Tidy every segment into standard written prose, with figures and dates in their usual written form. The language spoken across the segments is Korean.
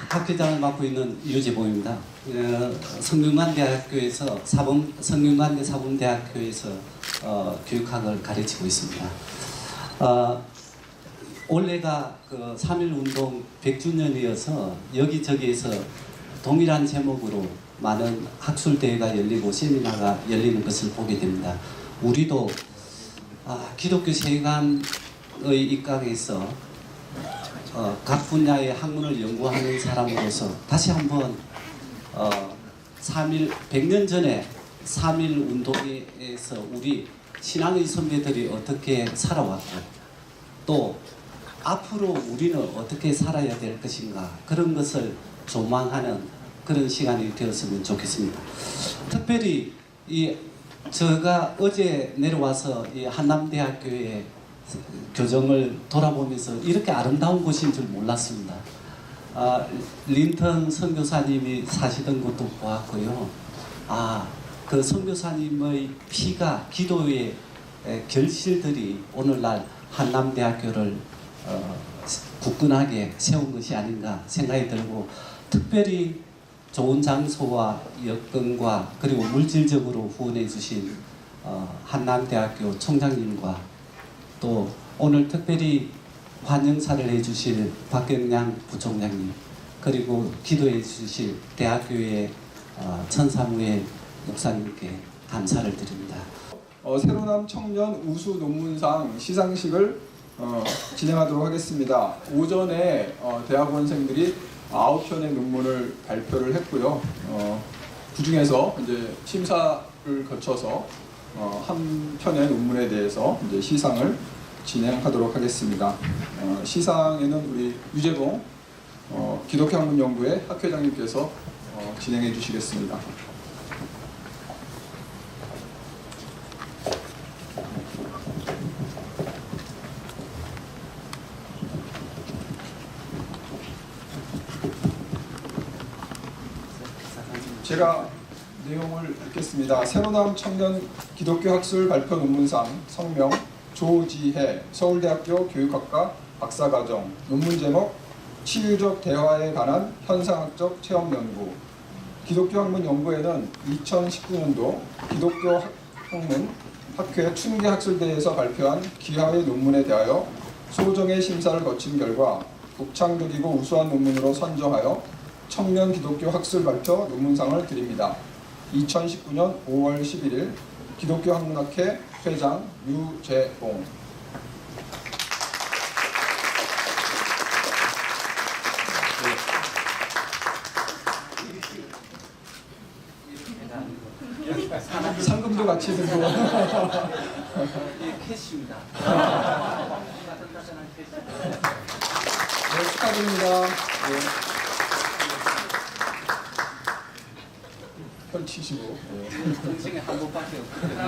학회장을 맡고 있는 유재봉입니다. 성균관대학교에서 성균관대 사범대학교에서 교육학을 가르치고 있습니다. 올해가 그 3.1운동 100주년이어서 여기저기에서 동일한 제목으로 많은 학술대회가 열리고 세미나가 열리는 것을 보게 됩니다. 우리도 기독교 세관의 입각에서 각 분야의 학문을 연구하는 사람으로서 다시 한번 100년 전에 3.1운동에서 우리 신앙의 선배들이 어떻게 살아왔고 또 앞으로 우리는 어떻게 살아야 될 것인가 그런 것을 조망하는 그런 시간이 되었으면 좋겠습니다. 특별히 제가 어제 내려와서 이 한남대학교의 교정을 돌아보면서 이렇게 아름다운 곳인 줄 몰랐습니다. 린턴 선교사님이 사시던 곳도 보았고요. 그 선교사님의 피가 기도의 결실들이 오늘날 한남대학교를 굳건하게 세운 것이 아닌가 생각이 들고, 특별히 좋은 장소와 여건과 그리고 물질적으로 후원해 주신 한남대학교 총장님과 또 오늘 특별히 환영사를 해주실 박경량 부총장님, 그리고 기도해 주실 대학교의 천사무엘 목사님께 감사를 드립니다. 새로남 청년 우수 논문상 시상식을 진행하도록 하겠습니다. 오전에 대학원생들이 9편의 논문을 발표를 했고요. 그 중에서 이제 심사를 거쳐서 한 편의 논문에 대해서 이제 시상을 진행하도록 하겠습니다. 시상에는 우리 유재봉 기독교학문연구회 학회장님께서 진행해 주시겠습니다. 제가 내용을 읽겠습니다. 새로남 청년 기독교 학술 발표 논문상 성명 조지혜 서울대학교 교육학과 박사과정. 논문 제목 치유적 대화에 관한 현상학적 체험 연구. 기독교 학문 연구회는 2019년도 기독교 학문 학회 춘계 학술대회에서 발표한 기하의 논문에 대하여 소정의 심사를 거친 결과 독창적이고 우수한 논문으로 선정하여 청년 기독교 학술 발표 논문상을 드립니다. 2019년 5월 11일 기독교 학문학회 회장 유재봉. 상금도 같이 들고. 캐시입니다. 네, 축하드립니다. 네. 펼치시고. 인생에 한 번밖에 없거든요.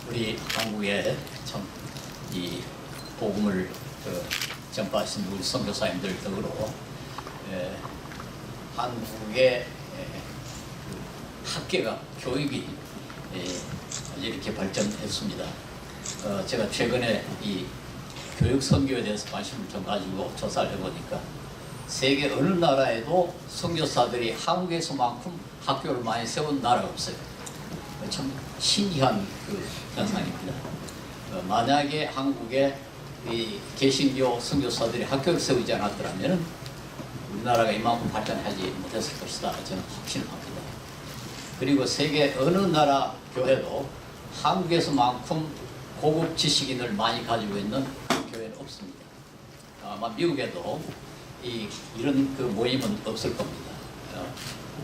우리 한국에 참 이 복음을 전파하신 우리 선교사님들 등으로 한국의 학계가 교육이 이렇게 발전했습니다. 제가 최근에 이 교육 선교에 대해서 관심을 좀 가지고 조사를 해보니까 세계 어느 나라에도 선교사들이 한국에서만큼 학교를 많이 세운 나라가 없어요. 참 신기한 그 현상입니다. 만약에 한국에 이 개신교 선교사들이 학교를 세우지 않았더라면 우리나라가 이만큼 발전하지 못했을 것이다, 저는 확신을 합니다. 그리고 세계 어느 나라 교회도 한국에서만큼 고급 지식인을 많이 가지고 있는 교회는 없습니다. 아마 미국에도 이런 그 모임은 없을 겁니다.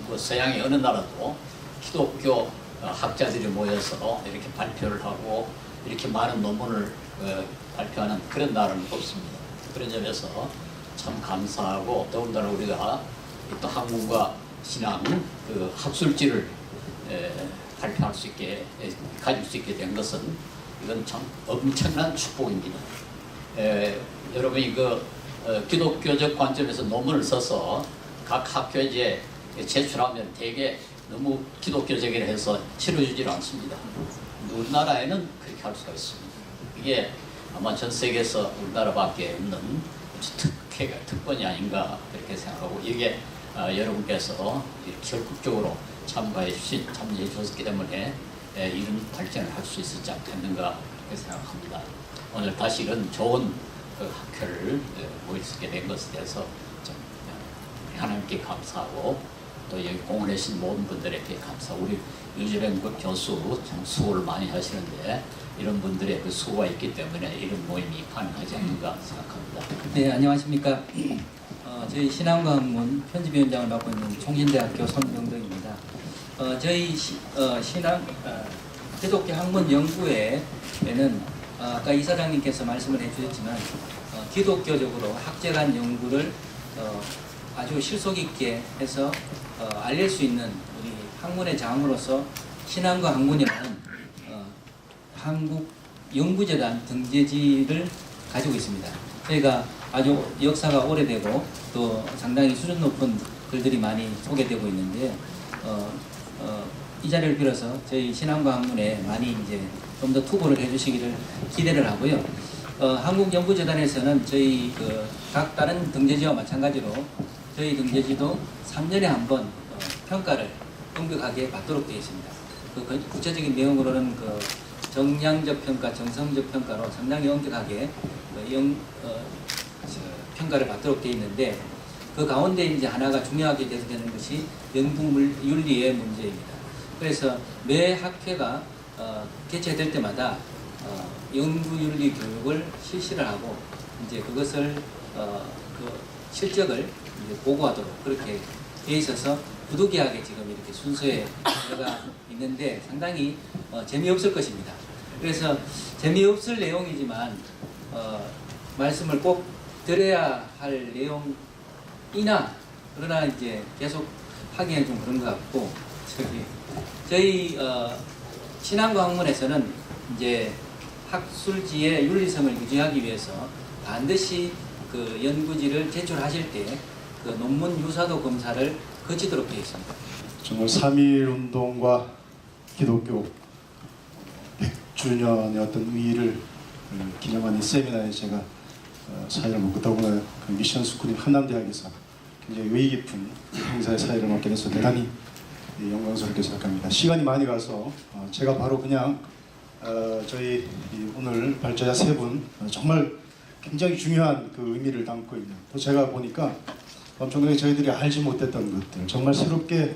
그 서양의 어느 나라도 기독교 학자들이 모여서 이렇게 발표를 하고 이렇게 많은 논문을 발표하는 그런 나라는 없습니다. 그런 점에서 참 감사하고, 더군다나 우리가 또 한국과 신앙 그 학술지를 발표할 수 있게, 가질 수 있게 된 것은 이건 참 엄청난 축복입니다. 여러분이 기독교적 관점에서 논문을 써서 각 학교에 제출하면 대개 너무 기독교적이라 해서 치러주질 않습니다. 우리나라에는 그렇게 할 수가 있습니다. 이게 아마 전 세계에서 우리나라밖에 없는 특혜 학회가 특권이 아닌가 그렇게 생각하고 이게 여러분께서 적극적으로 참여해 주셨기 때문에 이런 발전을 할 수 있었지 않겠는가 그렇게 생각합니다. 오늘 다시 이런 좋은 그 학회를 모일 수 있게 된 것에 대해서 좀 하나님께 감사하고 또 여기 공헌해 주신 모든 분들에게 감사하고 우리 유재병 교수 참 수고를 많이 하시는데 이런 분들의 그 수고가 있기 때문에 이런 모임이 가능하지 않는가 생각합니다. 네, 안녕하십니까. 저희 신앙과 학문 편집위원장을 맡고 있는 총신대학교 손병덕입니다. 저희 신앙 기독교 학문 연구회에는 아까 이사장님께서 말씀을 해주셨지만 기독교적으로 학제간 연구를 아주 실속 있게 해서 알릴 수 있는 우리 학문의 장으로서 신앙과 학문이라는 한국연구재단 등재지를 가지고 있습니다. 저희가 아주 역사가 오래되고 또 상당히 수준 높은 글들이 많이 소개되고 있는데 이 자리를 빌어서 저희 신앙과 학문에 많이 이제 좀 더 투고를 해주시기를 기대를 하고요. 한국연구재단에서는 저희 각 다른 등재지와 마찬가지로 저희 등재지도 3년에 한 번 평가를 엄격하게 받도록 되어 있습니다. 그 구체적인 내용으로는 정량적 평가, 정성적 평가로 상당히 엄격하게 평가를 받도록 되어 있는데 그 가운데 이제 하나가 중요하게 되는 것이 연구윤리의 문제입니다. 그래서 매 학회가 개최될 때마다 연구윤리 교육을 실시를 하고 이제 그것을 그 실적을 이제 보고하도록 그렇게 되어 있어서 부득이하게 지금 이렇게 순서에 들어가 있는데 상당히 재미없을 것입니다. 그래서 재미없을 내용이지만 말씀을 꼭 드려야 할 내용이나 그러나 이제 계속 하기엔 좀 그런 것 같고 저희 신앙과 학문에서는 이제 학술지의 윤리성을 유지하기 위해서 반드시 그 연구지를 제출하실 때 그 논문 유사도 검사를 거치도록 되어 있습니다. 정말 3.1 운동과 기독교 100주년의 어떤 의의를 기념하는 세미나에 제가 사회를 맡고 더구나 그 미션 스쿨인 한남대학에서 굉장히 의의 깊은 행사의 사회를 맡게 돼서 대단히 영광스럽게 생각합니다. 시간이 많이 가서 제가 바로 그냥 저희 오늘 발제자 세 분 정말 굉장히 중요한 그 의미를 담고 있는 또 제가 보니까 엄청나게 저희들이 알지 못했던 것들 정말 새롭게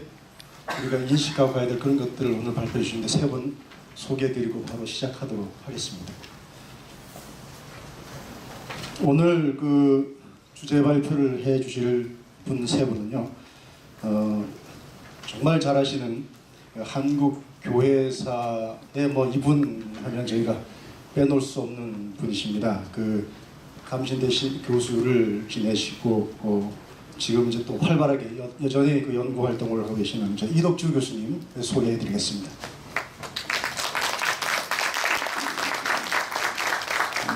우리가 인식하고 가야 될 그런 것들을 오늘 발표해 주시는데 세 분 소개해드리고 바로 시작하도록 하겠습니다. 오늘 그 주제 발표를 해 주실 분 세 분은요 정말 잘하시는 한국 교회사의 뭐 이분 하면 저희가 빼놓을 수 없는 분이십니다. 그 감신대 교수를 지내시고 지금 이제 또 활발하게 여전히 그 연구 활동을 하고 계시는 이덕주 교수님 소개해드리겠습니다.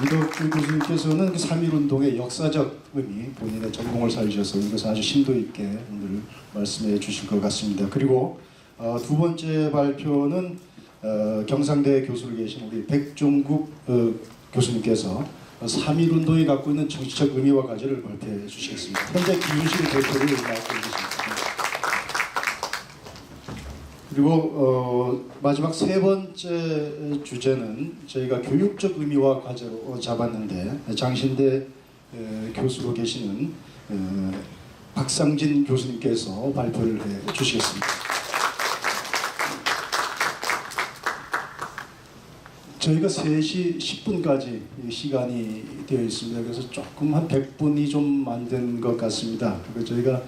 이덕주 교수님께서는 그 3.1운동의 역사적 의미, 본인의 전공을 살리셔서 이것을 아주 심도 있게 오늘 말씀해 주실 것 같습니다. 그리고 두 번째 발표는 경상대 교수로 계신 우리 백종국 교수님께서 3.1운동이 갖고 있는 정치적 의미와 가치를 발표해 주시겠습니다. 현재 김윤실 대표를 맡고 계십니다. 그리고 마지막 세 번째 주제는 저희가 교육적 의미와 과제로 잡았는데 장신대 교수로 계시는 박상진 교수님께서 발표를 해 주시겠습니다. 저희가 3시 10분까지 시간이 되어 있습니다. 그래서 조금 한 100분이 좀 안 된 것 같습니다. 그래서 저희가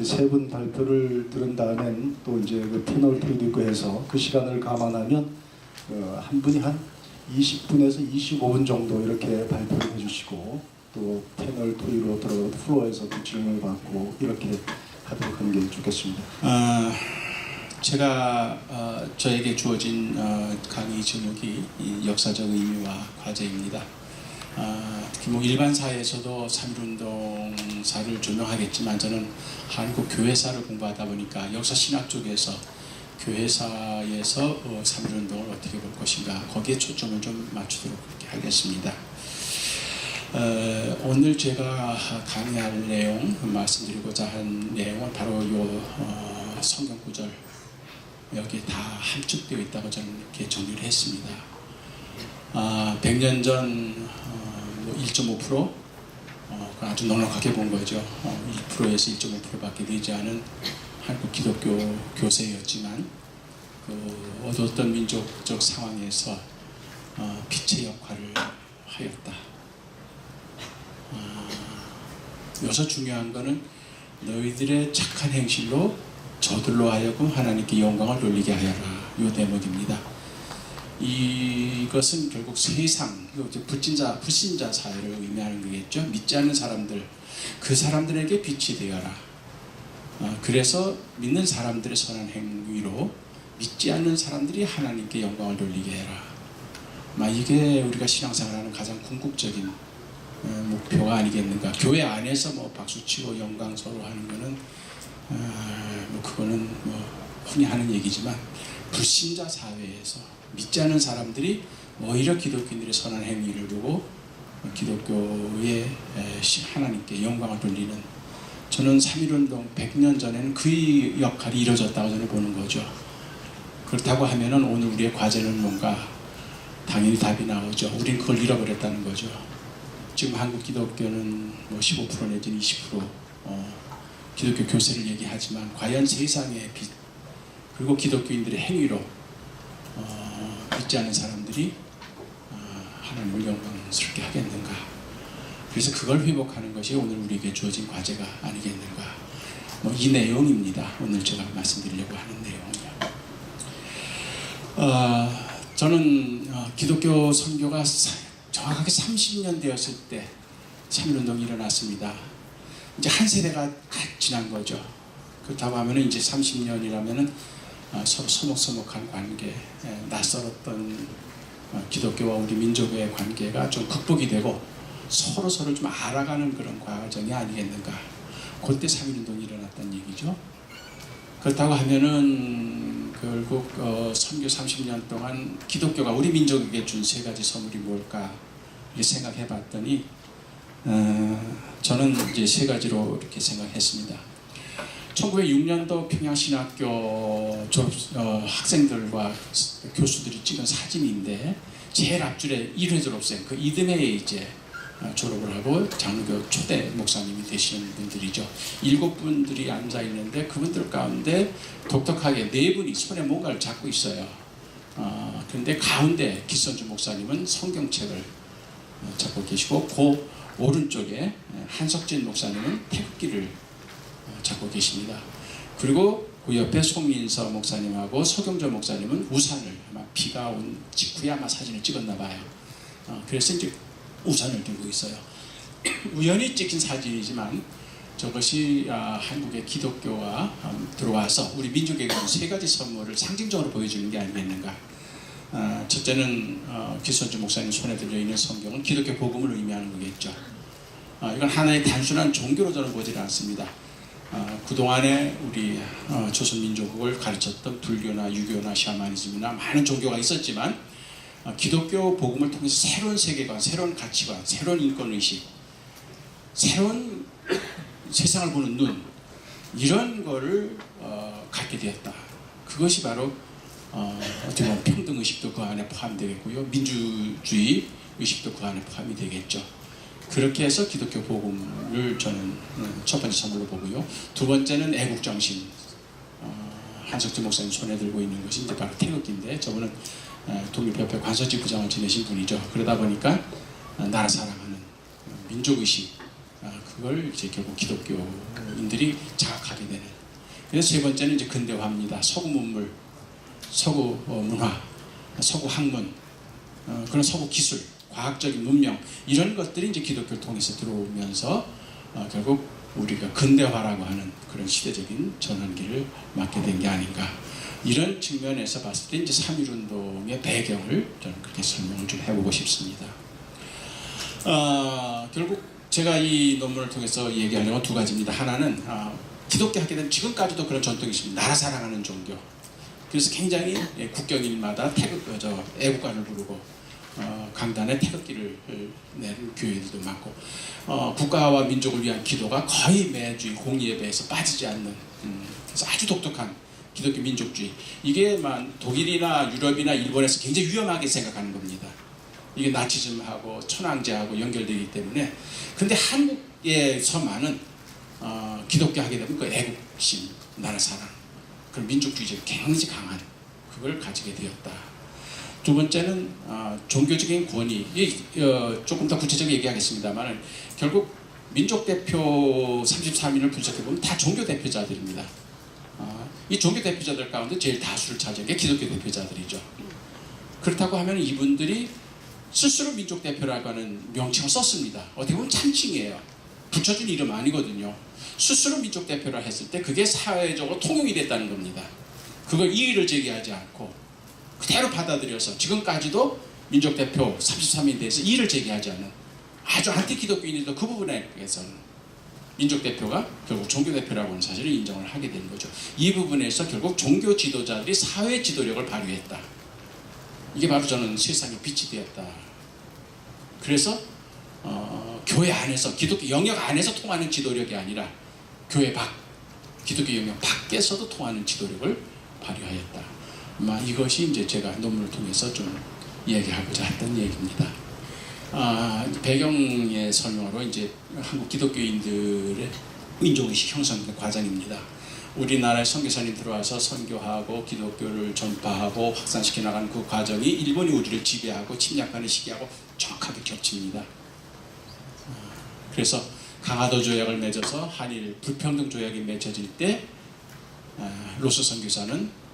세 분 발표를 들은 다음엔 또 이제 그 패널 토의도 있고 해서 그 시간을 감안하면 한 분이 한 20분에서 25분 정도 이렇게 발표를 해주시고 또 패널 토의로 들어가서 플로어에서 또 질문을 받고 이렇게 하도록 하는 게 좋겠습니다. 제가 저에게 주어진 강의 제목이 이 역사적 의미와 과제입니다. 특히 뭐 일반 사회에서도 3.1운동사를 조명하겠지만 저는 한국 교회사를 공부하다 보니까 역사 신학 쪽에서 교회사에서 3.1운동을 어떻게 볼 것인가 거기에 초점을 좀 맞추도록 그렇게 하겠습니다. 오늘 제가 강의할 내용, 말씀드리고자 한 내용은 바로 요 성경 구절 여기 다 함축되어 있다고 저는 이렇게 정리를 했습니다. 100년 전 1.5%, 아주 넉넉하게 본 거죠. 1%에서 1.5%밖에 되지 않은 한국 기독교 교세였지만 그 어두웠던 민족적 상황에서 빛의 역할을 하였다. 여기서 중요한 것은 너희들의 착한 행실로 저들로 하여금 하나님께 영광을 돌리게 하여라. 이 대목입니다. 이것은 결국 세상, 불신자 사회를 의미하는 거겠죠. 믿지 않는 사람들, 그 사람들에게 빛이 되어라. 그래서 믿는 사람들의 선한 행위로 믿지 않는 사람들이 하나님께 영광을 돌리게 해라. 이게 우리가 신앙생활하는 가장 궁극적인 목표가 아니겠는가. 교회 안에서 박수치고 영광 서로 하는 거는 그거는 흔히 하는 얘기지만, 불신자 사회에서 믿지 않는 사람들이 오히려 기독교인들의 선한 행위를 보고 기독교의 하나님께 영광을 돌리는, 저는 3.1운동 100년 전에는 그 역할이 이루어졌다고 저는 보는 거죠. 그렇다고 하면은 오늘 우리의 과제는 뭔가, 당연히 답이 나오죠. 우린 그걸 잃어버렸다는 거죠. 지금 한국 기독교는 15% 내지는 20% 기독교 교세를 얘기하지만, 과연 세상의 빛, 그리고 기독교인들의 행위로 믿지 않는 사람들이 하나님을 영광스럽게 하겠는가. 그래서 그걸 회복하는 것이 오늘 우리에게 주어진 과제가 아니겠는가. 이 내용입니다. 오늘 제가 말씀드리려고 하는 내용이요. 저는 기독교 선교가 정확하게 30년 되었을 때 3.1운동이 일어났습니다. 이제 한 세대가 지난 거죠. 그렇다고 하면 이제 30년이라면은 서로 서먹서먹한 관계, 낯설었던 기독교와 우리 민족의 관계가 좀 극복이 되고 서로를 좀 알아가는 그런 과정이 아니겠는가. 그때 3.1운동이 일어났다는 얘기죠. 그렇다고 하면은 결국 선교 30년 동안 기독교가 우리 민족에게 준 세 가지 선물이 뭘까 이렇게 생각해 봤더니, 저는 이제 세 가지로 이렇게 생각했습니다. 1906년도 평양신학교 학생들과 교수들이 찍은 사진인데, 제일 앞줄에 1회 졸업생, 그 이듬해에 이제 졸업을 하고 장로교 초대 목사님이 되시는 분들이죠. 7분들이 앉아 있는데, 그분들 가운데 독특하게 4분이 손에 뭔가를 잡고 있어요. 그런데 가운데 기선주 목사님은 성경책을 잡고 계시고, 그 오른쪽에 한석진 목사님은 태극기를 잡고 계십니다. 그리고 그 옆에 송민서 목사님하고 서경조 목사님은 우산을, 아마 비가 온 직후에 아마 사진을 찍었나 봐요. 그래서 이제 우산을 들고 있어요. 우연히 찍힌 사진이지만 저것이 한국의 기독교가 들어와서 우리 민족에게 준 세 가지 선물을 상징적으로 보여주는 게 아니겠는가. 첫째는 기선주 목사님 손에 들려있는 성경은 기독교 복음을 의미하는 거겠죠. 이건 하나의 단순한 종교로 저는 보지 않습니다. 그동안에 우리 조선민족을 가르쳤던 불교나 유교나 샤머니즘이나 많은 종교가 있었지만, 기독교 복음을 통해서 새로운 세계관, 새로운 가치관, 새로운 인권의식, 새로운 세상을 보는 눈, 이런 거를 갖게 되었다. 그것이 바로 어떻게 보면 평등의식도 그 안에 포함되겠고요, 민주주의 의식도 그 안에 포함이 되겠죠. 그렇게 해서 기독교 복음을 저는 첫 번째 선물로 보고요. 두 번째는 애국정신. 한석진 목사님 손에 들고 있는 것이 이제 바로 태극기인데, 저분은 독립협회 관서지 부장을 지내신 분이죠. 그러다 보니까 나라 사랑하는 민족의식, 그걸 이제 결국 기독교인들이 자각하게 되는. 그래서 세 번째는 이제 근대화입니다. 서구 문물, 서구 문화, 서구 학문, 그런 서구 기술, 과학적인 문명, 이런 것들이 이제 기독교를 통해서 들어오면서 결국 우리가 근대화라고 하는 그런 시대적인 전환기를 맞게 된 게 아닌가. 이런 측면에서 봤을 때 이제 3.1운동의 배경을 저는 그렇게 설명을 좀 해보고 싶습니다. 결국 제가 이 논문을 통해서 얘기하려고 두 가지입니다. 하나는 기독교 학교는 지금까지도 그런 전통이 있습니다. 나라 사랑하는 종교. 그래서 굉장히 국경일마다 애국가를 부르고, 강단에 태극기를 내는 교회들도 많고 국가와 민족을 위한 기도가 거의 매주 공예배에서 빠지지 않는 그래서 아주 독특한 기독교 민족주의 이게 독일이나 유럽이나 일본에서 굉장히 위험하게 생각하는 겁니다. 이게 나치즘하고 천황제하고 연결되기 때문에 근데 한국에서만은 기독교 하게 되면 그 애국심, 나라 사랑 그런 민족주의적 굉장히 강한 그걸 가지게 되었다. 두 번째는 종교적인 권위 조금 더 구체적으로 얘기하겠습니다만 결국 민족 대표 33인을 분석해보면 다 종교 대표자들입니다. 이 종교 대표자들 가운데 제일 다수를 차지한 게 기독교 대표자들이죠. 그렇다고 하면 이분들이 스스로 민족 대표라고 하는 명칭을 썼습니다. 어떻게 보면 참칭이에요. 붙여준 이름 아니거든요. 스스로 민족 대표라 했을 때 그게 사회적으로 통용이 됐다는 겁니다. 그걸 이의를 제기하지 않고 그대로 받아들여서 지금까지도 민족 대표 33인에 대해서 이의를 제기하지 않는 아주 안티 기독교인들도 그 부분에 대해서는 민족 대표가 결국 종교 대표라고 하는 사실을 인정을 하게 된 거죠. 이 부분에서 결국 종교 지도자들이 사회 지도력을 발휘했다. 이게 바로 저는 세상의 빛이 되었다. 그래서 교회 안에서 기독교 영역 안에서 통하는 지도력이 아니라 교회 밖 기독교 영역 밖에서도 통하는 지도력을 발휘하였다. 이것이 이제 제가 논문을 통해서 좀 이야기하고자 했던 얘기입니다. 배경의 설명으로 이제 한국 기독교인들의 민족의식 형성 과정입니다. 우리나라에 선교사님 들어와서 선교하고 기독교를 전파하고 확산시켜 나가는 그 과정이 일본이 우리를 지배하고 침략하는 시기하고 정확하게 겹칩니다. 그래서 강화도 조약을 맺어서 한일 불평등 조약이 맺어질 때 로스 선교사는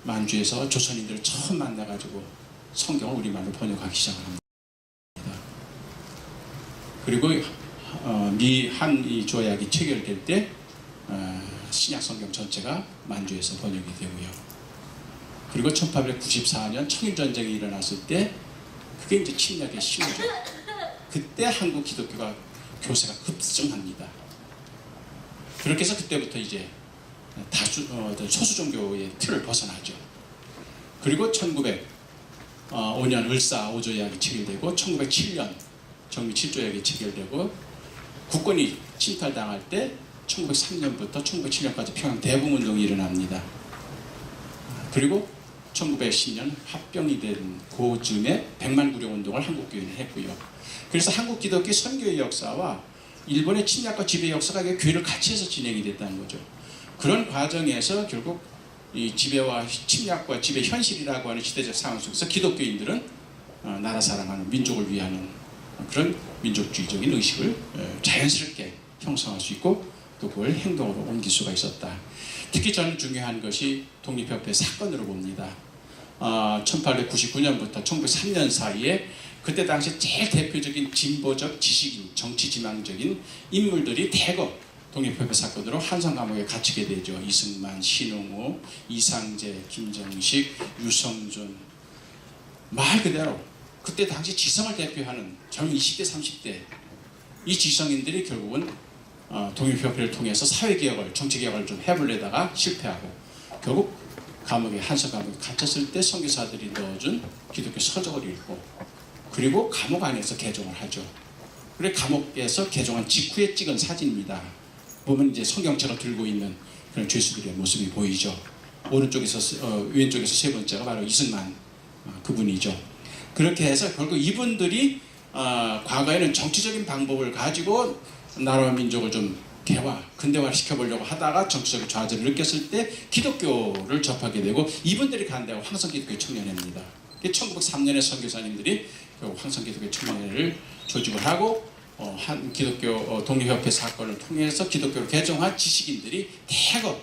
만주에서 조선인들을 처음 만나가지고 성경을 우리말로 번역하기 시작합니다. 그리고 미한 이 조약이 체결될 때 신약 성경 전체가 만주에서 번역이 되고요. 그리고 1894년 청일전쟁이 일어났을 때 그게 이제 침략의 시효죠. 그때 한국 기독교가 교세가 급증합니다. 그렇게 해서 그때부터 이제 소수 종교의 틀을 벗어나죠. 그리고 1905년 을사 5조약이 체결되고 1907년 정미 7조약이 체결되고 국권이 침탈당할 때 1903년부터 1907년까지 평양 대붕운동이 일어납니다. 그리고 1910년 합병이 된 그쯤에 백만구룡운동을 한국교회는 했고요. 그래서 한국 기독교 선교의 역사와 일본의 침략과 지배 역사가 교회를 같이 해서 진행이 됐다는 거죠. 그런 과정에서 결국 이 지배와 침략과 지배 현실이라고 하는 시대적 상황 속에서 기독교인들은 나라 사랑하는 민족을 위하는 그런 민족주의적인 의식을 자연스럽게 형성할 수 있고 또 그걸 행동으로 옮길 수가 있었다. 특히 저는 중요한 것이 독립협회 사건으로 봅니다. 1899년부터 1903년 사이에 그때 당시 제일 대표적인 진보적 지식인, 정치지망적인 인물들이 대거 독립협회 사건으로 한성 감옥에 갇히게 되죠. 이승만, 신홍우, 이상제, 김정식, 유성준. 말 그대로 그때 당시 지성을 대표하는 젊은 20대, 30대 이 지성인들이 결국은 독립협회를 통해서 사회개혁을, 정치개혁을 좀 해보려다가 실패하고 결국 감옥에 한성 감옥에 갇혔을 때 선교사들이 넣어준 기독교 서적을 읽고 그리고 감옥 안에서 개종을 하죠. 그래 감옥에서 개종한 직후에 찍은 사진입니다. 보면 이제 성경책을 들고 있는 그런 죄수들의 모습이 보이죠. 오른쪽에서 왼쪽에서 세 번째가 바로 이승만 그분이죠. 그렇게 해서 결국 이분들이 과거에는 정치적인 방법을 가지고 나라와 민족을 좀 근대화 시켜보려고 하다가 정치적인 좌절을 느꼈을 때 기독교를 접하게 되고 이분들이 간다고 황성기독교 청년회입니다. 1903년에 선교사님들이 황성기독교 청년회를 조직을 하고 한 기독교 독립협회 사건을 통해서 기독교를 개종한 지식인들이 대거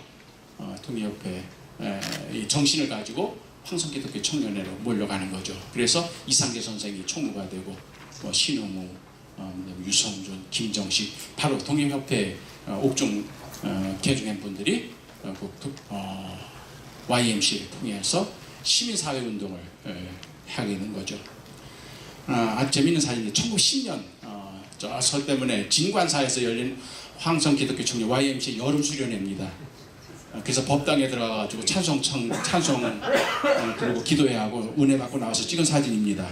독립협회 정신을 가지고 황성기독교 청년회로 몰려가는 거죠. 그래서 이상계 선생이 총무가 되고 신홍우, 유성준, 김정식 바로 독립협회 옥중 개종한 분들이 YMC를 통해서 시민사회운동을 하게 되는 거죠. 아주 재미있는 사진이 1910년 저 서대문에 진관사에서 열린 황성기독교 청년 YMC 여름수련회입니다. 그래서 법당에 들어가가지고 찬송 부르고 기도회 하고 은혜 받고 나와서 찍은 사진입니다.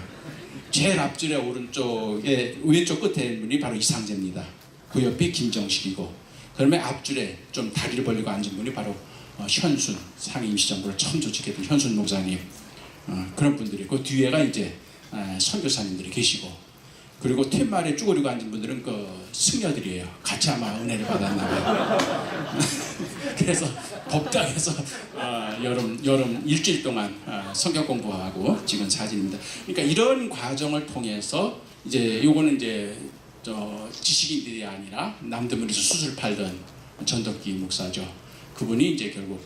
제일 앞줄의 오른쪽에 왼쪽 끝에 있는 분이 바로 이상재입니다. 그 옆이 김정식이고 그다음에 앞줄에 좀 다리를 벌리고 앉은 분이 바로 현순 상임 임시정부를 처음 조직했던 현순 목사님 그런 분들이 그 뒤에가 이제 선교사님들이 계시고 그리고 툇말에 쭈그리고 앉은 분들은 그 승려들이에요. 같이 아마 은혜를 받았나 봐요. 그래서 법당에서 여름 일주일 동안 성경 공부하고 찍은 사진입니다. 그러니까 이런 과정을 통해서 이제 요거는 이제 지식인들이 아니라 남대문에서 수술 팔던 전덕기 목사죠. 그분이 이제 결국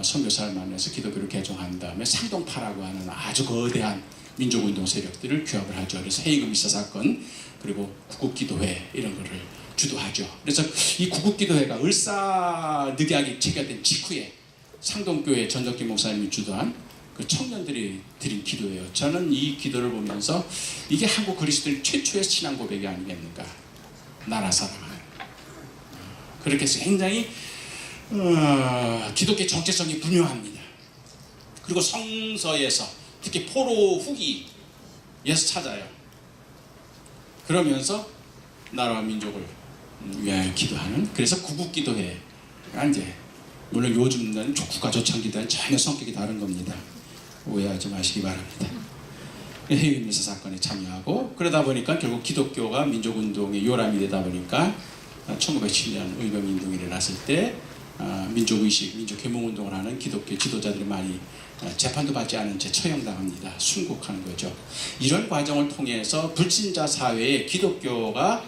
선교사를 만나서 기독교를 개종한 다음에 상동파라고 하는 아주 거대한 민족운동 세력들을 규합을 하죠. 그래서 해이금 미사 사건 그리고 구국기도회 이런 거를 주도하죠. 그래서 이 구국기도회가 을사늑약이 체결된 직후에 상동교회 전덕기 목사님이 주도한 그 청년들이 드린 기도예요. 저는 이 기도를 보면서 이게 한국 그리스도인 최초의 신앙 고백이 아니겠는가. 나라 사랑을. 그렇게 해서 굉장히 기독교 정체성이 분명합니다. 그리고 성서에서 특히 포로 후기에서 찾아요. 그러면서 나라와 민족을 위하여 기도하는 그래서 구국기도회가 이제 물론 요즘은 국가조창기도와는 전혀 성격이 다른 겁니다. 오해하지 마시기 바랍니다. 해외미사 사건에 참여하고 그러다 보니까 결국 기독교가 민족운동의 요람이 되다 보니까 1907년 의병운동이 일어났을 때 민족의식, 민족개몽운동을 하는 기독교 지도자들이 많이 재판도 받지 않은 채 처형당합니다. 순국하는 거죠. 이런 과정을 통해서 불신자 사회에 기독교가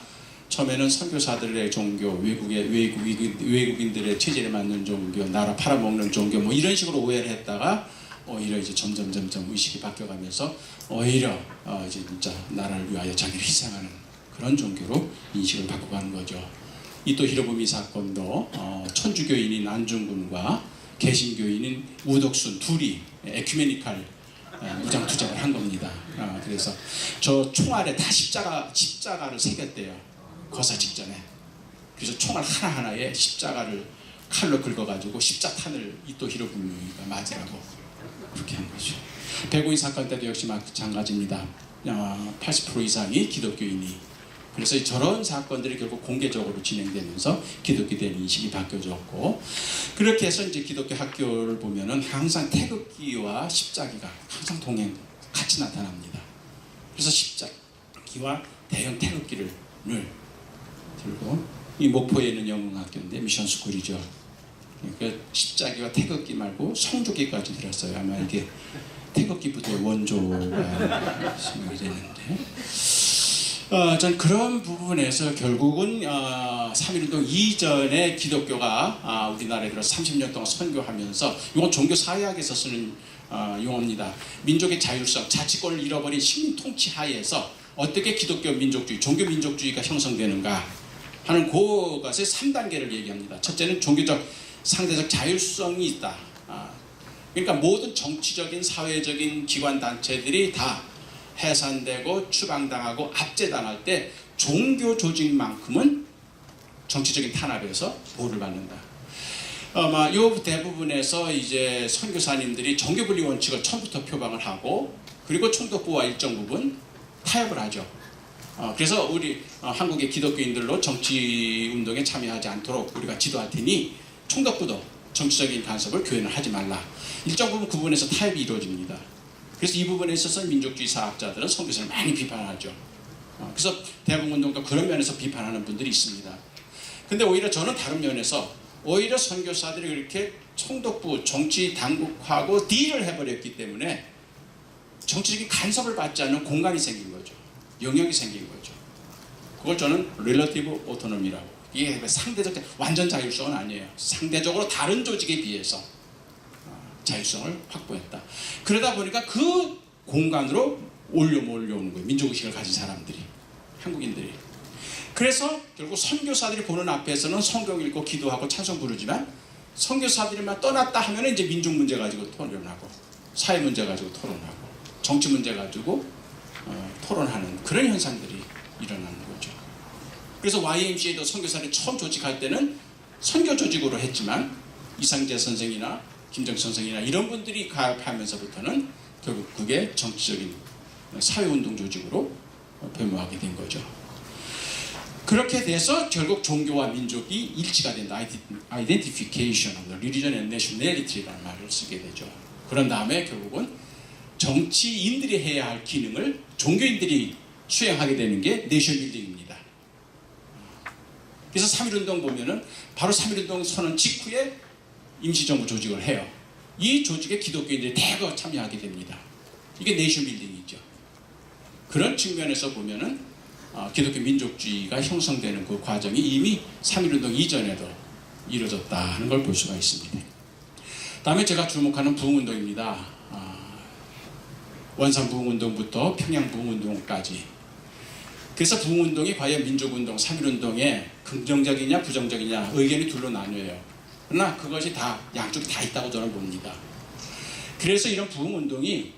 처음에는 선교사들의 종교, 외국인들의 체질에 맞는 종교, 나라 팔아먹는 종교 뭐 이런 식으로 오해를 했다가 오히려 이제 점점 의식이 바뀌어가면서 오히려 이제 진짜 나라를 위하여 자기를 희생하는 그런 종교로 인식을 바꿔가는 거죠. 이 또 히로부미 사건도 천주교인인 안중근과 개신교인인 우덕순 둘이 에큐메니칼 무장투쟁을 한 겁니다. 그래서 저 총알에 다 십자가를 새겼대요. 거사 직전에. 그래서 총알 하나하나에 십자가를 칼로 긁어가지고 십자탄을 이토 히로부미가 맞으라고 그렇게 한 거죠. 배구인 사건 때도 역시 마찬가지입니다. 80% 이상이 기독교인이. 그래서 저런 사건들이 결국 공개적으로 진행되면서 기독교에 대한 인식이 바뀌어졌고 그렇게 해서 이제 기독교 학교를 보면은 항상 태극기와 십자기가 항상 동행 같이 나타납니다. 그래서 십자기와 대형 태극기를 들고 이 목포에 있는 영흥학교인데 미션스쿨이죠. 그러니까 십자기와 태극기 말고 성조기까지 들었어요. 아마 이게 태극기 부대의 원조가 생각이 되는데 전 그런 부분에서 결국은 3.1운동 이전에 기독교가 우리나라에 들어 30년 동안 선교하면서 이건 종교 사회학에서 쓰는 용어입니다. 민족의 자율성, 자치권을 잃어버린 식민 통치 하에서 어떻게 기독교 민족주의, 종교 민족주의가 형성되는가 하는 그것의 3단계를 얘기합니다. 첫째는 종교적 상대적 자율성이 있다. 그러니까 모든 정치적인 사회적인 기관 단체들이 다 해산되고 추방당하고 압제당할 때 종교 조직만큼은 정치적인 탄압에서 보호를 받는다. 아마 이 대부분에서 이제 선교사님들이 정교분리 원칙을 처음부터 표방을 하고 그리고 총독부와 일정 부분 타협을 하죠. 그래서 우리 한국의 기독교인들로 정치 운동에 참여하지 않도록 우리가 지도할 테니 총독부도 정치적인 간섭을 교회는 하지 말라. 일정 부분 그 부분에서 타협이 이루어집니다. 그래서 이 부분에 있어서 민족주의 사학자들은 선교사를 많이 비판하죠. 그래서 대북운동도 그런 면에서 비판하는 분들이 있습니다. 근데 오히려 저는 다른 면에서 오히려 선교사들이 그렇게 총독부, 정치 당국하고 딜을 해버렸기 때문에 정치적인 간섭을 받지 않는 공간이 생긴 거죠. 영역이 생긴 거죠. 그걸 저는 릴러티브 오토노미라고. 이게 상대적, 완전 자율성은 아니에요. 상대적으로 다른 조직에 비해서 자율성을 확보했다. 그러다 보니까 그 공간으로 몰려오는 거예요. 민족의식을 가진 사람들이, 한국인들이. 그래서 결국 선교사들이 보는 앞에서는 성경 읽고 기도하고 찬송 부르지만 선교사들이만 떠났다 하면 이제 민족 문제 가지고 토론하고 사회 문제 가지고 토론하고 정치 문제 가지고 토론하는 그런 현상들이 일어나는 거죠. 그래서 YMCA도 선교사를 처음 조직할 때는 선교 조직으로 했지만 이상재 선생이나 김정식 선생이나 이런 분들이 가입하면서부터는 결국 그게 정치적인 사회운동 조직으로 변모하게 된 거죠. 그렇게 돼서 결국 종교와 민족이 일치가 된다. Identification of the religion and nationality라는 말을 쓰게 되죠. 그런 다음에 결국은 정치인들이 해야 할 기능을 종교인들이 수행하게 되는 게 내셔널빌딩입니다. 그래서 3.1운동 보면은 바로 3.1운동 선언 직후에 임시정부 조직을 해요. 이 조직에 기독교인들이 대거 참여하게 됩니다. 이게 내셔널빌딩이죠. 그런 측면에서 보면은 기독교 민족주의가 형성되는 그 과정이 이미 3.1운동 이전에도 이루어졌다 하는 걸 볼 수가 있습니다. 다음에 제가 주목하는 부흥운동입니다. 원산 부흥운동부터 평양 부흥운동까지. 그래서 부흥운동이 과연 민족운동, 3.1운동에 긍정적이냐 부정적이냐 의견이 둘로 나뉘어요. 그러나 그것이 다 양쪽이 다 있다고 저는 봅니다. 그래서 이런 부흥운동이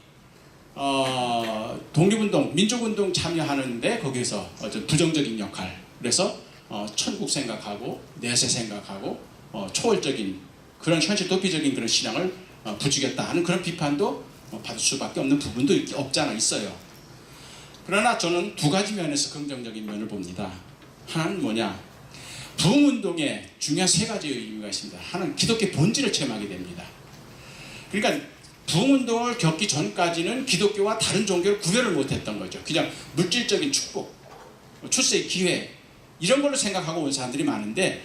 독립운동, 민족운동 참여하는데 거기서 어떤 부정적인 역할, 그래서 천국 생각하고 내세 생각하고 초월적인 그런 현실 도피적인 그런 신앙을 부추겼다 하는 그런 비판도 받을 수밖에 없는 부분도 없잖아 있어요. 그러나 저는 두 가지 면에서 긍정적인 면을 봅니다. 하나는 뭐냐? 부흥운동에 중요한 세 가지 의미가 있습니다. 하나는 기독교의 본질을 체험하게 됩니다. 그러니까 부흥운동을 겪기 전까지는 기독교와 다른 종교를 구별을 못했던 거죠. 그냥 물질적인 축복, 출세의 기회 이런 걸로 생각하고 온 사람들이 많은데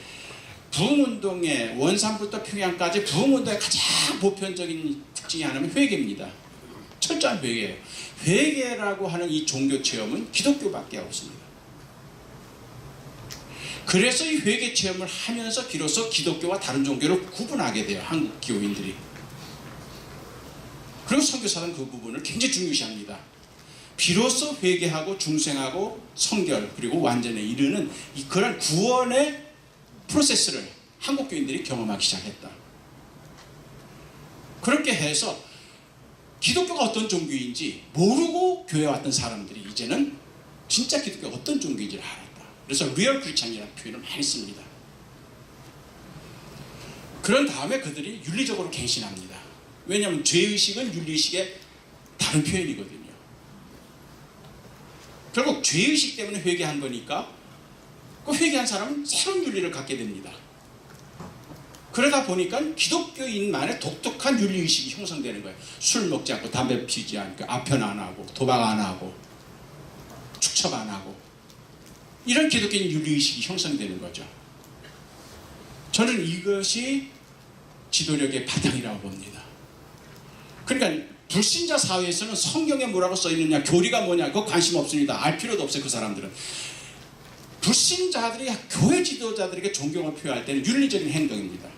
부흥운동의 원산부터 평양까지 부흥운동의 가장 보편적인 특징이 하나는 회개입니다. 철저한 회개예요. 회개라고 하는 이 종교 체험은 기독교밖에 없습니다. 그래서 이 회개 체험을 하면서 비로소 기독교와 다른 종교를 구분하게 돼요. 한국 교인들이. 그리고 선교사는 그 부분을 굉장히 중요시합니다. 비로소 회개하고 중생하고 성결 그리고 완전에 이르는 그런 구원의 프로세스를 한국 교인들이 경험하기 시작했다. 그렇게 해서 기독교가 어떤 종교인지 모르고 교회에 왔던 사람들이 이제는 진짜 기독교가 어떤 종교인지를 알았다. 그래서 리얼 크리스찬이라는 표현을 많이 씁니다. 그런 다음에 그들이 윤리적으로 갱신합니다. 왜냐하면 죄의식은 윤리의식의 다른 표현이거든요. 결국 죄의식 때문에 회개한 거니까 그 회개한 사람은 새로운 윤리를 갖게 됩니다. 그러다 보니까 기독교인만의 독특한 윤리의식이 형성되는 거예요. 술 먹지 않고 담배 피우지 않고 아편 안 하고 도박 안 하고 축첩 안 하고 이런 기독교인 윤리의식이 형성되는 거죠. 저는 이것이 지도력의 바탕이라고 봅니다. 그러니까 불신자 사회에서는 성경에 뭐라고 써있느냐 교리가 뭐냐 그거 관심 없습니다. 알 필요도 없어요. 그 사람들은. 불신자들이 교회 지도자들에게 존경을 표할 때는 윤리적인 행동입니다.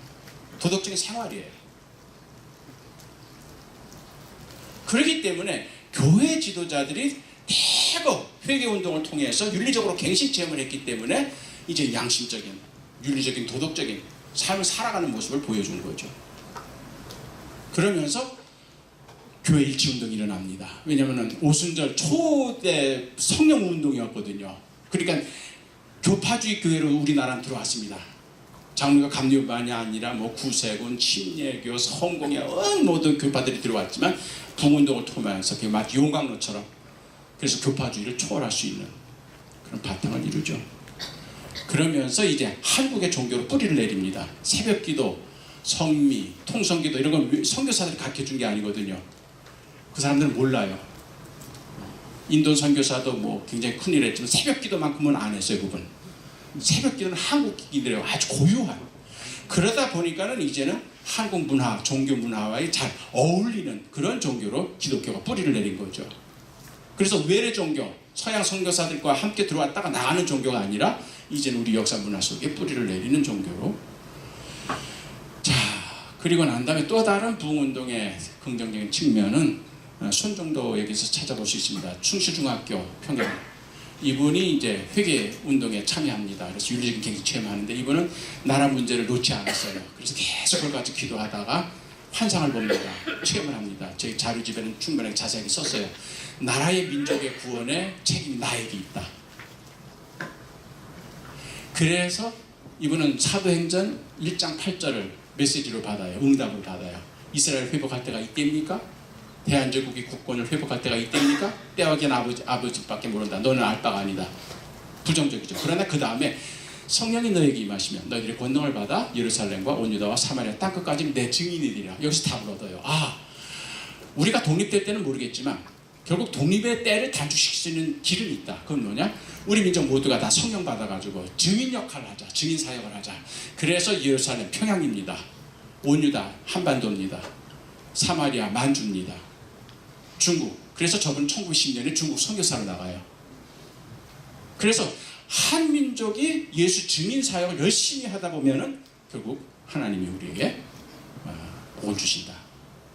도덕적인 생활이에요. 그렇기 때문에 교회 지도자들이 대거 회개운동을 통해서 윤리적으로 갱신 체험을 했기 때문에 이제 양심적인 윤리적인 도덕적인 삶을 살아가는 모습을 보여준 거죠. 그러면서 교회 일치운동이 일어납니다. 왜냐하면 오순절 초대 성령운동이었거든요. 그러니까 교파주의 교회로 우리나라는 들어왔습니다. 장로교 감리교만이 아니라 뭐 구세군, 침례교, 성공회 모든 교파들이 들어왔지만 부흥운동을 통하면서 그게 마치 용광로처럼 그래서 교파주의를 초월할 수 있는 그런 바탕을 이루죠. 그러면서 이제 한국의 종교로 뿌리를 내립니다. 새벽기도, 성미, 통성기도 이런 건 선교사들이 가르쳐준 게 아니거든요. 그 사람들은 몰라요. 인도 선교사도 뭐 굉장히 큰일 했지만 새벽기도만큼은 안 했어요. 그분. 새벽기도는 한국인들의 아주 고유한 그러다 보니까는 이제는 한국 문화, 종교 문화와의 잘 어울리는 그런 종교로 기독교가 뿌리를 내린 거죠. 그래서 외래 종교, 서양 선교사들과 함께 들어왔다가 나가는 종교가 아니라 이제는 우리 역사 문화 속에 뿌리를 내리는 종교로. 자, 그리고 난 다음에 또 다른 부흥운동의 긍정적인 측면은 손정도에게서 찾아볼 수 있습니다. 충실중학교 평양. 이분이 이제 회개 운동에 참여합니다. 그래서 윤리적인 갱신 체험하는데 이분은 나라 문제를 놓지 않았어요. 그래서 계속 그걸 가지고 기도하다가 환상을 봅니다. 체험을 합니다. 제 자료집에는 충분하게 자세하게 썼어요. 나라의 민족의 구원에 책임이 나에게 있다. 그래서 이분은 사도행전 1장 8절을 메시지로 받아요. 응답을 받아요. 이스라엘 회복할 때가 이때입니까? 대한제국이 국권을 회복할 때가 이때입니까? 때와기는 아버지밖에 모른다. 너는 알 바가 아니다. 부정적이죠. 그러나 그 다음에 성령이 너에게 임하시면 너희들의 권능을 받아 예루살렘과 온 유다와 사마리아 땅끝까지 내 증인이 되리라. 여기서 답을 얻어요. 우리가 독립될 때는 모르겠지만 결국 독립의 때를 단축시킬 수 있는 길은 있다. 그건 뭐냐? 우리 민족 모두가 다 성령 받아가지고 증인 역할을 하자. 증인 사역을 하자. 그래서 예루살렘 평양입니다. 온 유다 한반도입니다. 사마리아 만주입니다. 중국. 그래서 저분 1910년에 중국 선교사로 나가요. 그래서 한 민족이 예수 증인 사역을 열심히 하다 보면은 결국 하나님이 우리에게 복 주신다.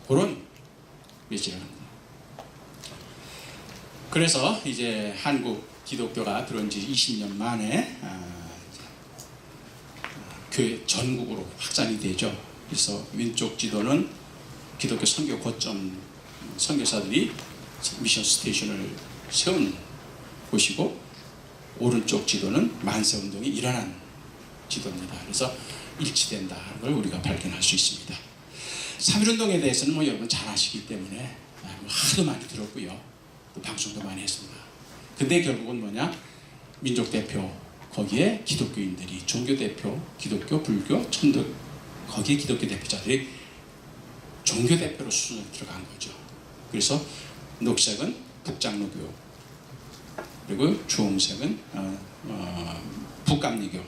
그런 메시지를 합니다. 그래서 이제 한국 기독교가 들어온 지 20년 만에 교회 전국으로 확산이 되죠. 그래서 왼쪽 지도는 기독교 선교 거점 선교사들이 미션 스테이션을 세운 곳이고, 오른쪽 지도는 만세운동이 일어난 지도입니다. 그래서 일치된다는 걸 우리가 발견할 수 있습니다. 3.1운동에 대해서는 뭐 여러분 잘 아시기 때문에 하도 많이 들었고요. 또 방송도 많이 했습니다. 근데 결국은 뭐냐? 민족 대표, 거기에 기독교인들이, 종교 대표, 기독교, 불교, 천도, 거기에 기독교 대표자들이 종교 대표로 수준으로 들어간 거죠. 그래서 녹색은 북장로교, 그리고 주홍색은 북감리교,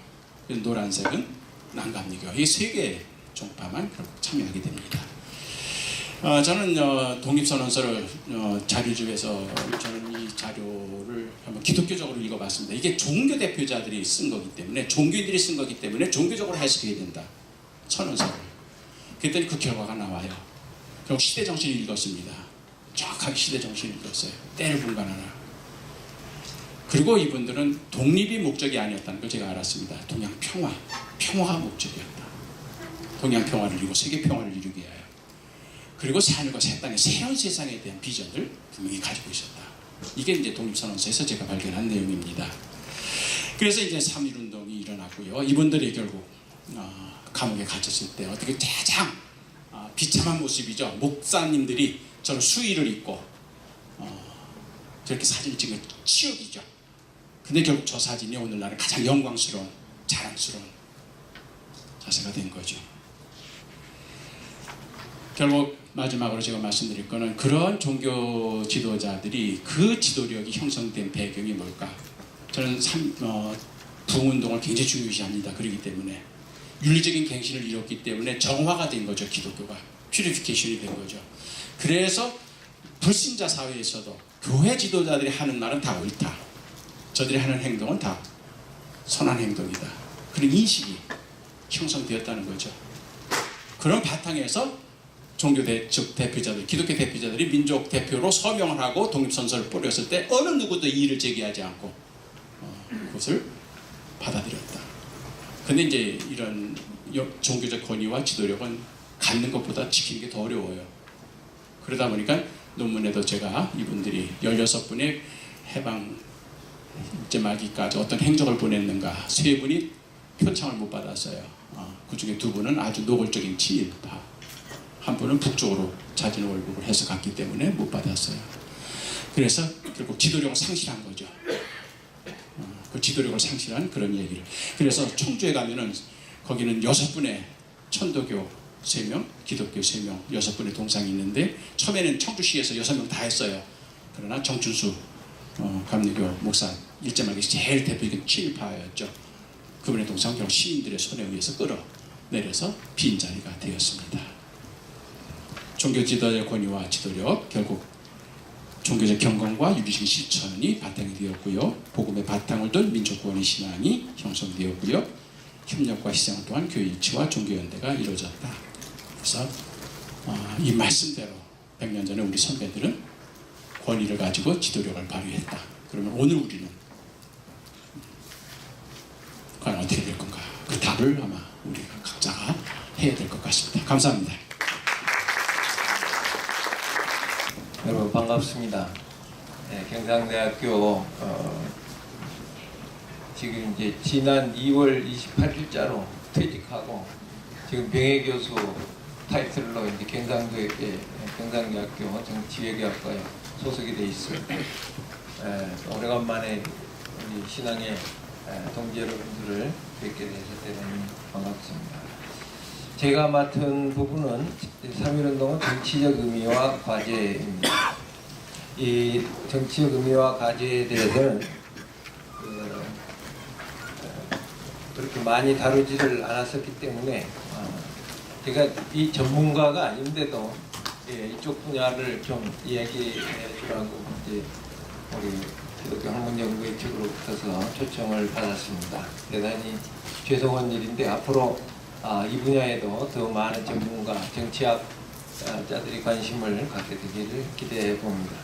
노란색은 남감리교. 이 세 개의 종파만 참여하게 됩니다. 저는 독립선언서를 자료집에서 저는 이 자료를 한번 기독교적으로 읽어봤습니다. 이게 종교 대표자들이 쓴 거기 때문에, 종교인들이 쓴 거기 때문에 종교적으로 해석해야 된다. 선언서를. 그랬더니 그 결과가 나와요. 결국 시대정신을 읽었습니다. 정확하게 시대정신을 읽었어요. 때를 분간하라. 그리고 이분들은 독립이 목적이 아니었다는 걸 제가 알았습니다. 동양 평화, 평화가 목적이었다. 동양 평화를 이루고 세계 평화를 이루기 위하여. 그리고 하늘과 새 땅의 새로운 세상에 대한 비전을 분명히 가지고 있었다. 이게 이제 독립선언서에서 제가 발견한 내용입니다. 그래서 이제 3.1운동이 일어났고요. 이분들이 결국 감옥에 갇혔을 때 어떻게 가장 비참한 모습이죠. 목사님들이 저런 수의를 입고 저렇게 사진을 찍은 치욕이죠. 근데 결국 저 사진이 오늘날은 가장 영광스러운, 자랑스러운 자세가 된 거죠. 결국 마지막으로 제가 말씀드릴 거는, 그런 종교 지도자들이 그 지도력이 형성된 배경이 뭘까? 저는 부흥운동을 굉장히 중요시합니다. 그렇기 때문에 윤리적인 갱신을 이뤘기 때문에 정화가 된 거죠. 기독교가 퓨리피케이션이 된 거죠. 그래서 불신자 사회에서도 교회 지도자들이 하는 말은 다 옳다. 저들이 하는 행동은 다 선한 행동이다. 그런 인식이 형성되었다는 거죠. 그런 바탕에서 종교 대표자들, 기독교 대표자들이 민족 대표로 서명을 하고 독립선서를 뿌렸을 때 어느 누구도 이의를 제기하지 않고 그것을 받아들였다. 근데 이제 이런 종교적 권위와 지도력은 갖는 것보다 지키는 게 더 어려워요. 그러다 보니까 논문에도 제가 이분들이 16분의 해방 일제 말기까지 어떤 행적을 보냈는가, 3분이 표창을 못 받았어요. 그 중에 2분은 아주 노골적인 친일파, 한 분은 북쪽으로 자진 월북을 해서 갔기 때문에 못 받았어요. 그래서 결국 지도력을 상실한 거죠. 그 지도력을 상실한 그런 얘기를. 그래서 청주에 가면은 거기는 6분의 천도교 3명, 기독교 3명, 6분의 동상이 있는데, 처음에는 청주시에서 6명 다 했어요. 그러나 정춘수 감리교 목사, 일제말기 제일 대표적인 친일파였죠. 그분의 동상은 결국 시민들의 손에 의해서 끌어내려서 빈자리가 되었습니다. 종교 지도자의 권위와 지도력, 결국 종교적 경건과 윤리적인 실천이 바탕이 되었고요. 복음의 바탕을 둔 민족구원의 신앙이 형성되었고요. 협력과 희생을 통한 교회 일치와 종교연대가 이루어졌다. 그래서 이 말씀대로 100년 전에 우리 선배들은 권위를 가지고 지도력을 발휘했다. 그러면 오늘 우리는 과연 어떻게 될 건가? 그 답을 아마 우리가 각자가 해야 될 것 같습니다. 감사합니다. 여러분 반갑습니다. 네, 경상대학교 지금 이제 지난 2월 28일자로 퇴직하고 지금 병해교수 타이틀로 이제 경상대학교 정치외교학과에 소속이 돼 있어요. 오래간만에 우리 신앙의 동지 여러분들을 뵙게 돼서 대단히 반갑습니다. 제가 맡은 부분은 3.1운동은 정치적 의미와 과제입니다. 이 정치적 의미와 과제에 대해서는 그렇게 많이 다루지를 않았었기 때문에 제가 이 전문가가 아닌데도 이쪽 분야를 좀 이야기해 주라고 이제 우리 기독교 학문연구회 측으로부터서 초청을 받았습니다. 대단히 죄송한 일인데 앞으로 이 분야에도 더 많은 전문가, 정치학자들이 관심을 갖게 되기를 기대해 봅니다.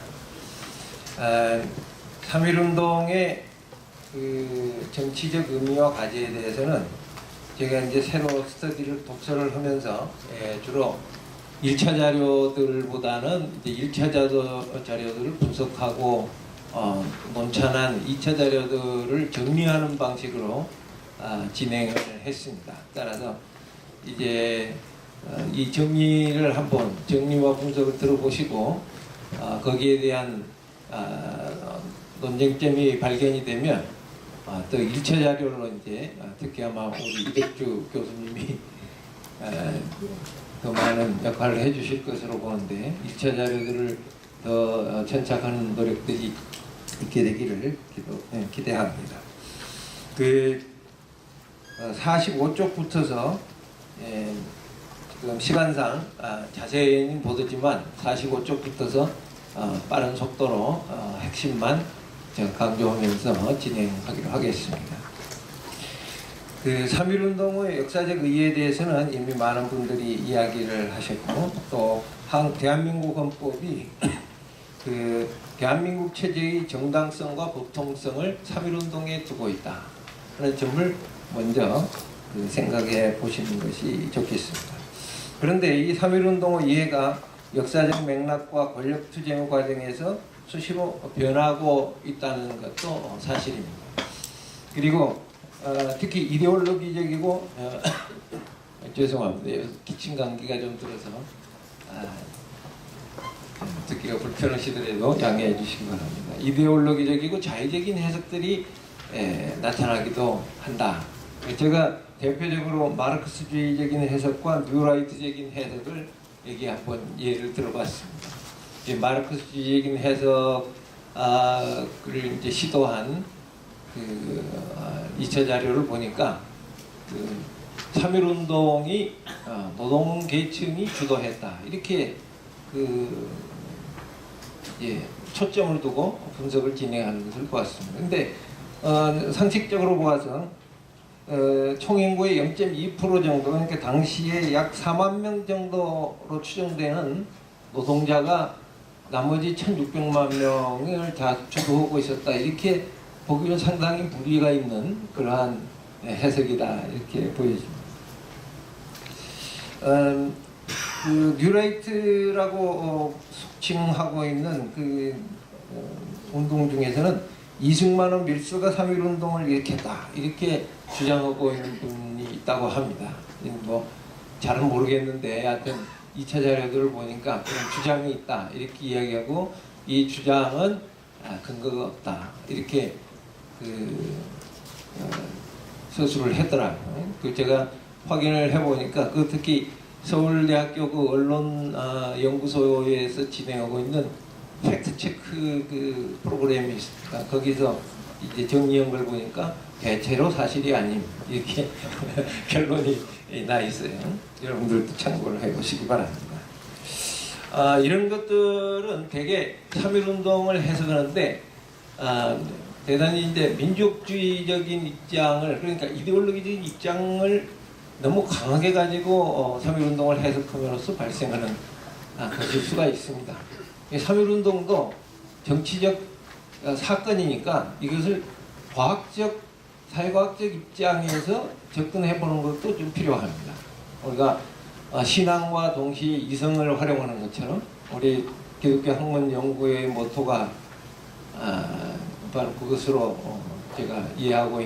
3.1운동의 그 정치적 의미와 과제에 대해서는 제가 이제 새로 독서를 하면서 주로 1차 자료들보다는 이제 1차 자료들을 분석하고 논찬한 2차 자료들을 정리하는 방식으로 진행을 했습니다. 따라서 이제 이 정리를 한번 정리와 분석을 들어보시고 거기에 대한 논쟁점이 발견이 되면 또 1차 자료로 이제 특히 아마 우리 이백주 교수님이 더 많은 역할을 해주실 것으로 보는데 1차 자료들을 더 천착하는 노력들이 있게 되기를 기대합니다. 그 45쪽부터서 지금 시간상 자세히는 못 하지만 45쪽부터서 빠른 속도로 핵심만 제가 강조하면서 진행하기로 하겠습니다. 그 3.1운동의 역사적 의의에 대해서는 이미 많은 분들이 이야기를 하셨고 또 대한민국 헌법이 그 대한민국 체제의 정당성과 법통성을 3.1운동에 두고 있다 하는 점을 먼저 생각해 보시는 것이 좋겠습니다. 그런데 이 3.1운동의 이해가 역사적 맥락과 권력투쟁 과정에서 수시로 변하고 있다는 것도 사실입니다. 그리고 특히 이데올로기적이고 죄송합니다. 기침 감기가 좀 들어서 듣기가 불편하시더라도 양해해 주시기 바랍니다. 이데올로기적이고 자의적인 해석들이 나타나기도 한다. 제가 대표적으로 마르크스주의적인 해석과 뉴라이트적인 해석을 여기 한번 예를 들어봤습니다. 마르크스주의적인 해석을 이제 시도한 그 2차 자료를 보니까 그 3.1운동이 노동계층이 주도했다 이렇게 초점을 두고 분석을 진행하는 것을 보았습니다. 근데 상식적으로 보아서 총인구의 0.2% 정도, 그러니까 당시에 약 4만 명 정도로 추정되는 노동자가 나머지 1,600만 명을 다 주도하고 있었다. 이렇게 보기는 상당히 무리가 있는 그러한 해석이다. 이렇게 보여집니다. 그 뉴라이트라고 속칭하고 있는 그 운동 중에서는 이승만은 밀수가 3.1운동을 일으켰다 이렇게 주장하고 있는 분이 있다고 합니다. 뭐 잘은 모르겠는데 하여튼 2차 자료들을 보니까 그런 주장이 있다 이렇게 이야기하고 이 주장은 근거가 없다 이렇게 서술을 했더라고요. 제가 확인을 해보니까 특히 서울대학교 언론 연구소에서 진행하고 있는 팩트체크 프로그램이 있습니다. 거기서 이제 정리한 걸 보니까 대체로 사실이 아님 이렇게 결론이 나 있어요. 여러분들도 참고를 해보시기 바랍니다. 이런 것들은 되게 3.1운동을 해석하는데 대단히 이제 민족주의적인 입장을 그러니까 이데올로기적인 입장을 너무 강하게 가지고 3.1운동을 해석함으로써 발생하는 것일 수가 있습니다. 3.1운동도 정치적 사건이니까 이것을 과학적, 사회과학적 입장에서 접근해보는 것도 좀 필요합니다. 우리가 신앙과 동시에 이성을 활용하는 것처럼 우리 기독교 학문연구회의 모토가 바로 그것으로 제가 이해하고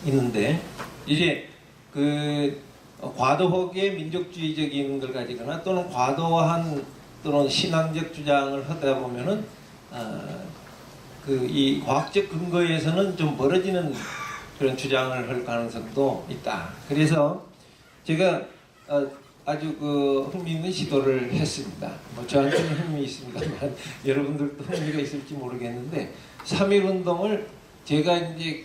있는데 이제 그 과도하게 민족주의적인 걸 가지거나 또는 과도한 또는 신앙적 주장을 하다 보면은 이 과학적 근거에서는 좀 멀어지는 그런 주장을 할 가능성도 있다. 그래서 제가 아주 흥미있는 시도를 했습니다. 뭐 저한테는 흥미 있습니다만 여러분들도 흥미가 있을지 모르겠는데 3.1운동을 제가 이제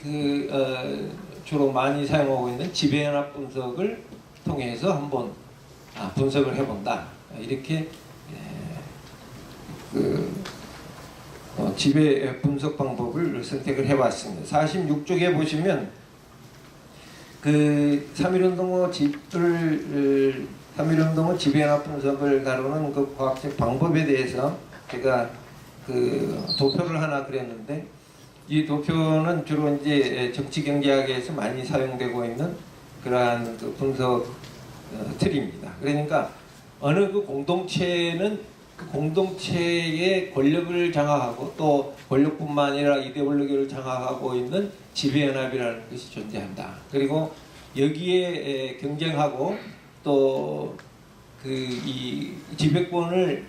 주로 많이 사용하고 있는 지배연합 분석을 통해서 한번 분석을 해본다. 이렇게 지배 분석 방법을 선택을 해봤습니다. 46쪽에 보시면 3.1운동의 3.1운동의 지배연합 분석을 다루는 그 과학적 방법에 대해서 제가 도표를 하나 그렸는데, 이 도표는 주로 이제 정치경제학에서 많이 사용되고 있는 그러한 분석 틀입니다. 그러니까 어느 공동체는 그 공동체의 권력을 장악하고 또 권력뿐만 아니라 이데올로기를 장악하고 있는 지배연합이라는 것이 존재한다. 그리고 여기에 경쟁하고 또 이 지배권을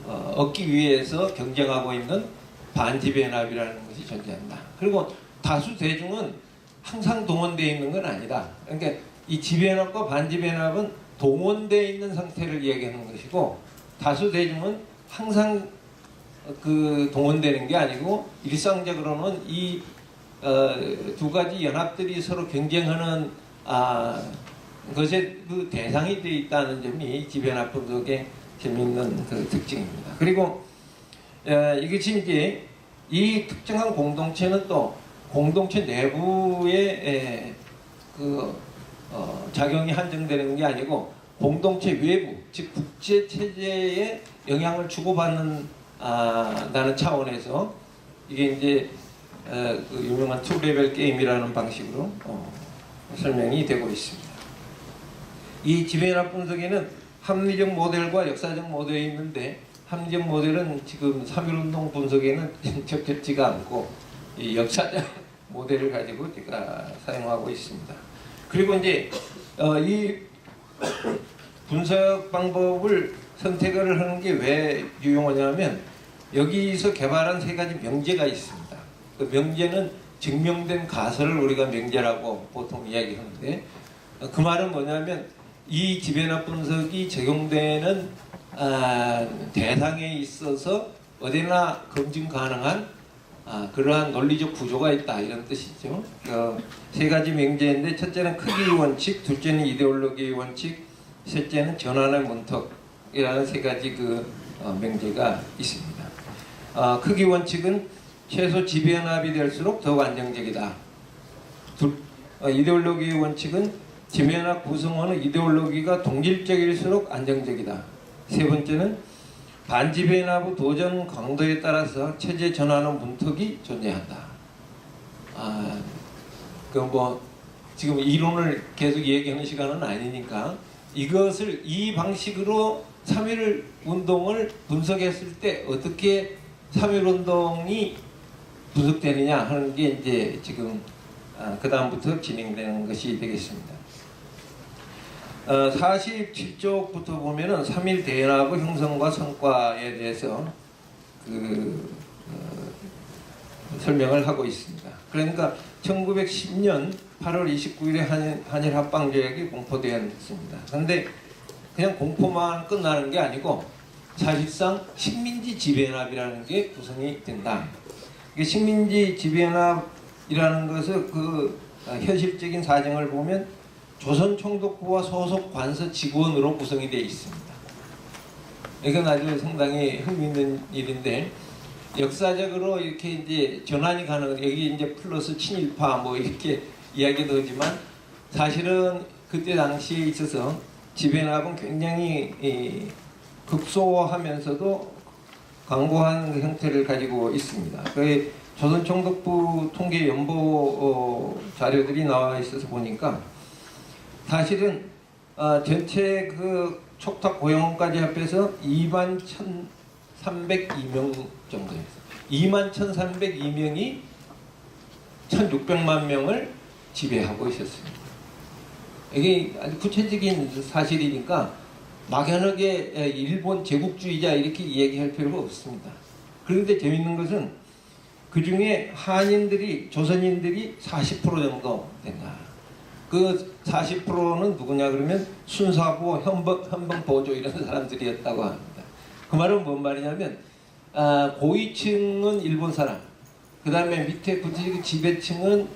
얻기 위해서 경쟁하고 있는 반지배연합이라는 것이 존재한다. 그리고 다수 대중은 항상 동원되어 있는 건 아니다. 그러니까 이 지배연합과 반지배연합은 동원되어 있는 상태를 이야기하는 것이고, 다수 대중은 항상 동원되는 게 아니고 일상적으로는 이 두 가지 연합들이 서로 경쟁하는 것의 대상이 되어 있다는 점이 지배연합 분석의 재미있는 특징입니다. 그리고 이것이 이제 이 특정한 공동체는 또 공동체 내부의 작용이 한정되는 게 아니고 공동체 외부, 즉 국제 체제에 영향을 주고받는 다는 차원에서 이게 이제 유명한 투레벨 게임이라는 방식으로 설명이 되고 있습니다. 이 지배연합 분석에는 합리적 모델과 역사적 모델이 있는데, 합리적 모델은 지금 3.1운동 분석에는 적합지가 않고 이 역사적 모델을 가지고 제가 사용하고 있습니다. 그리고 이제 이 분석 방법을 선택을 하는 게 왜 유용하냐면, 여기서 개발한 3가지 명제가 있습니다. 그 명제는 증명된 가설을 우리가 명제라고 보통 이야기하는데, 그 말은 뭐냐면 이 지배연합 분석이 적용되는 대상에 있어서 어디나 검증 가능한 그러한 논리적 구조가 있다, 이런 뜻이죠. 3가지 명제인데, 첫째는 크기 원칙, 둘째는 이데올로기의 원칙, 셋째는 전환의 문턱이라는 3가지 명제가 있습니다. 크기 원칙은 최소 지배연합이 될수록 더욱 안정적이다. 이데올로기의 원칙은 지배연합 구성원의 이데올로기가 동질적일수록 안정적이다. 세 번째는 반지배연합의 도전 강도에 따라서 체제 전환의 문턱이 존재한다. 지금 이론을 계속 얘기하는 시간은 아니니까 이것을 이 방식으로 3.1 운동을 분석했을 때 어떻게 3.1 운동이 분석되느냐 하는 게 이제 지금 그 다음부터 진행되는 것이 되겠습니다. 47쪽부터 보면은 3.1 대연합의 형성과 성과에 대해서 설명을 하고 있습니다. 그러니까 1910년 8월 29일에 한일 합방 조약이 공포되었습니다. 그런데 그냥 공포만 끝나는 게 아니고 사실상 식민지 지배연합이라는 게 구성이 된다. 식민지 지배연합이라는 것을 현실적인 사정을 보면 조선총독부와 소속 관서 직원으로 구성이 되어 있습니다. 이건 아주 상당히 흥미있는 일인데, 역사적으로 이렇게 이제 전환이 가능한, 여기 이제 플러스 친일파 뭐 이렇게 이야기도 하지만, 사실은 그때 당시에 있어서 지배연합은 굉장히 극소하면서도 강고한 형태를 가지고 있습니다. 조선총독부 통계 연보 자료들이 나와 있어서 보니까 사실은 전체 촉탁 고용까지 합해서 21,302명 정도입니다. 21,302명이 1,600만 명을 지배하고 있었습니다. 이게 아주 구체적인 사실이니까 막연하게 일본 제국주의자 이렇게 얘기할 필요가 없습니다. 그런데 재밌는 것은 그 중에 한인들이 조선인들이 40% 정도 된다. 그 40%는 누구냐 그러면 순사부, 현병보조 이런 사람들이었다고 합니다. 그 말은 뭔 말이냐면 고위층은 일본 사람, 그 다음에 밑에 그 지배층은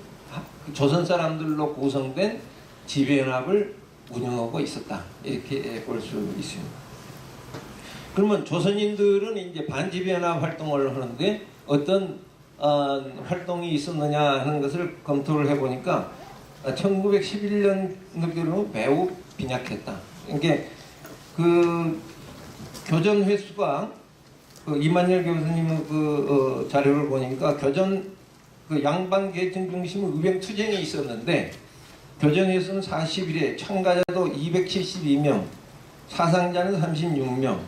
조선 사람들로 구성된 지배연합을 운영하고 있었다. 이렇게 볼 수 있습니다. 그러면 조선인들은 이제 반지배연합 활동을 하는데 어떤 활동이 있었느냐 하는 것을 검토를 해보니까 1911년으로 매우 빈약했다. 이게 그 교전 횟수가 그 이만열 교수님 그 자료를 보니까 교전 그 양반 계층 중심 의병투쟁이 있었는데 교전 횟수는 40일에 참가자도 272명, 사상자는 36명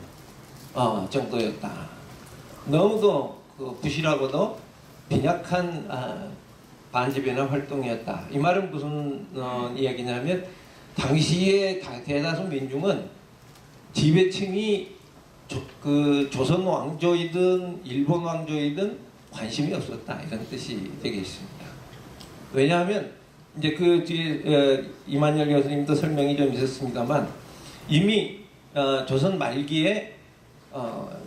정도였다. 너무도 그 부실하고도 빈약한 반지배연합 활동이었다. 이 말은 무슨 이야기냐면 당시의 대다수 민중은 지배층이 그 조선 왕조이든 일본 왕조이든 관심이 없었다, 이런 뜻이 되겠습니다. 왜냐하면 이제 그 뒤에 이만열 교수님도 설명이 좀 있었습니다만 이미 조선 말기에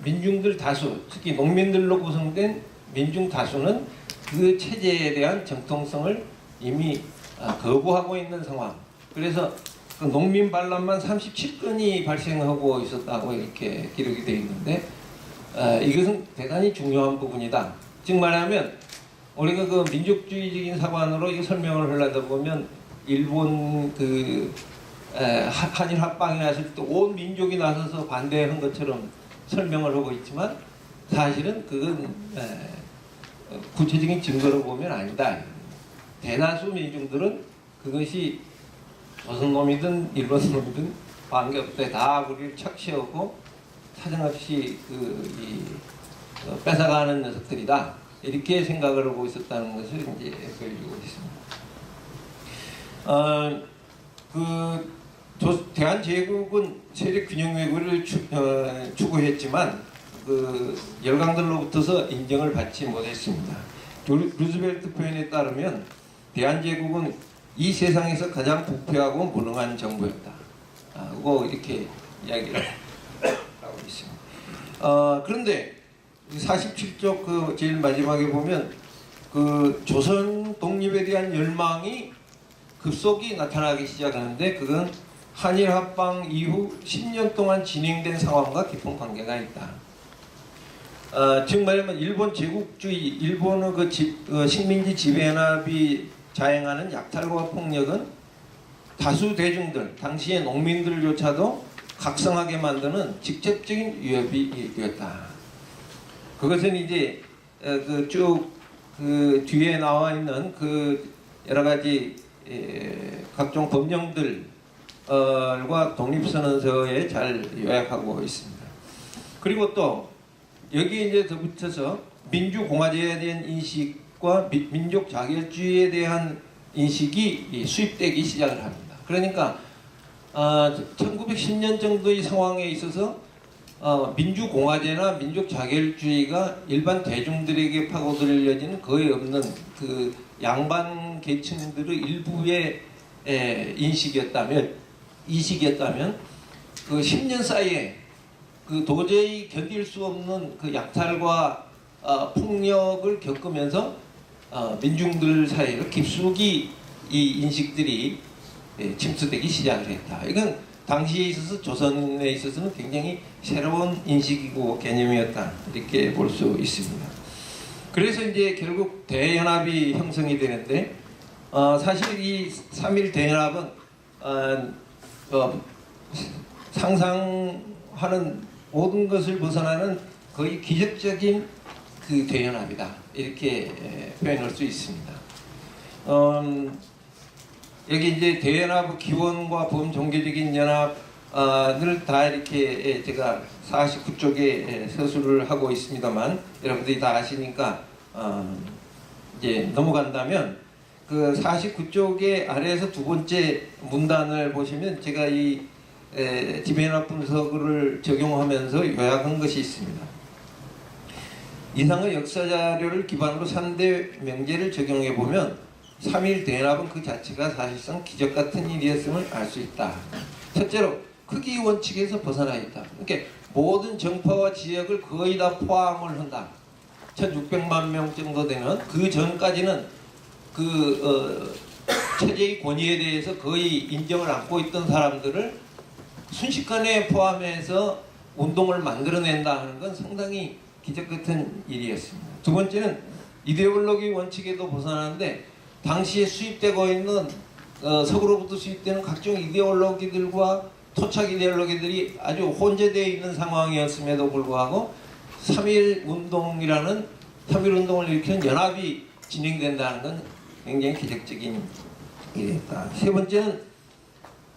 민중들 다수, 특히 농민들로 구성된 민중 다수는 그 체제에 대한 정통성을 이미 거부하고 있는 상황. 그래서 그 농민 반란만 37건이 발생하고 있었다고 이렇게 기록이 되어 있는데 이것은 대단히 중요한 부분이다. 즉 말하면 우리가 그 민족주의적인 사관으로 이 설명을 하려다 보면 일본 그 한일 합방이 났을 때 온 민족이 나서서 반대한 것처럼 설명을 하고 있지만 사실은 그건 구체적인 증거로 보면 아니다. 대다수 민중들은 그것이 조선놈이든 일본놈이든 관계없대 다 우리를 착취하고 사정없이 뺏어가는 녀석들이다. 이렇게 생각을 하고 있었다는 것을 이제 보여주고 있습니다. 대한제국은 세력 균형 외교를 추구했지만 그 열강들로부터서 인정을 받지 못했습니다. 루즈벨트 표현에 따르면 대한제국은 이 세상에서 가장 부패하고 무능한 정부였다. 그거 이렇게 이야기를 하고 있습니다. 그런데 47쪽 그 제일 마지막에 보면 그 조선 독립에 대한 열망이 급속히 나타나기 시작하는데 그건 한일 합방 이후 10년 동안 진행된 상황과 깊은 관계가 있다. 즉 말하면 일본 제국주의, 일본의 그 식민지 지배연합이 자행하는 약탈과 폭력은 다수 대중들, 당시의 농민들조차도 각성하게 만드는 직접적인 위협이 되었다. 그것은 이제 그 뒤에 나와 있는 그 여러 가지 각종 법령들과 독립선언서에 잘 요약하고 있습니다. 그리고 또 여기에 이제 덧붙여서 민주공화제에 대한 인식과 민족 자결주의에 대한 인식이 수입되기 시작을 합니다. 그러니까 1910년 정도의 상황에 있어서 민주공화제나 민족 자결주의가 일반 대중들에게 파고들려지는 거의 없는 그 양반 계층들의 일부의 이식이었다면 그 10년 사이에 그 도저히 견딜 수 없는 그 약탈과 폭력을 겪으면서 민중들 사이로 깊숙이 이 인식들이 침투되기 시작을 했다. 이건 당시에 있어서 조선에 있어서는 굉장히 새로운 인식이고 개념이었다. 이렇게 볼 수 있습니다. 그래서 이제 결국 대연합이 형성이 되는데 사실 이 3.1 대연합은 상상하는 모든 것을 벗어나는 거의 기적적인 그 대연합이다. 이렇게 표현할 수 있습니다. 여기 이제 대연합의 기원과 범종교적인 연합을 다 이렇게 제가 49쪽에 서술을 하고 있습니다만 여러분들이 다 아시니까 이제 넘어간다면 그 49쪽의 아래에서 두 번째 문단을 보시면 제가 이 지배연합 분석을 적용하면서 요약한 것이 있습니다. 이상의 역사 자료를 기반으로 3대 명제를 적용해 보면 3.1 대연합은 그 자체가 사실상 기적 같은 일이었음을 알 수 있다. 첫째로 크기 원칙에서 벗어나 있다. 그러니까 모든 정파와 지역을 거의 다 포함을 한다. 1600만 명 정도 되는 그 전까지는 체제의 권위에 대해서 거의 인정을 안고 있던 사람들을 순식간에 포함해서 운동을 만들어낸다 하는 건 상당히 기적 같은 일이었습니다. 두 번째는 이데올로기 원칙에도 벗어나는데 당시에 수입되고 있는 서구로부터 수입되는 각종 이데올로기들과 토착 이데올로기들이 아주 혼재되어 있는 상황이었음에도 불구하고 3.1 운동을 일으키는 연합이 진행된다는 건 굉장히 기적적인 일이었다. 세 번째는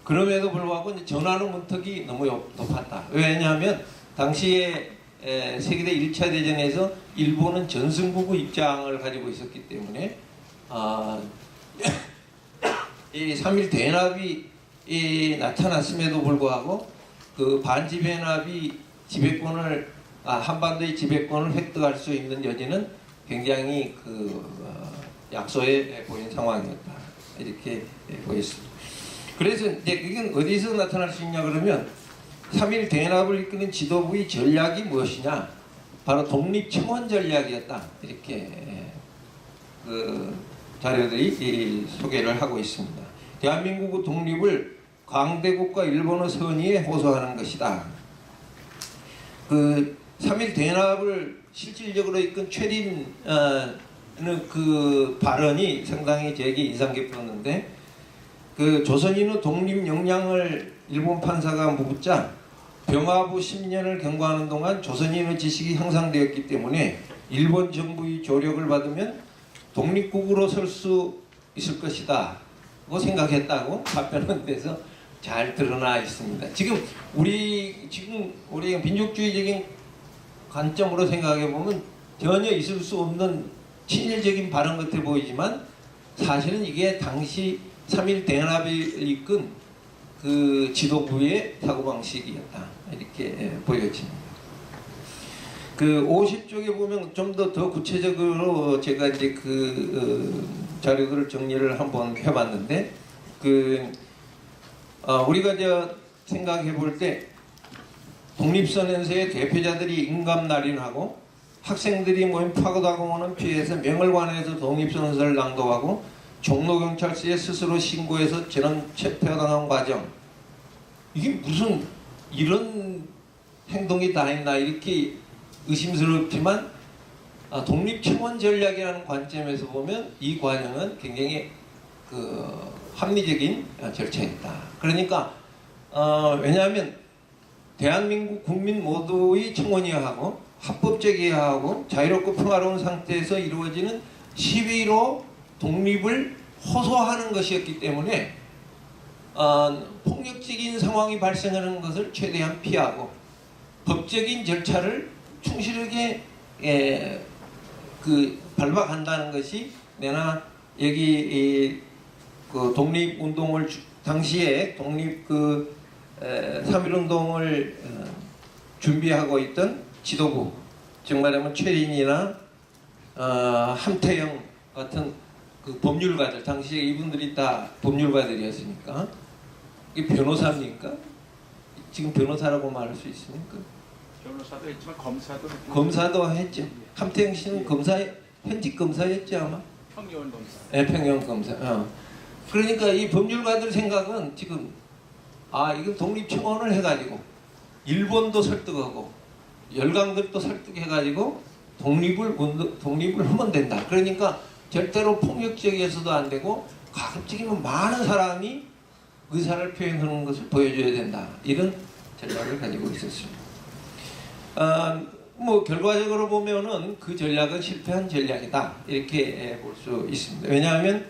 그럼에도 불구하고 이제 전환의 문턱이 너무 높았다. 왜냐하면 당시에 세계대 1차 대전에서 일본은 전승국의 입장을 가지고 있었기 때문에 이 3.1 대연합이 나타났음에도 불구하고 그 반지배연합이 한반도의 지배권을 획득할 수 있는 여지는 굉장히 약소해 보인 상황이었다. 이렇게 보였습니다. 그래서 이제 이건 어디서 나타날 수 있냐 그러면 3.1 대연합을 이끄는 지도부의 전략이 무엇이냐? 바로 독립청원 전략이었다. 이렇게 그 자료들이 소개를 하고 있습니다. 대한민국의 독립을 강대국과 일본의 선의에 호소하는 것이다. 그 3.1 대연합을 실질적으로 이끈 최린의 그 발언이 상당히 제게 인상 깊었는데 그 조선인의 독립 역량을 일본 판사가 묻자 병화부 10년을 경과하는 동안 조선인의 지식이 향상되었기 때문에 일본 정부의 조력을 받으면 독립국으로 설 수 있을 것이다 고 생각했다고 답변한 데서 잘 드러나 있습니다. 지금 우리 민족주의적인 관점으로 생각해 보면 전혀 있을 수 없는 친일적인 발언 같아 보이지만 사실은 이게 당시 3.1 대연합을 이끈 그 지도부의 사고방식이었다. 이렇게 보여집니다. 그 50쪽에 보면 좀 더 구체적으로 제가 이제 자료들을 정리를 한번 해봤는데 우리가 생각해 볼 때 독립선언서의 대표자들이 인감날인하고 학생들이 모인 파고다공원은 피해서 명월관에서 독립선언서를 낭독하고 종로경찰서에 스스로 신고해서 전원 체포당한 과정, 이게 무슨 이런 행동이 다 있나 이렇게 의심스럽지만 독립청원 전략이라는 관점에서 보면 이 과정은 굉장히 합리적인 절차였다. 그러니까 왜냐하면 대한민국 국민 모두의 청원이어야 하고 합법적이어야 하고 자유롭고 평화로운 상태에서 이루어지는 시위로 독립을 호소하는 것이었기 때문에 폭력적인 상황이 발생하는 것을 최대한 피하고 법적인 절차를 충실하게 밟아간다는 것이 내나 여기 그 독립운동을 당시에 3.1운동을 준비하고 있던 지도부, 즉 말하면 최린이나 함태영 같은 그 법률가들, 당시에 이분들이 다 법률가들이었으니까 이게 변호사입니까? 지금 변호사라고 말할 수 있습니까? 변호사도 했지만 검사도 했죠. 함태영 씨는 현직 검사였지 아마. 평의원 검사. 네, 평의원 검사. 그러니까 이 법률가들 생각은 지금 이건 독립청원을 해가지고 일본도 설득하고 열강들도 설득해가지고 독립을 하면 된다. 그러니까 절대로 폭력적이어서도 안 되고 가급적이면 많은 사람이 의사를 표현하는 것을 보여줘야 된다. 이런 전략을 가지고 있었습니다. 결과적으로 보면은 그 전략은 실패한 전략이다. 이렇게 볼 수 있습니다. 왜냐하면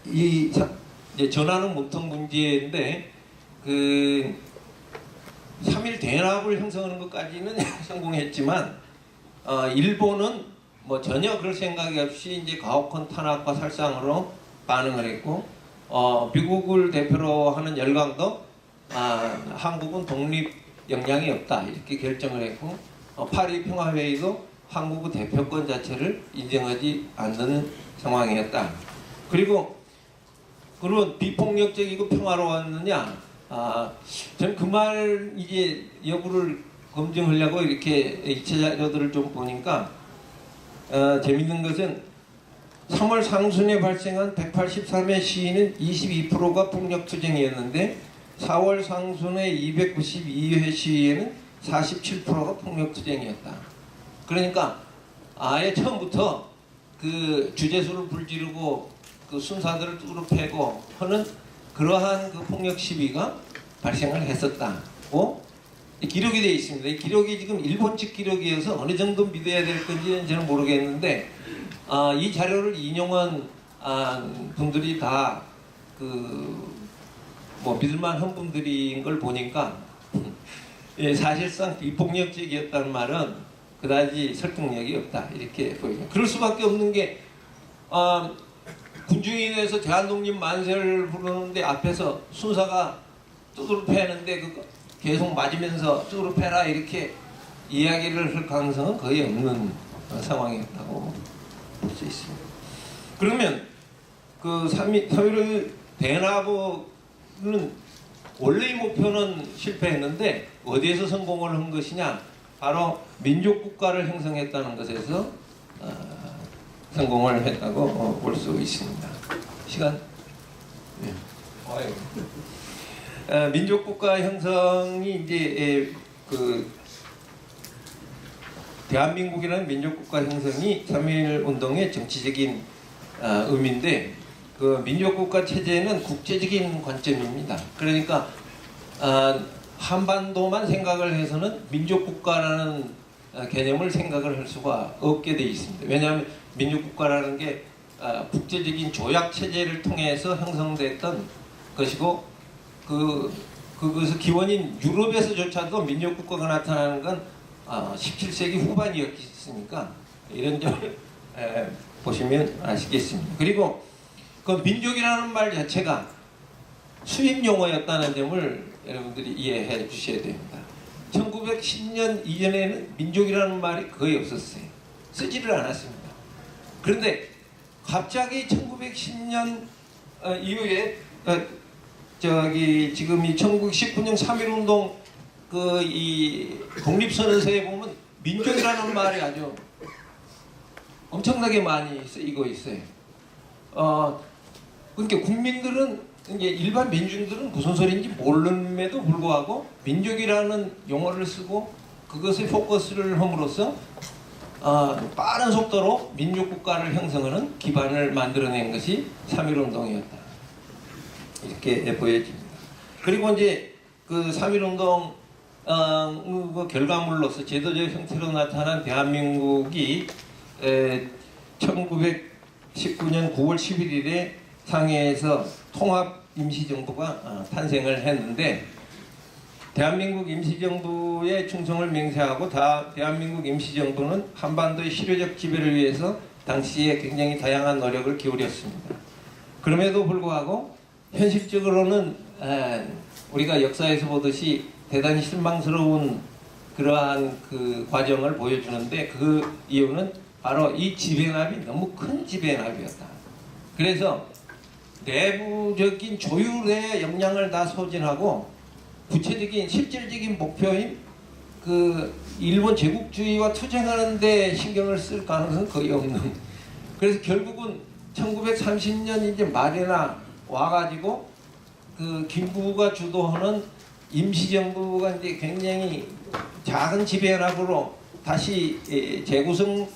이제 전하는 문턱 문제인데 3.1 대연합을 형성하는 것까지는 성공했지만 일본은 뭐 전혀 그럴 생각이 없이 이제 가혹한 탄압과 살상으로 반응을 했고, 미국을 대표로 하는 열강도 한국은 독립 역량이 없다 이렇게 결정을 했고, 파리 평화회의도 한국의 대표권 자체를 인정하지 않는 상황이었다. 그리고 그런 비폭력적이고 평화로웠느냐? 저는 그 말 이제 여부를 검증하려고 이렇게 2차 자료들을 좀 보니까 재밌는 것은 3월 상순에 발생한 183회 시위는 22%가 폭력투쟁이었는데 4월 상순의 292회 시위에는 47%가 폭력투쟁이었다. 그러니까 아예 처음부터 그 주제수를 불지르고 그 순사들을 뚜루 패고 하는 그러한 그 폭력 시위가 발생을 했었다고 기록이 되어 있습니다. 이 기록이 지금 일본 측 기록이어서 어느 정도 믿어야 될 건지는 저는 모르겠는데, 이 자료를 인용한 분들이 다 뭐 믿을만한 분들인 걸 보니까 예, 사실상 비폭력적이었다는 말은 그다지 설득력이 없다 이렇게 보입니다. 그럴 수밖에 없는 게 군중인에서 대한독립 만세를 부르는데 앞에서 순사가 두드러 패는데 계속 맞으면서 두드러 패라 이렇게 이야기를 할 가능성은 거의 없는 상황이었다고 볼 수 있습니다. 그러면 그 3.1 대나보는 원래의 목표는 실패했는데 어디에서 성공을 한 것이냐? 바로 민족국가를 형성했다는 것에서 성공을 했다고 볼 수 있습니다. 시간? 네. 민족국가 형성이 이제 그 대한민국이라는 민족국가 형성이 3.1 운동의 정치적인 의미인데, 그 민족국가 체제는 국제적인 관점입니다. 그러니까 한반도만 생각을 해서는 민족국가라는 개념을 생각을 할 수가 없게 되어 있습니다. 왜냐하면 민족국가라는 게 국제적인 조약 체제를 통해서 형성됐던 것이고, 그것의 기원인 유럽에서조차도 민족국가가 나타나는 건 17세기 후반이었으니까 이런 점을 보시면 아시겠습니다. 그리고 그 민족이라는 말 자체가 수입 용어였다는 점을 여러분들이 이해해 주셔야 됩니다. 1910년 이전에는 민족이라는 말이 거의 없었어요. 쓰지를 않았습니다. 그런데 갑자기 1910년 이후에 지금 이 1919년 3.1운동 이 독립선언서에 보면 민족이라는 말이 아주 엄청나게 많이 쓰이고 있어요. 그러니까 국민들은 이제 일반 민중들은 무슨 소리인지 모름에도 불구하고 민족이라는 용어를 쓰고 그것에 포커스를 함으로써 빠른 속도로 민족국가를 형성하는 기반을 만들어낸 것이 3.1운동이었다. 이렇게 보여집니다. 그리고 이제 그 3.1운동 그 결과물로서 제도적 형태로 나타난 대한민국이 1919년 9월 11일에 상해에서 통합 임시정부가 탄생을 했는데, 대한민국 임시정부의 충성을 맹세하고 대한민국 임시정부는 한반도의 실효적 지배를 위해서 당시에 굉장히 다양한 노력을 기울였습니다. 그럼에도 불구하고 현실적으로는 우리가 역사에서 보듯이 대단히 실망스러운 그러한 그 과정을 보여주는데, 그 이유는 바로 이 지배납이 너무 큰 지배납이었다. 그래서 내부적인 조율의 역량을 다 소진하고 구체적인 실질적인 목표인 그 일본 제국주의와 투쟁하는 데 신경을 쓸 가능성은 거의 없는, 그래서 결국은 1930년 이제 말이나 와가지고 그 김구가 주도하는 임시정부가 이제 굉장히 작은 지배연합으로 다시 재구성되고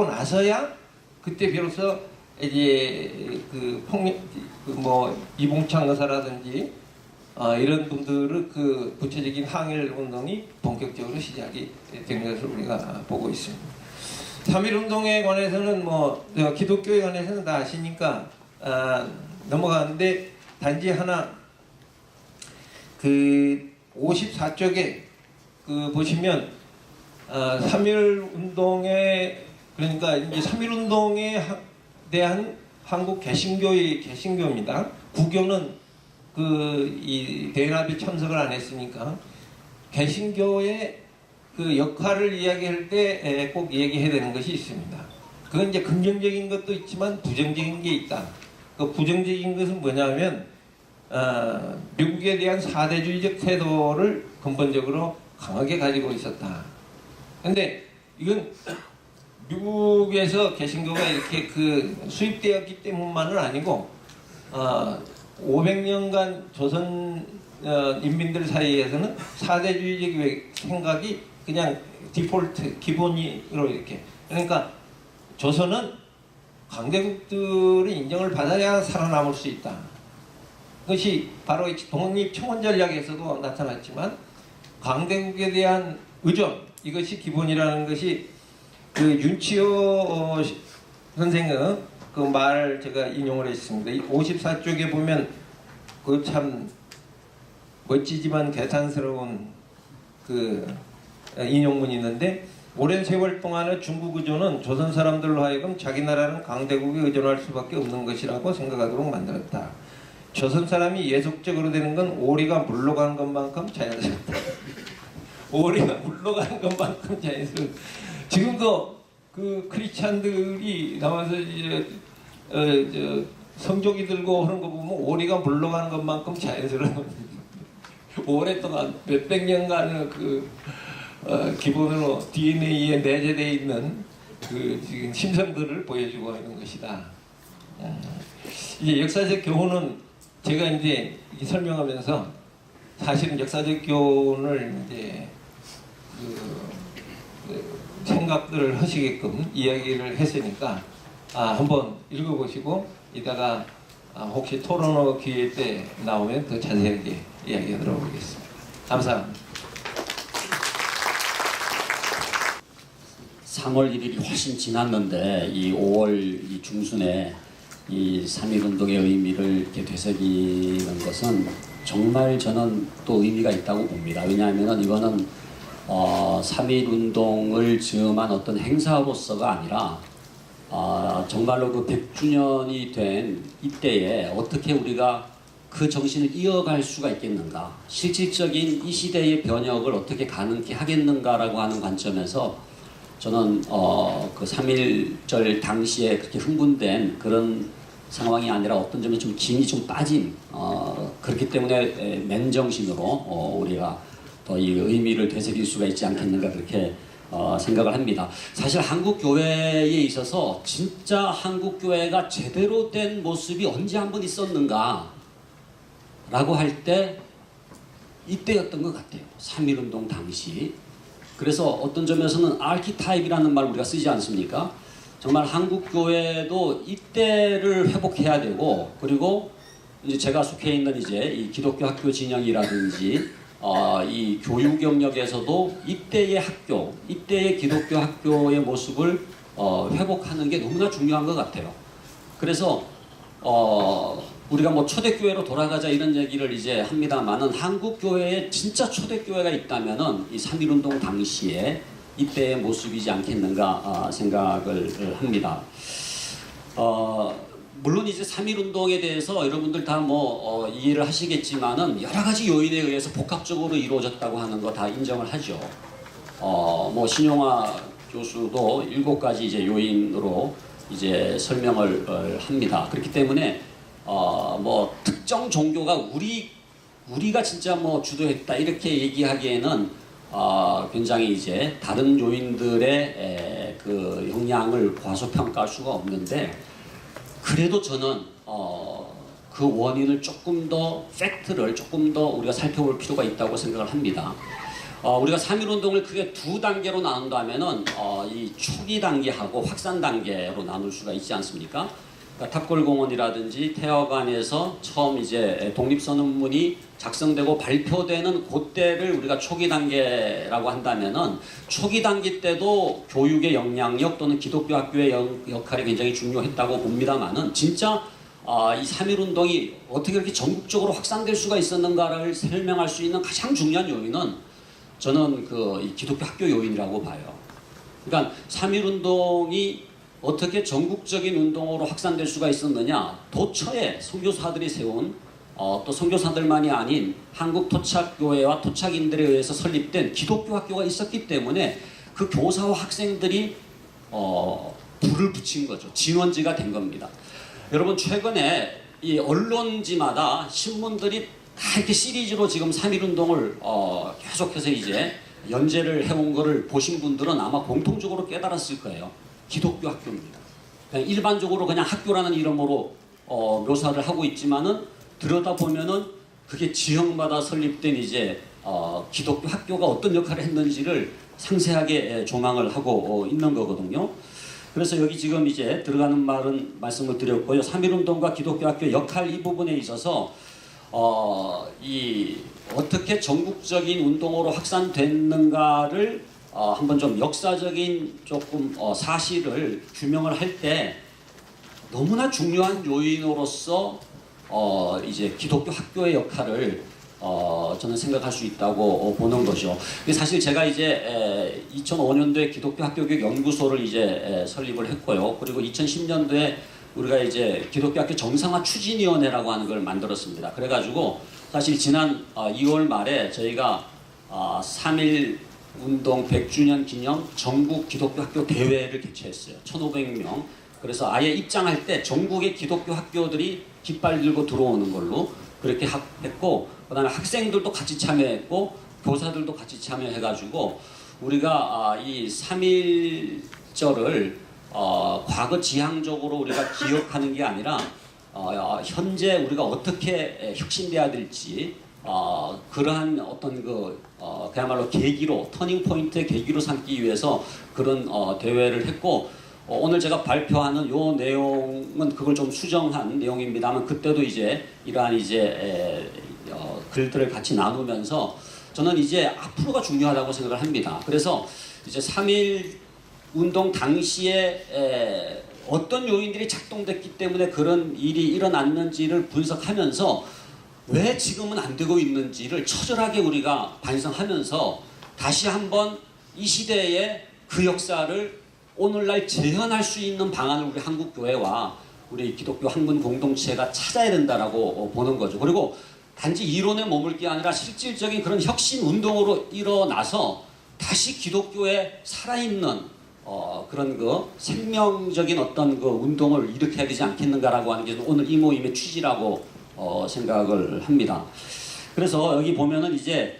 나서야 그때 비로소 이제 그 폭력 뭐 이봉창 의사라든지 이런 분들의 그 구체적인 항일 운동이 본격적으로 시작이 된 것을 우리가 보고 있습니다. 3.1 운동에 관해서는 뭐 기독교에 관해서는 다 아시니까 넘어가는데, 단지 하나 그 54쪽에 그 보시면 3.1 운동의 그러니까 이제 3.1운동에 대한 한국 개신교의 개신교입니다. 구교는 이 대연합에 참석을 안 했으니까 개신교의 그 역할을 이야기할 때 꼭 얘기해야 되는 것이 있습니다. 그건 이제 긍정적인 것도 있지만 부정적인 게 있다. 그 부정적인 것은 뭐냐면 미국에 대한 사대주의적 태도를 근본적으로 강하게 가지고 있었다. 근데 이건 미국에서 개신교가 이렇게 수입되었기 때문만은 아니고 500년간 조선 인민들 사이에서는 사대주의적 생각이 그냥 디폴트 기본으로 이렇게, 그러니까 조선은 강대국들의 인정을 받아야 살아남을 수 있다. 그것이 바로 독립청원 전략에서도 나타났지만 강대국에 대한 의존, 이것이 기본이라는 것이 윤치호 선생의 그 말 제가 인용을 했습니다. 54쪽에 보면 그 참 멋지지만 계산스러운 그 인용문이 있는데, 오랜 세월 동안의 중국 의존은 조선 사람들로 하여금 자기 나라는 강대국에 의존할 수밖에 없는 것이라고 생각하도록 만들었다. 조선 사람이 예속적으로 되는 건 오리가 물러간 것만큼 자연스럽다. 오리가 물러가는 것만큼 자연스럽다. 지금도 그 크리스찬들이 나와서 이제 성조기 들고 하는 거 보면 오리가 물러가는 것만큼 자연스러운 오랫동안 몇백 년간의 기본으로 DNA에 내재되어 있는 지금 심성들을 보여주고 있는 것이다. 이제 역사적 교훈은 제가 이제 설명하면서 사실은 역사적 교훈을 이제 생각들을 하시게끔 이야기를 했으니까 한번 읽어보시고 이따가 혹시 토론회 기회 때 나오면 더 자세하게 이야기하도록 하겠습니다. 감사합니다. 3월 1일이 훨씬 지났는데 이 5월 이 중순에 이 3.1운동의 의미를 이렇게 되새기는 것은 정말 저는 또 의미가 있다고 봅니다. 왜냐하면 이거는 3.1운동을 즈음한 어떤 행사로서가 아니라 정말로 그 100주년이 된 이때에 어떻게 우리가 그 정신을 이어갈 수가 있겠는가, 실질적인 이 시대의 변혁을 어떻게 가능케 하겠는가라고 하는 관점에서 저는 그 3.1절 당시에 그렇게 흥분된 그런 상황이 아니라 어떤 점에 좀 진이 좀 빠진 그렇기 때문에 맨정신으로 우리가 더 이 의미를 되새길 수가 있지 않겠는가, 그렇게 생각을 합니다. 사실 한국 교회에 있어서 진짜 한국 교회가 제대로 된 모습이 언제 한번 있었는가 라고 할 때 이때였던 것 같아요. 3.1운동 당시. 그래서 어떤 점에서는 아키타입이라는 말 우리가 쓰지 않습니까? 정말 한국 교회도 이때를 회복해야 되고, 그리고 이제 제가 속해 있는 이제 이 기독교 학교 진영이라든지 이 교육 영역에서도 이때의 학교, 이때의 기독교 학교의 모습을 회복하는 게 너무나 중요한 것 같아요. 그래서 우리가 뭐 초대교회로 돌아가자 이런 얘기를 이제 합니다만은 한국 교회에 진짜 초대교회가 있다면은 이 3.1운동 당시에 이때의 모습이지 않겠는가 생각을 합니다. 물론 이제 3.1운동에 대해서 여러분들 다 뭐 이해를 하시겠지만은 여러 가지 요인에 의해서 복합적으로 이루어졌다고 하는 거 다 인정을 하죠. 뭐 신용화 교수도 7가지 이제 요인으로 이제 설명을 합니다. 그렇기 때문에 뭐 특정 종교가 우리가 진짜 뭐 주도했다 이렇게 얘기하기에는 굉장히 이제 다른 요인들의 그 영향을 과소평가할 수가 없는데, 그래도 저는 그 원인을 조금 더 팩트를 조금 더 우리가 살펴볼 필요가 있다고 생각을 합니다. 우리가 3.1운동을 크게 두 단계로 나눈다면은 이 초기 단계하고 확산 단계로 나눌 수가 있지 않습니까? 그러니까 탑골공원이라든지 태화관에서 처음 이제 독립선언문이 작성되고 발표되는 그때를 우리가 초기 단계라고 한다면은 초기 단계 때도 교육의 영향력 또는 기독교 학교의 역할이 굉장히 중요했다고 봅니다만은 진짜 이 3.1운동이 어떻게 그렇게 전국적으로 확산될 수가 있었는가를 설명할 수 있는 가장 중요한 요인은 저는 이 기독교 학교 요인이라고 봐요. 그러니까 3.1운동이 어떻게 전국적인 운동으로 확산될 수가 있었느냐. 도처에 선교사들이 세운 또 선교사들만이 아닌 한국 토착교회와 토착인들에 의해서 설립된 기독교 학교가 있었기 때문에 그 교사와 학생들이 불을 붙인 거죠. 진원지가 된 겁니다. 여러분 최근에 이 언론지마다 신문들이 다 이렇게 시리즈로 지금 3.1운동을 계속해서 이제 연재를 해온 거를 보신 분들은 아마 공통적으로 깨달았을 거예요. 기독교 학교입니다. 그냥 일반적으로 그냥 학교라는 이름으로 묘사를 하고 있지만은 들여다보면은 그게 지역마다 설립된 이제 기독교 학교가 어떤 역할을 했는지를 상세하게 조망을 하고 있는 거거든요. 그래서 여기 지금 이제 들어가는 말씀을 드렸고요. 3.1운동과 기독교 학교 역할 이 부분에 있어서 어떻게 전국적인 운동으로 확산됐는가를 한번 좀 역사적인 조금 사실을 규명을 할 때 너무나 중요한 요인으로서 이제 기독교 학교의 역할을 저는 생각할 수 있다고 보는 거죠. 사실 제가 이제 2005년도에 기독교 학교교육 연구소를 이제 설립을 했고요. 그리고 2010년도에 우리가 이제 기독교 학교 정상화 추진위원회라고 하는 걸 만들었습니다. 그래가지고 사실 지난 2월 말에 저희가 3.1운동 100주년 기념 전국 기독교 학교 대회를 개최했어요. 1,500명. 그래서 아예 입장할 때 전국의 기독교 학교들이 깃발 들고 들어오는 걸로 그렇게 했고, 그 다음에 학생들도 같이 참여했고 교사들도 같이 참여해가지고 우리가 이 3.1절을 과거 지향적으로 우리가 기억하는 게 아니라 현재 우리가 어떻게 혁신돼야 될지 그러한 어떤 그야말로 계기로 터닝 포인트의 계기로 삼기 위해서 그런 대회를 했고, 오늘 제가 발표하는 요 내용은 그걸 좀 수정한 내용입니다만 그때도 이제 이러한 이제 글들을 같이 나누면서 저는 이제 앞으로가 중요하다고 생각을 합니다. 그래서 이제 3.1 운동 당시에 어떤 요인들이 작동됐기 때문에 그런 일이 일어났는지를 분석하면서 왜 지금은 안 되고 있는지를 처절하게 우리가 반성하면서 다시 한번 이 시대의 그 역사를 오늘날 재현할 수 있는 방안을 우리 한국교회와 우리 기독교 학문 공동체가 찾아야 된다라고 보는 거죠. 그리고 단지 이론에 머물 게 아니라 실질적인 그런 혁신 운동으로 일어나서 다시 기독교에 살아있는 그런 생명적인 어떤 운동을 일으켜야 되지 않겠는가라고 하는 게 오늘 이 모임의 취지라고 생각을 합니다. 그래서 여기 보면은 이제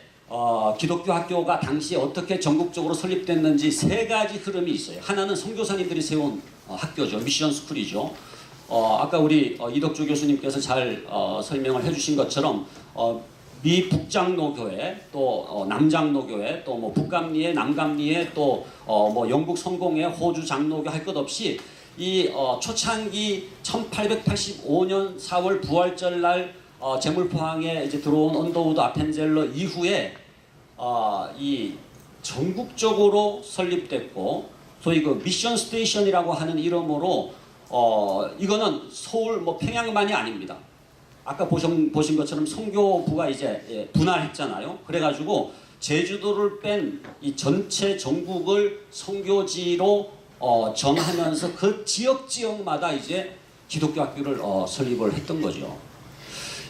기독교 학교가 당시에 어떻게 전국적으로 설립됐는지 세 가지 흐름이 있어요. 하나는 선교사님들이 세운 학교죠. 미션 스쿨이죠. 아까 우리 이덕주 교수님께서 잘 설명을 해주신 것처럼 미 북장로교회 또 남장로교회 또 뭐 북감리회 남감리회 또 뭐 영국 성공회 호주 장로교 할 것 없이 이 초창기 1885년 4월 부활절 날 제물포항에 이제 들어온 언더우드 아펜젤러 이후에 이 전국적으로 설립됐고 소위 그 미션 스테이션이라고 하는 이름으로 이거는 서울 뭐 평양만이 아닙니다. 아까 보신 것처럼 선교부가 이제 분할했잖아요. 그래가지고 제주도를 뺀 이 전체 전국을 선교지로 정하면서 그 지역마다 이제 기독교 학교를 설립을 했던 거죠.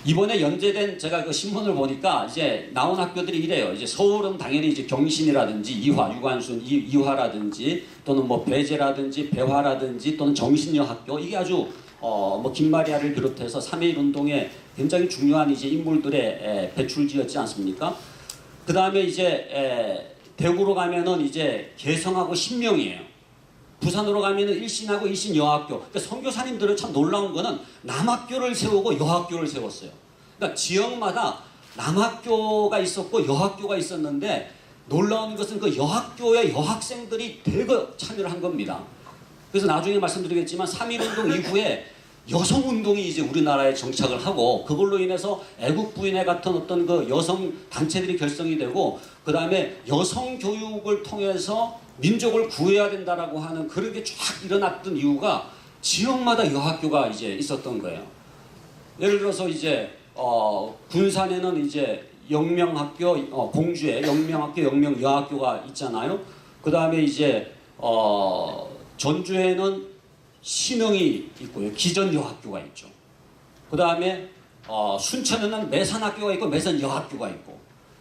이번에 연재된 제가 그 신문을 보니까 이제 나온 학교들이 이래요. 이제 서울은 당연히 이제 경신이라든지 이화, 유관순 이화라든지 또는 뭐 배제라든지 배화라든지 또는 정신여 학교 이게 아주 뭐 김마리아를 비롯해서 3.1 운동에 굉장히 중요한 이제 인물들의 배출지였지 않습니까? 그 다음에 이제 대구로 가면은 이제 개성하고 신명이에요. 부산으로 가면은 일신하고 일신 여학교. 그러니까 선교사님들은 참 놀라운 거는 남학교를 세우고 여학교를 세웠어요. 그러니까 지역마다 남학교가 있었고 여학교가 있었는데 놀라운 것은 그 여학교의 여학생들이 대거 참여를 한 겁니다. 그래서 나중에 말씀드리겠지만 3.1운동 이후에 여성운동이 이제 우리나라에 정착을 하고 그걸로 인해서 애국부인회 같은 어떤 그 여성 단체들이 결성이 되고 그 다음에 여성 교육을 통해서 민족을 구해야 된다라고 하는 그런 게 쫙 일어났던 이유가 지역마다 여학교가 이제 있었던 거예요. 예를 들어서 이제 군산에는 이제 영명학교, 공주에 영명학교, 영명여학교가 있잖아요. 그 다음에 이제 전주에는 신흥이 있고요. 기전여학교가 있죠. 그 다음에 순천에는 매산학교가 있고 매산여학교가 있고,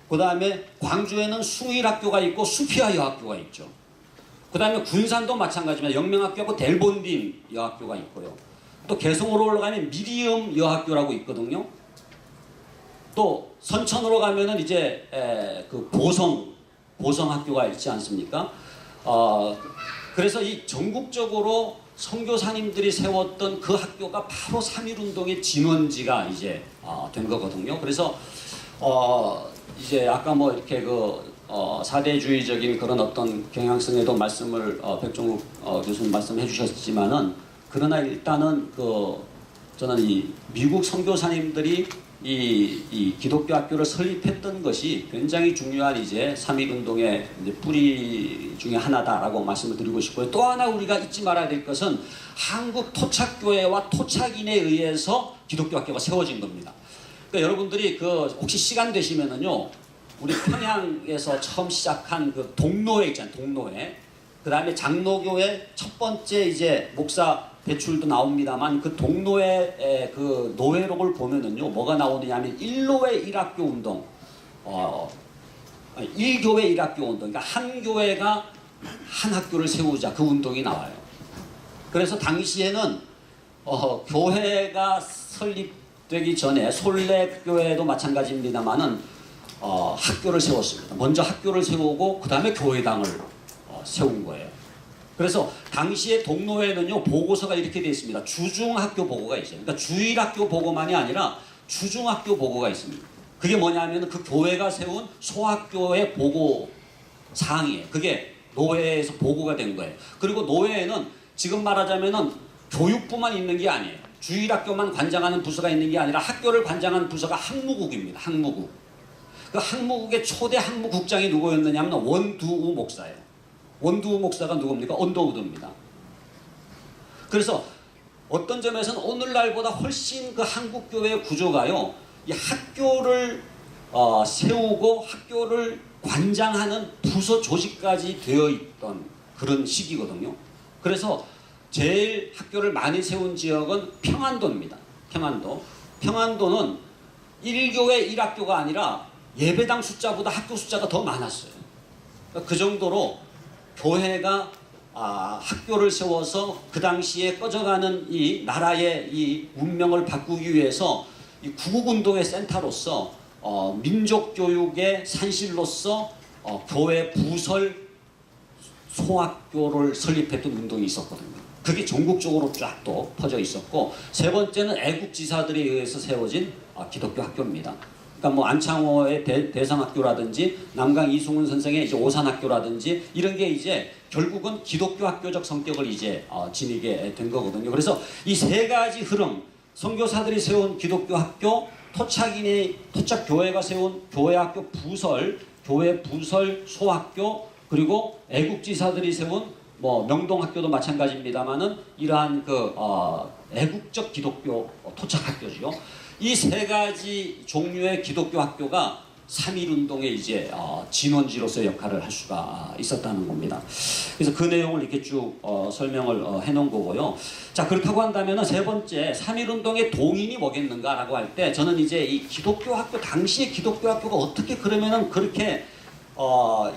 그 다음에 광주에는 숭일학교가 있고 수피아여학교가 있죠. 그 다음에 군산도 마찬가지입니다. 영명학교하고 델본딘 여학교가 있고요. 또 개성으로 올라가면 미리엄 여학교라고 있거든요. 또 선천으로 가면은 이제 그 보성학교가 있지 않습니까? 그래서 이 전국적으로 선교사님들이 세웠던 그 학교가 바로 3.1운동의 진원지가 이제 된 거거든요. 그래서 이제 아까 뭐 이렇게 사대주의적인 그런 어떤 경향성에도 말씀을 백종욱 교수님 말씀해 주셨지만은, 그러나 일단은 저는 이 미국 선교사님들이 이 기독교 학교를 설립했던 것이 굉장히 중요한 이제 3.1운동의 이제 뿌리 중에 하나다라고 말씀을 드리고 싶고요. 또 하나 우리가 잊지 말아야 될 것은 한국 토착교회와 토착인에 의해서 기독교 학교가 세워진 겁니다. 그러니까 여러분들이 혹시 시간 되시면은요, 우리 평양에서 처음 시작한 그 동로회 있잖아요. 동로회. 그 다음에 장로교회 첫 번째 이제 목사 대출도 나옵니다만, 그 동로회 그 노회록을 보면은요, 뭐가 나오느냐면 1로회 1학교 운동, 1교회 1학교 운동, 그러니까 한 교회가 한 학교를 세우자, 그 운동이 나와요. 그래서 당시에는 교회가 설립되기 전에 솔례교회도 마찬가지입니다만은 학교를 세웠습니다. 먼저 학교를 세우고 그 다음에 교회당을 세운 거예요. 그래서 당시에 동로회는요, 보고서가 이렇게 되어 있습니다. 주중학교 보고가 있어요. 그러니까 주일학교 보고만이 아니라 주중학교 보고가 있습니다. 그게 뭐냐면 그 교회가 세운 소학교의 보고 사항이에요. 그게 노회에서 보고가 된 거예요. 그리고 노회에는 지금 말하자면은 교육부만 있는 게 아니에요. 주일학교만 관장하는 부서가 있는 게 아니라 학교를 관장하는 부서가 학무국입니다. 학무국. 그 학무국의 초대 학무국장이 누구였느냐면 원두우 목사예요. 원두우 목사가 누굽니까? 언더우드입니다. 그래서 어떤 점에서는 오늘날보다 훨씬 그 한국교회의 구조가요, 이 학교를 세우고 학교를 관장하는 부서 조직까지 되어 있던 그런 시기거든요. 그래서 제일 학교를 많이 세운 지역은 평안도입니다. 평안도는 1교회 1학교가 아니라 예배당 숫자보다 학교 숫자가 더 많았어요. 그러니까 그 정도로 교회가 학교를 세워서 그 당시에 꺼져가는 이 나라의 이 운명을 바꾸기 위해서 이 구국운동의 센터로서 민족교육의 산실로서 교회 부설 소학교를 설립했던 운동이 있었거든요. 그게 전국적으로 쫙 또 퍼져 있었고, 세 번째는 애국지사들에 의해서 세워진 기독교 학교입니다. 그러니까 뭐 안창호의 대성학교라든지 남강 이승훈 선생의 이제 오산학교라든지 이런 게 이제 결국은 기독교 학교적 성격을 이제 지니게 된 거거든요. 그래서 이 세 가지 흐름, 선교사들이 세운 기독교 학교, 토착교회가 세운 교회학교 부설, 교회 부설 소학교, 그리고 애국지사들이 세운 뭐 명동학교도 마찬가지입니다만은 이러한 애국적 기독교 토착학교죠. 이 세 가지 종류의 기독교 학교가 3.1운동의 이제 진원지로서의 역할을 할 수가 있었다는 겁니다. 그래서 그 내용을 이렇게 쭉 설명을 해놓은 거고요. 자, 그렇다고 한다면 세 번째 3.1운동의 동인이 뭐겠는가라고 할 때, 저는 이제 이 기독교 학교, 당시의 기독교 학교가 어떻게 그러면은 그렇게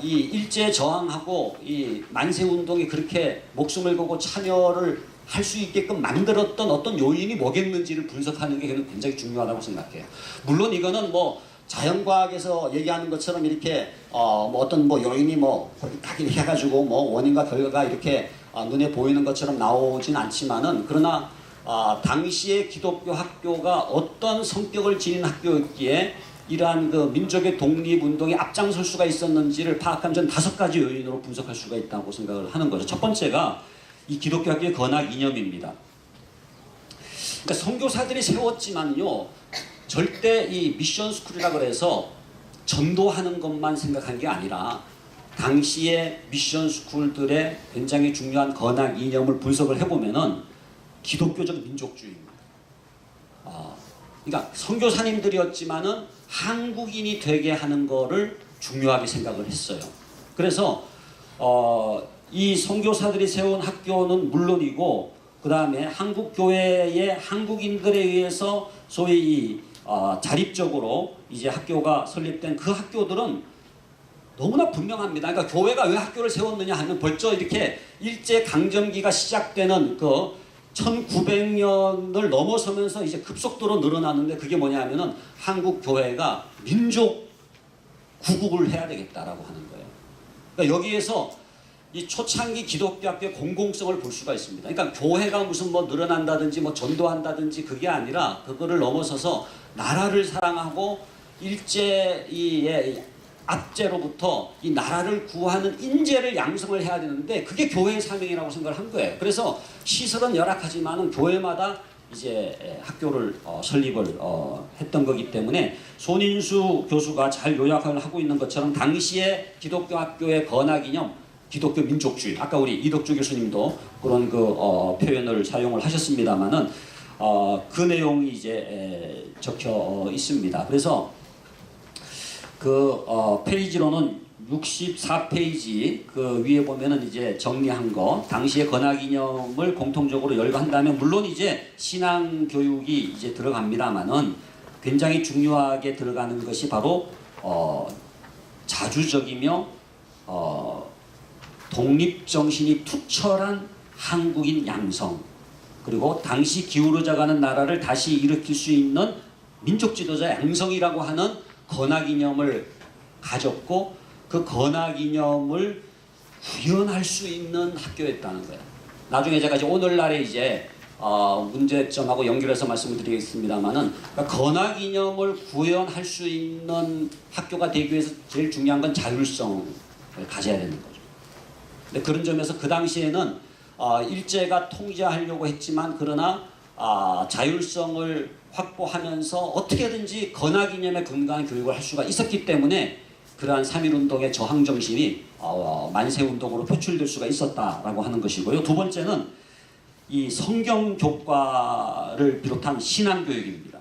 이 일제에 저항하고 이 만세운동에 그렇게 목숨을 걸고 참여를 할 수 있게끔 만들었던 어떤 요인이 뭐겠는지를 분석하는 게 굉장히 중요하다고 생각해요. 물론 이거는 뭐 자연과학에서 얘기하는 것처럼 이렇게 뭐 어떤 뭐 요인이 뭐 딱 이렇게 해가지고 뭐 원인과 결과가 이렇게 눈에 보이는 것처럼 나오진 않지만은, 그러나 당시의 기독교 학교가 어떤 성격을 지닌 학교였기에 이러한 그 민족의 독립운동에 앞장설 수가 있었는지를 파악하면 저는 5가지 요인으로 분석할 수가 있다고 생각을 하는 거죠. 첫 번째가 이 기독교 학교의 건학 이념입니다. 그러니까 선교사들이 세웠지만요, 절대 이 미션 스쿨이라 그래서 전도하는 것만 생각한 게 아니라 당시의 미션 스쿨들의 굉장히 중요한 건학 이념을 분석을 해보면은 기독교적 민족주의입니다. 그러니까 선교사님들이었지만은 한국인이 되게 하는 거를 중요하게 생각을 했어요. 그래서 이 선교사들이 세운 학교는 물론이고 그 다음에 한국 교회의 한국인들에 의해서 소위 자립적으로 이제 학교가 설립된 그 학교들은 너무나 분명합니다. 그러니까 교회가 왜 학교를 세웠느냐 하면 벌써 이렇게 일제 강점기가 시작되는 그 1900년을 넘어서면서 이제 급속도로 늘어나는데 그게 뭐냐 하면은 한국 교회가 민족 구국을 해야 되겠다라고 하는 거예요. 그러니까 여기에서 이 초창기 기독교 학교의 공공성을 볼 수가 있습니다. 그러니까 교회가 무슨 뭐 늘어난다든지 뭐 전도한다든지 그게 아니라 그거를 넘어서서 나라를 사랑하고 일제의 압제로부터 이 나라를 구하는 인재를 양성을 해야 되는데 그게 교회의 사명이라고 생각을 한 거예요. 그래서 시설은 열악하지만은 교회마다 이제 학교를 설립을 했던 거기 때문에 손인수 교수가 잘 요약을 하고 있는 것처럼 당시에 기독교 학교의 건화기념 기독교 민족주의 아까 우리 이덕주 교수님도 그런 그 표현을 사용을 하셨습니다만은 그 내용이 이제 적혀 있습니다. 그래서 그 페이지로는 64페이지 그 위에 보면은 이제 정리한 거 당시의 건화기념을 공통적으로 열거한다면 물론 이제 신앙 교육이 이제 들어갑니다만은 굉장히 중요하게 들어가는 것이 바로 자주적이며 독립정신이 투철한 한국인 양성 그리고 당시 기울어져가는 나라를 다시 일으킬 수 있는 민족 지도자 양성이라고 하는 건화기념을 가졌고 그 건화기념을 구현할 수 있는 학교였다는 거예요. 나중에 제가 이제 오늘날에 이제 문제점하고 연결해서 말씀을 드리겠습니다만은 그러니까 건화기념을 구현할 수 있는 학교가 되기 위해서 제일 중요한 건 자율성을 가져야 되는 거죠. 근데 그런 점에서 그 당시에는 일제가 통제하려고 했지만 그러나 자율성을 확보하면서 어떻게든지 건화기념에 근거한 교육을 할 수가 있었기 때문에 그러한 3.1운동의 저항정신이 만세운동으로 표출될 수가 있었다라고 하는 것이고요. 두 번째는 이 성경교과를 비롯한 신앙교육입니다.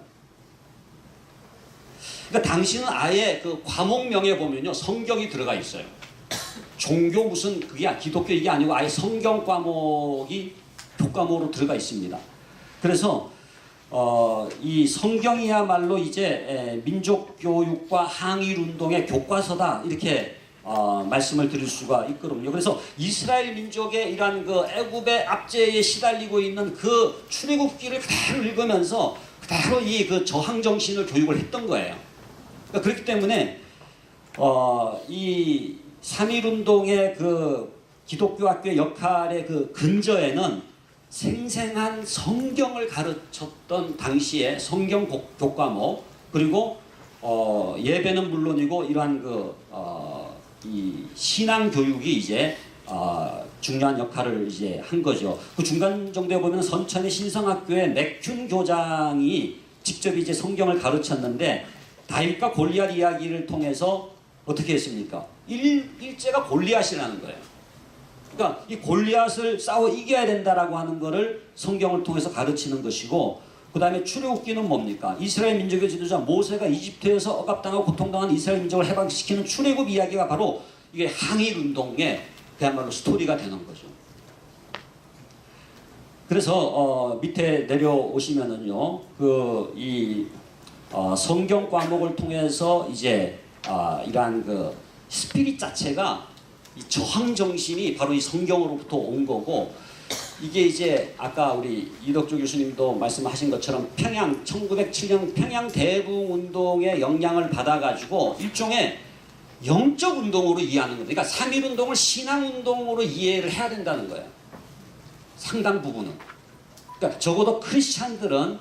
그러니까 당시는 아예 그 과목명에 보면요 성경이 들어가 있어요. 종교 무슨 그게 기독교 이게 아니고 아예 성경 과목이 교과목으로 들어가 있습니다. 그래서 이 성경이야말로 이제 민족교육과 항일운동의 교과서다 이렇게 말씀을 드릴 수가 있거든요. 그래서 이스라엘 민족의 이러한 그 애굽의 압제에 시달리고 있는 그 출애굽기를 그대로 읽으면서 그대로 이 그 저항 정신을 교육을 했던 거예요. 그러니까 그렇기 때문에 이 3.1운동의 그 기독교 학교의 역할의 그 근저에는 생생한 성경을 가르쳤던 당시의 성경 교과목 그리고 예배는 물론이고 이러한 이 신앙 교육이 이제 중요한 역할을 이제 한 거죠. 그 중간 정도에 보면 선천의 신성학교의 맥균 교장이 직접 이제 성경을 가르쳤는데 다윗과 골리앗 이야기를 통해서 어떻게 했습니까? 일제가 골리앗이라는 거예요. 그러니까 이 골리앗을 싸워 이겨야 된다라고 하는 것을 성경을 통해서 가르치는 것이고 그 다음에 출애굽기는 뭡니까? 이스라엘 민족의 지도자 모세가 이집트에서 억압당하고 고통당한 이스라엘 민족을 해방시키는 출애굽 이야기가 바로 이게 항일운동의 그야말로 스토리가 되는 거죠. 그래서 밑에 내려오시면은요 이 성경 과목을 통해서 이제 이러한 그 스피릿 자체가 이 저항 정신이 바로 이 성경으로부터 온 거고 이게 이제 아까 우리 이덕주 교수님도 말씀하신 것처럼 1907년 평양 대붕 운동의 영향을 받아가지고 일종의 영적 운동으로 이해하는 거예요. 그러니까 3.1운동을 신앙 운동으로 이해를 해야 된다는 거예요. 상당 부분은. 그러니까 적어도 크리스찬들은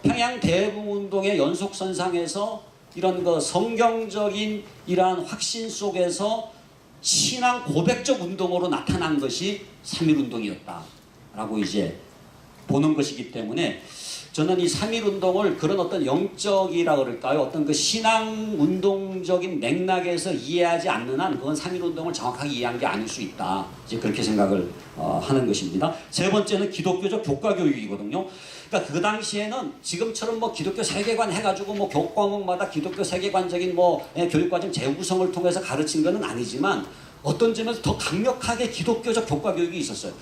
평양 대붕 운동의 연속선상에서 이런 그 성경적인 이러한 확신 속에서 신앙 고백적 운동으로 나타난 것이 3.1운동이었다라고 이제 보는 것이기 때문에 저는 이 3.1운동을 그런 어떤 영적이라 그럴까요? 어떤 그 신앙운동적인 맥락에서 이해하지 않는 한 그건 3.1운동을 정확하게 이해한 게 아닐 수 있다. 이제 그렇게 생각을 하는 것입니다. 세 번째는 기독교적 교과교육이거든요. 그러니까 그 당시에는 지금처럼 뭐 기독교 세계관 해가지고 뭐 교과목마다 기독교 세계관적인 뭐 교육과정 재구성을 통해서 가르친 것은 아니지만 어떤 점에서 더 강력하게 기독교적 교과교육이 있었어요.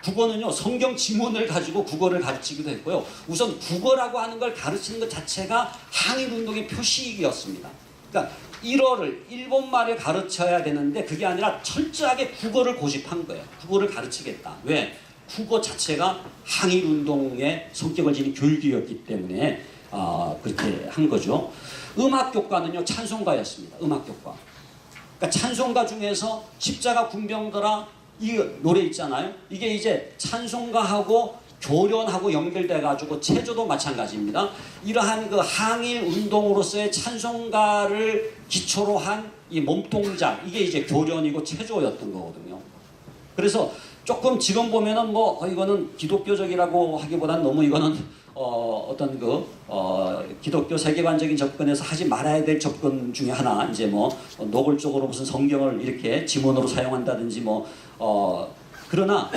국어는요, 성경 지문을 가지고 국어를 가르치기도 했고요. 우선 국어라고 하는 걸 가르치는 것 자체가 항일운동의 표시이었습니다. 그러니까 일본말을 가르쳐야 되는데 그게 아니라 철저하게 국어를 고집한 거예요. 국어를 가르치겠다. 왜? 국어 자체가 항일운동의 성격을 지닌 교육이었기 때문에 그렇게 한 거죠. 음악교과는요, 찬송가였습니다. 음악교과. 그러니까 찬송가 중에서 십자가 군병들아 이 노래 있잖아요. 이게 이제 찬송가하고 교련하고 연결돼 가지고 체조도 마찬가지입니다. 이러한 그 항일 운동으로서의 찬송가를 기초로 한 이 몸동작, 이게 이제 교련이고 체조였던 거거든요. 그래서 조금 지금 보면은 뭐 이거는 기독교적이라고 하기보다는 너무 이거는 어떤 그 기독교 세계관적인 접근에서 하지 말아야 될 접근 중에 하나, 이제 뭐 노골적으로 무슨 성경을 이렇게 지문으로 사용한다든지 뭐 그러나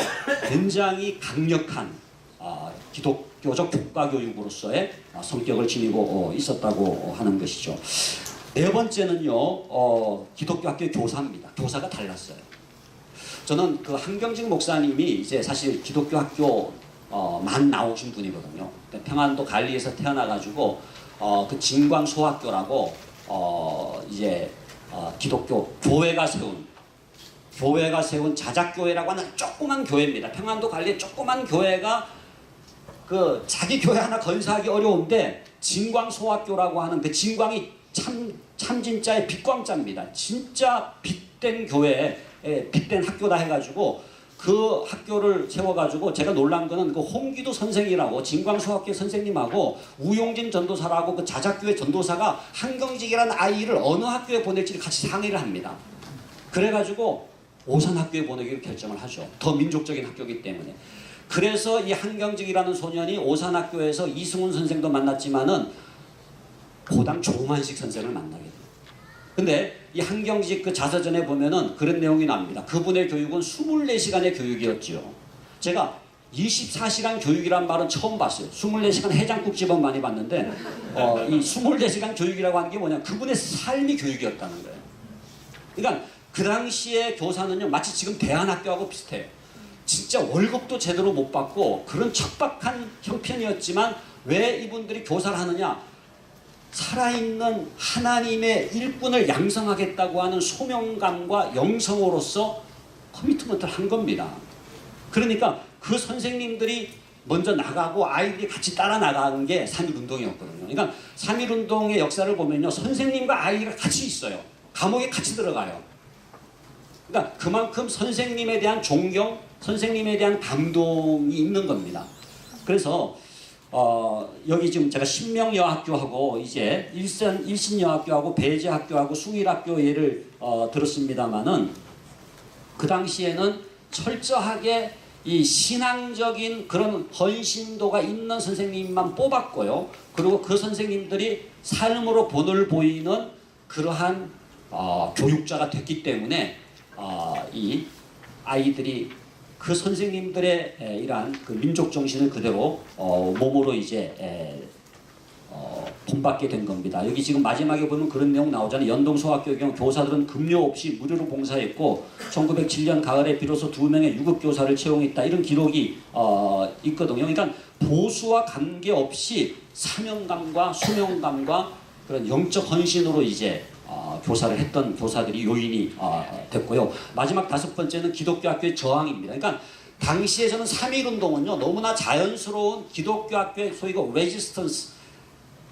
굉장히 강력한 기독교적 교과교육으로서의 성격을 지니고 있었다고 하는 것이죠. 네 번째는요, 기독교 학교 교사입니다. 교사가 달랐어요. 저는 그 한경직 목사님이 이제 사실 기독교 학교 만 나오신 분이거든요. 평안도 갈리에서 태어나가지고 그 진광소학교라고 이제 기독교 교회가 세운 자작교회라고 하는 조그만 교회입니다. 평안도 갈리의 조그만 교회가 그 자기 교회 하나 건설하기 어려운데 진광소학교라고 하는 그 진광이 참 진짜의 빛광자입니다. 진짜 빛된 교회, 빛된 학교다 해가지고 그 학교를 세워가지고 제가 놀란 거는 그 홍기도 선생이라고 진광소학교 선생님하고 우용진 전도사라고 그 자작교회 전도사가 한경직이라는 아이를 어느 학교에 보낼지 같이 상의를 합니다. 그래가지고 오산학교에 보내기로 결정을 하죠. 더 민족적인 학교이기 때문에. 그래서 이 한경직이라는 소년이 오산학교에서 이승훈 선생도 만났지만은 고당 조만식 선생을 만나게 돼요. 근데 이 한경직 그 자서전에 보면은 그런 내용이 나옵니다. 그분의 교육은 24시간의 교육이었지요. 제가 24시간 교육이란 말은 처음 봤어요. 24시간 해장국집은 많이 봤는데 이 24시간 교육이라고 하는 게 뭐냐, 그분의 삶이 교육이었다는 거예요. 그러니까 그 당시에 교사는요, 마치 지금 대안학교하고 비슷해요. 진짜 월급도 제대로 못 받고 그런 척박한 형편이었지만 왜 이분들이 교사를 하느냐, 살아있는 하나님의 일꾼을 양성하겠다고 하는 소명감과 영성으로서 커미트먼트를 한 겁니다. 그러니까 그 선생님들이 먼저 나가고 아이들이 같이 따라 나가는 게 3.1운동이었거든요. 그러니까 3.1운동의 역사를 보면요, 선생님과 아이가 같이 있어요. 감옥에 같이 들어가요. 그러니까 그만큼 선생님에 대한 존경, 선생님에 대한 감동이 있는 겁니다. 그래서 여기 지금 제가 신명여학교하고 이제 일신여학교하고 배제학교하고 숭일학교 예를 들었습니다마는 그 당시에는 철저하게 이 신앙적인 그런 헌신도가 있는 선생님만 뽑았고요. 그리고 그 선생님들이 삶으로 본을 보이는 그러한 교육자가 됐기 때문에 이 아이들이 그 선생님들의 이러한 그 민족 정신을 그대로 몸으로 이제 본받게 된 겁니다. 여기 지금 마지막에 보면 그런 내용 나오잖아요. 연동소학교의 경우 교사들은 급료 없이 무료로 봉사했고 1907년 가을에 비로소 2명의 유급교사를 채용했다. 이런 기록이 있거든요. 그러니까 보수와 관계없이 사명감과 수명감과 그런 영적 헌신으로 이제 교사를 했던 교사들이 요인이 됐고요. 마지막 5번째는 기독교 학교의 저항입니다. 그러니까 당시에 저는 3.1운동은요, 너무나 자연스러운 기독교 학교의 소위 그 레지스턴스,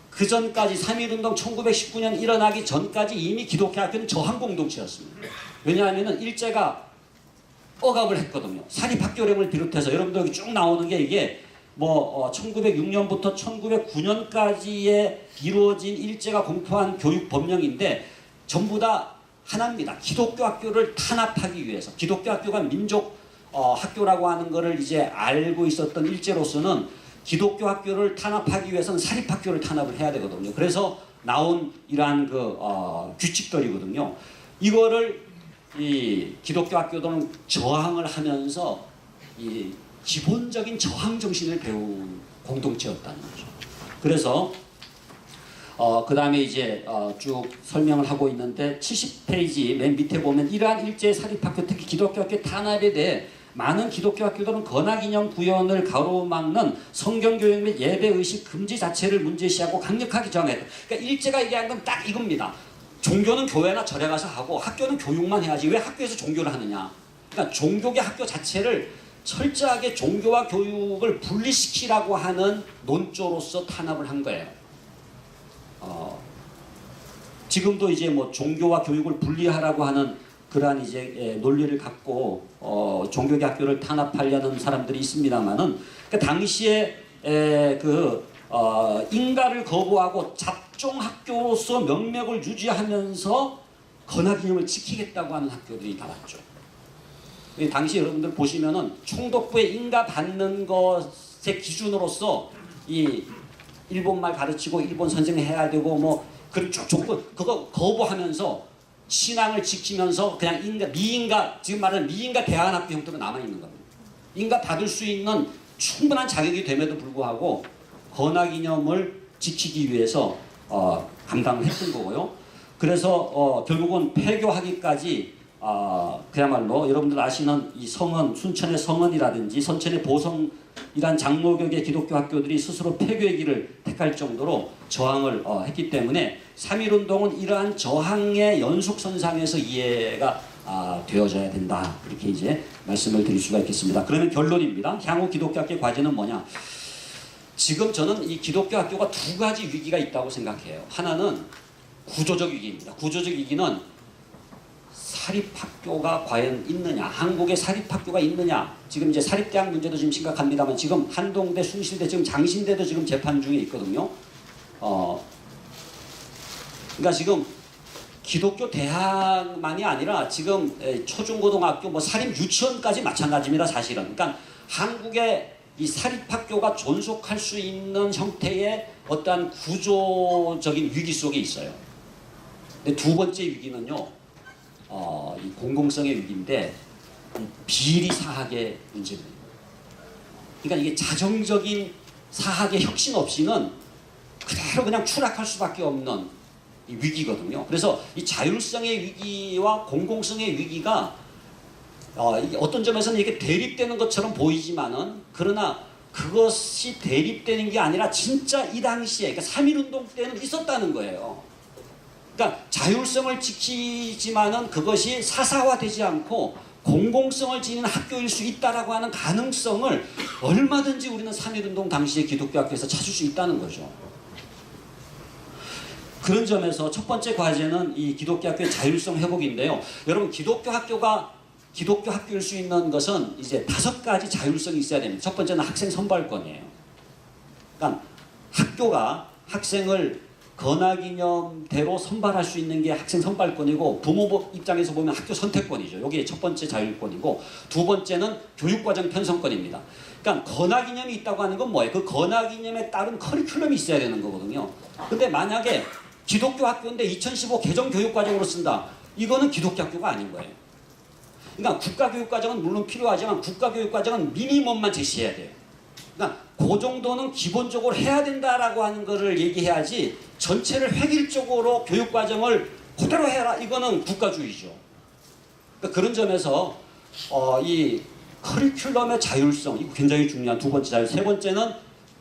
그 전까지 3.1운동 1919년 일어나기 전까지 이미 기독교 학교는 저항 공동체였습니다. 왜냐하면 일제가 억압을 했거든요. 사립학교령을 비롯해서 여러분들 여기 쭉 나오는 게 이게 뭐 1906년부터 1909년까지에 이루어진 일제가 공포한 교육 법령인데 전부 다 하나입니다. 기독교 학교를 탄압하기 위해서, 기독교 학교가 민족 학교라고 하는 것을 이제 알고 있었던 일제로서는 기독교 학교를 탄압하기 위해서는 사립학교를 탄압을 해야 되거든요. 그래서 나온 이러한 규칙들이거든요. 이거를 이 기독교 학교들은 저항을 하면서 이 기본적인 저항 정신을 배운 공동체였다는 거죠. 그래서 그 다음에 이제 쭉 설명을 하고 있는데 70페이지 맨 밑에 보면 이러한 일제 사립학교 특히 기독교 학교 탄압에 대해 많은 기독교 학교들은 건화기념 구현을 가로막는 성경교육 및 예배의식 금지 자체를 문제시하고 강력하게 저항했다. 그러니까 일제가 얘기한 건 딱 이겁니다. 종교는 교회나 절에 가서 하고 학교는 교육만 해야지 왜 학교에서 종교를 하느냐. 그러니까 종교계 학교 자체를 철저하게 종교와 교육을 분리시키라고 하는 논조로서 탄압을 한 거예요. 지금도 이제 뭐 종교와 교육을 분리하라고 하는 그러한 이제 논리를 갖고 종교계 학교를 탄압하려는 사람들이 있습니다만은 그 당시에 인가를 거부하고 잡종 학교로서 명맥을 유지하면서 건화기념을 지키겠다고 하는 학교들이 나왔죠. 당시 여러분들 보시면은 총독부에 인가 받는 것의 기준으로서 이 일본말 가르치고 일본 선생 해야 되고 뭐 그런 조건 그거 거부하면서 신앙을 지키면서 그냥 미인가 지금 말하는 미인가 대안학교 형태로 남아 있는 겁니다. 인가 받을 수 있는 충분한 자격이 됨에도 불구하고 건화기념을 지키기 위해서 감당을 했던 거고요. 그래서 결국은 폐교하기까지 그야말로 여러분들 아시는 이 성은 순천의 성은이라든지 선천의 보성이란 장로교계 기독교 학교들이 스스로 폐교의 길을 택할 정도로 저항을 했기 때문에 3.1운동은 이러한 저항의 연속선상에서 이해가 되어져야 된다. 이렇게 이제 말씀을 드릴 수가 있겠습니다. 그러면 결론입니다. 향후 기독교 학교의 과제는 뭐냐? 지금 저는 이 기독교 학교가 두 가지 위기가 있다고 생각해요. 하나는 구조적 위기입니다. 구조적 위기는 사립학교가 과연 있느냐, 한국에 사립학교가 있느냐. 지금 이제 사립대학 문제도 지금 심각합니다만 지금 한동대, 숭실대, 지금 장신대도 지금 재판 중에 있거든요. 그러니까 지금 기독교 대학만이 아니라 지금 초중고등학교, 뭐 사립 유치원까지 마찬가지입니다, 사실은. 그러니까 한국의 이 사립학교가 존속할 수 있는 형태의 어떠한 구조적인 위기 속에 있어요. 근데 두 번째 위기는요, 이 공공성의 위기인데 비리 사학의 문제입니다. 그러니까 이게 자정적인 사학의 혁신 없이는 그대로 그냥 추락할 수밖에 없는 이 위기거든요. 그래서 이 자율성의 위기와 공공성의 위기가 어떤 점에서는 이게 대립되는 것처럼 보이지만은 그러나 그것이 대립되는 게 아니라 진짜 이 당시에 그러니까 3.1운동 때는 있었다는 거예요. 그러니까 자율성을 지키지만은 그것이 사사화되지 않고 공공성을 지니는 학교일 수 있다라고 하는 가능성을 얼마든지 우리는 3.1운동 당시에 기독교 학교에서 찾을 수 있다는 거죠. 그런 점에서 첫 번째 과제는 이 기독교 학교의 자율성 회복인데요. 여러분 기독교 학교일 수 있는 것은 이제 5가지 자율성이 있어야 됩니다. 첫 번째는 학생 선발권이에요. 그러니까 학교가 학생을 건화기념대로 선발할 수 있는 게 학생 선발권이고 부모 입장에서 보면 학교 선택권이죠. 이게 첫 번째 자율권이고 두 번째는 교육과정 편성권입니다. 그러니까 건화기념이 있다고 하는 건 뭐예요? 그 건화기념에 따른 커리큘럼이 있어야 되는 거거든요. 근데 만약에 기독교 학교인데 2015 개정 교육과정으로 쓴다. 이거는 기독교 학교가 아닌 거예요. 그러니까 국가교육과정은 물론 필요하지만 국가교육과정은 미니멈만 제시해야 돼요. 그러니까 그 정도는 기본적으로 해야 된다라고 하는 거를 얘기해야지 전체를 획일적으로 교육과정을 그대로 해라. 이거는 국가주의죠. 그러니까 그런 점에서 이 커리큘럼의 자율성 이거 굉장히 중요한 두 번째 자율. 세 번째는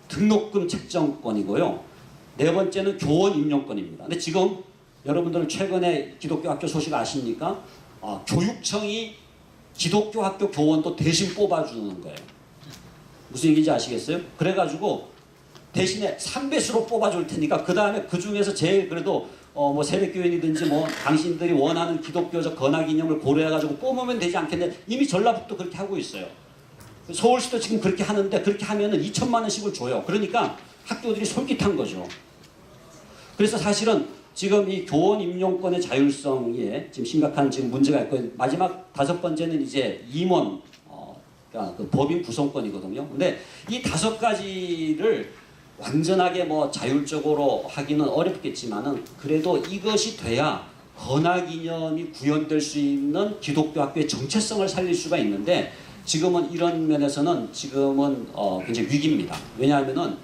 등록금 책정권이고요. 네 번째는 교원 임용권입니다. 근데 지금 여러분들은 최근에 기독교 학교 소식 아십니까? 교육청이 기독교 학교 교원도 대신 뽑아주는 거예요. 무슨 얘기인지 아시겠어요? 그래가지고 대신에 3배수로 뽑아줄 테니까 그 다음에 그 중에서 제일 그래도 뭐 새벽교인이든지 뭐 당신들이 원하는 기독교적 건화기념을 고려해가지고 뽑으면 되지 않겠냐. 이미 전라북도 그렇게 하고 있어요. 서울시도 지금 그렇게 하는데 그렇게 하면은 2천만 원씩을 줘요. 그러니까 학교들이 솔깃한 거죠. 그래서 사실은 지금 이 교원 임용권의 자율성에 지금 심각한 지금 문제가 있고 마지막 5번째는 이제 임원 그러니까 그 법인 구성권이거든요. 근데 이 5가지를 완전하게 뭐 자율적으로 하기는 어렵겠지만은 그래도 이것이 돼야 헌화기념이 구현될 수 있는 기독교 학교의 정체성을 살릴 수가 있는데 지금은 이런 면에서는 지금은 굉장히 위기입니다. 왜냐하면은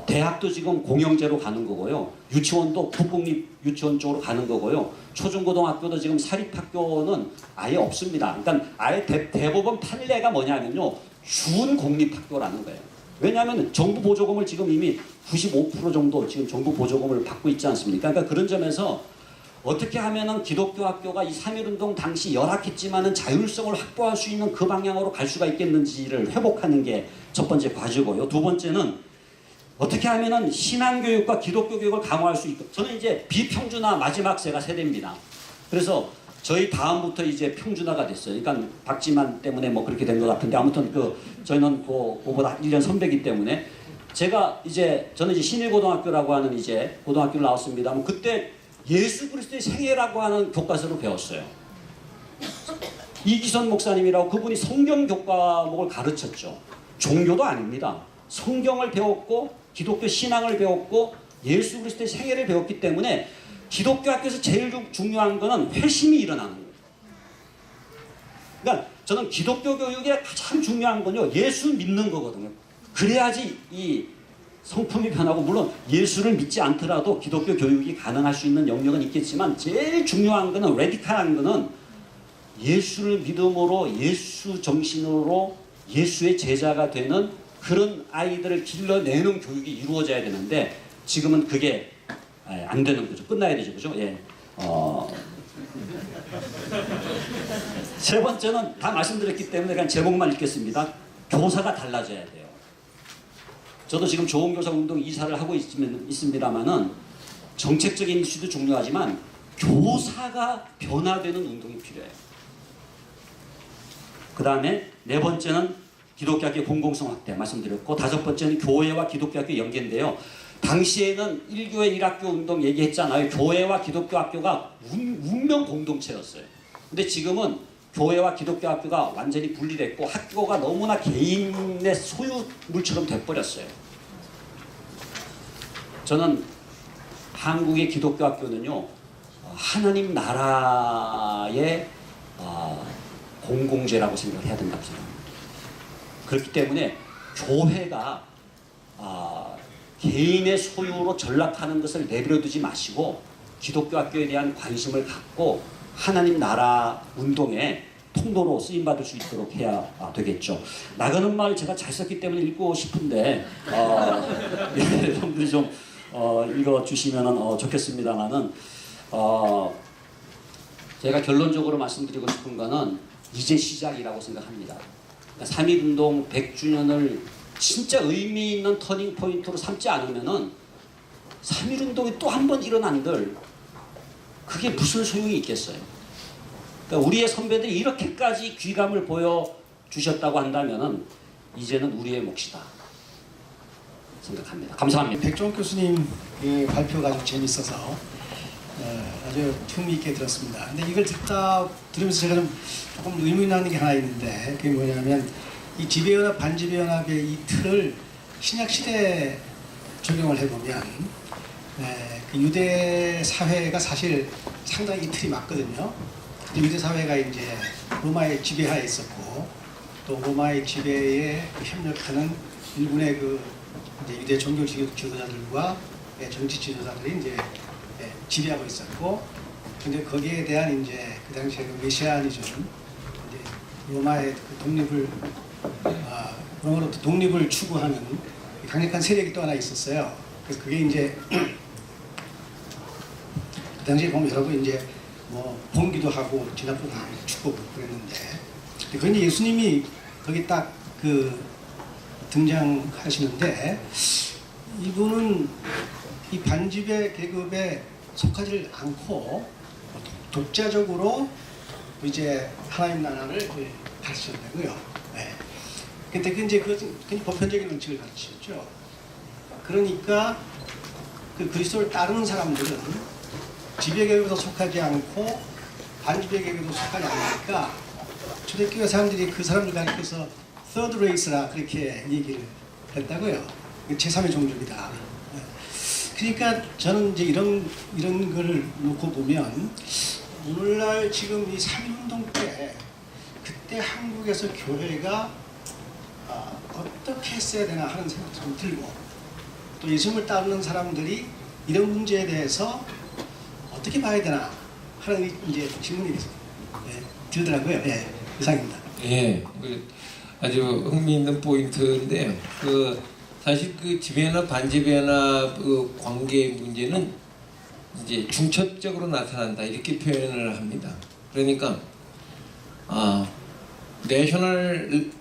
대학도 지금 공영제로 가는 거고요. 유치원도 국공립 유치원 쪽으로 가는 거고요. 초중고등학교도 지금 사립학교는 아예 없습니다. 그러니까 아예 대법원 판례가 뭐냐면요. 준공립학교라는 거예요. 왜냐하면 정부 보조금을 지금 이미 95% 정도 지금 정부 보조금을 받고 있지 않습니까? 그러니까 그런 점에서 어떻게 하면은 기독교 학교가 이 3.1운동 당시 열악했지만은 자율성을 확보할 수 있는 그 방향으로 갈 수가 있겠는지를 회복하는 게 첫 번째 과제고요. 두 번째는 어떻게 하면은 신앙교육과 기독교 교육을 강화할 수 있고, 저는 이제 비평준화 마지막 세대입니다. 그래서 저희 다음부터 이제 평준화가 됐어요. 그러니까 박지만 때문에 뭐 그렇게 된 것 같은데 아무튼 저희는 그보다 1년 선배이기 때문에 저는 이제 신일고등학교라고 하는 이제 고등학교를 나왔습니다. 그때 예수 그리스도의 생애라고 하는 교과서를 배웠어요. 이기선 목사님이라고 그분이 성경 교과목을 가르쳤죠. 종교도 아닙니다. 성경을 배웠고 기독교 신앙을 배웠고 예수 그리스도의 생애를 배웠기 때문에 기독교 학교에서 제일 중요한 거는 회심이 일어나는 거예요. 그러니까 저는 기독교 교육의 가장 중요한 건요. 예수 믿는 거거든요. 그래야지 이 성품이 변하고 물론 예수를 믿지 않더라도 기독교 교육이 가능할 수 있는 영역은 있겠지만 제일 중요한 거는 레디칼한 거는 예수를 믿음으로 예수 정신으로 예수의 제자가 되는 그런 아이들을 길러내는 교육이 이루어져야 되는데 지금은 그게 안 되는 거죠. 끝나야 되죠. 그죠? 예. 세 번째는 다 말씀드렸기 때문에 그냥 제목만 읽겠습니다. 교사가 달라져야 돼요. 저도 지금 좋은교사 운동 이사를 하고 있습니다만은 정책적인 이슈도 중요하지만 교사가 변화되는 운동이 필요해요. 그 다음에 네 번째는 기독교학교 공공성 확대 말씀드렸고, 다섯 번째는 교회와 기독교학교 연계인데요. 당시에는 1교회 1학교 운동 얘기했잖아요. 교회와 기독교학교가 운명 공동체였어요. 근데 지금은 교회와 기독교학교가 완전히 분리됐고 학교가 너무나 개인의 소유물처럼 돼버렸어요. 저는 한국의 기독교학교는요, 하나님 나라의 공공재라고 생각을 해야 된다고 생각합니다. 그렇기 때문에 교회가 개인의 소유로 전락하는 것을 내버려두지 마시고 기독교 학교에 대한 관심을 갖고 하나님 나라 운동에 통로로 쓰임받을 수 있도록 해야 되겠죠. 나가는 말 제가 잘 썼기 때문에 읽고 싶은데 여러분들이 좀 읽어주시면 좋겠습니다만은 제가 결론적으로 말씀드리고 싶은 거는 이제 시작이라고 생각합니다. 3.1운동 100주년을 진짜 의미 있는 터닝 포인트로 삼지 않으면은 3.1운동이 또 한 번 일어난들 그게 무슨 소용이 있겠어요. 그러니까 우리의 선배들이 이렇게까지 귀감을 보여주셨다고 한다면은 이제는 우리의 몫이다 생각합니다. 감사합니다. 백종원 교수님 발표가 아주 재밌어서 아주 흥미있게 들었습니다. 근데 이걸 들으면서 제가 좀 조금 의문하는 게 하나 있는데 그게 뭐냐면 이 지배연합 반지배연합의 이 틀을 신약 시대에 적용을 해보면 그 유대 사회가 사실 상당히 이 틀이 맞거든요. 유대 사회가 이제 로마의 지배하에 있었고 또 로마의 지배에 협력하는 일본의 이제 유대 종교 지도자들과 정치 지도자들이 이제 지배하고 있었고, 근데 거기에 대한 이제 그 당시에 메시아니즘, 이제 로마의 로마로부터 독립을 추구하는 강력한 세력이 또 하나 있었어요. 그래서 그게 이제 그 당시에 보면 여러 분 이제 뭐 봉기도 하고 진압도 하고 축구도 그랬는데, 그건 이제 예수님이 거기 딱 등장하시는데 이분은 이 반지배 계급에 속하지 않고 독자적으로 이제 하나님 나라를 가르치셨다고요. 네. 근데 이제 그건 보편적인 원칙을 가르치셨죠. 그러니까 그 그리스도를 따르는 사람들은 지배 계급에도 속하지 않고 반지배 계급에도 속하지 않으니까 초대교회 사람들이 그 사람들 가리켜서 third race라 그렇게 얘기를 했다고요. 제3의 종족이다. 그러니까 저는 이제 이런 거를 놓고 보면 오늘날 지금 이 3.1운동 때 그때 한국에서 교회가 어떻게 했어야 되나 하는 생각도 좀 들고 또 예수님을 따르는 사람들이 이런 문제에 대해서 어떻게 봐야 되나 하는 이제 질문이 들더라고요. 예, 이상입니다. 예, 아주 흥미있는 포인트인데요. 사실 그 지배나 반지배나 그 관계의 문제는 이제 중첩적으로 나타난다 이렇게 표현을 합니다. 그러니까 내셔널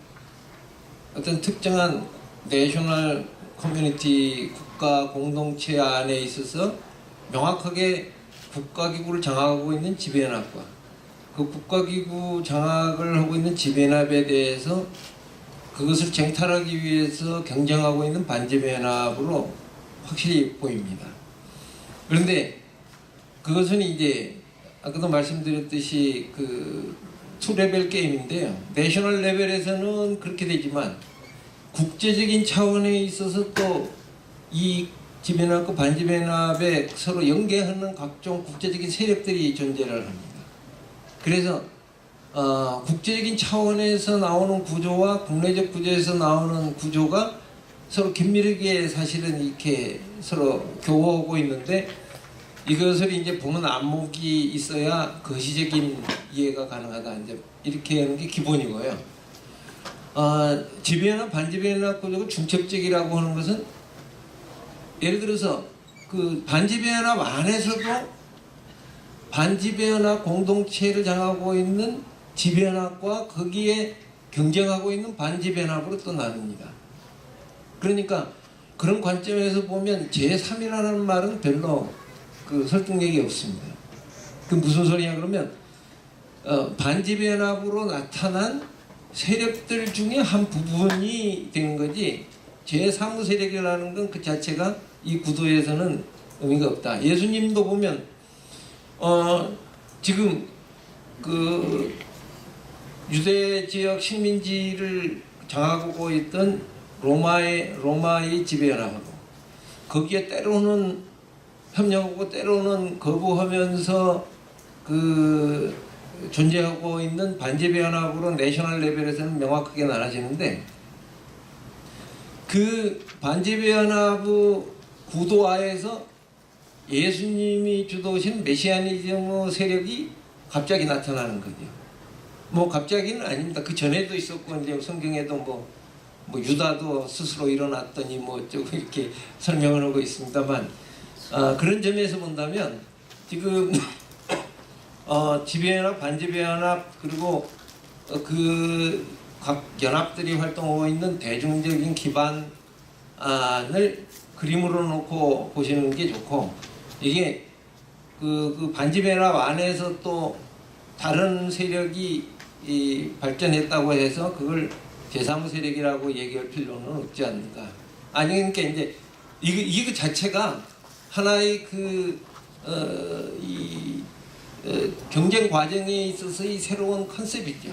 어떤 특정한 내셔널 커뮤니티 국가 공동체 안에 있어서 명확하게 국가기구를 장악하고 있는 지배연합과 그 국가기구 장악을 하고 있는 지배연합에 대해서 그것을 쟁탈하기 위해서 경쟁하고 있는 반지배연합으로 확실히 보입니다. 그런데 그것은 이제 아까도 말씀드렸듯이 그 2레벨 게임인데요. 내셔널 레벨에서는 그렇게 되지만 국제적인 차원에 있어서 또 이 지배연합과 반지배연합에 서로 연계하는 각종 국제적인 세력들이 존재를 합니다. 그래서 국제적인 차원에서 나오는 구조와 국내적 구조에서 나오는 구조가 서로 긴밀하게 사실은 이렇게 서로 교호하고 있는데 이것을 이제 보는 안목이 있어야 거시적인 이해가 가능하다. 이제 이렇게 하는 게 기본이고요. 지배연합, 반지배연합 구조가 중첩적이라고 하는 것은 예를 들어서 그 반지배연합 안에서도 반지배연합 공동체를 장악하고 있는 지배연합과 거기에 경쟁하고 있는 반지배연합으로 또 나눕니다. 그러니까 그런 관점에서 보면 제3이라는 말은 별로 그 설득력이 없습니다. 그 무슨 소리냐 그러면 반지배연합으로 나타난 세력들 중에 한 부분이 된 거지 제3의 세력이라는 건 그 자체가 이 구도에서는 의미가 없다. 예수님도 보면 지금 그 유대 지역 식민지를 장악하고 있던 로마의 지배연합하고 거기에 때로는 협력하고 때로는 거부하면서 그 존재하고 있는 반지배연합으로 내셔널 레벨에서는 명확하게 나눠지는데 그 반지배연합의 구도하에서 예수님이 주도하신 메시아니즘의 세력이 갑자기 나타나는 거죠. 뭐 갑자기는 아닙니다. 그 전에도 있었고 이제 성경에도 뭐 유다도 스스로 일어났더니 뭐 조금 이렇게 설명을 하고 있습니다만 그런 점에서 본다면 지금 지배연합, 반지배연합 그리고 그 각 연합들이 활동하고 있는 대중적인 기반을 그림으로 놓고 보시는 게 좋고 이게 그 반지배연합 안에서 또 다른 세력이 발전했다고 해서 그걸 제3의 세력이라고 얘기할 필요는 없지 않는가. 아니 그러니까 이제 이거 자체가 하나의 경쟁 과정에 있어서의 새로운 컨셉이죠.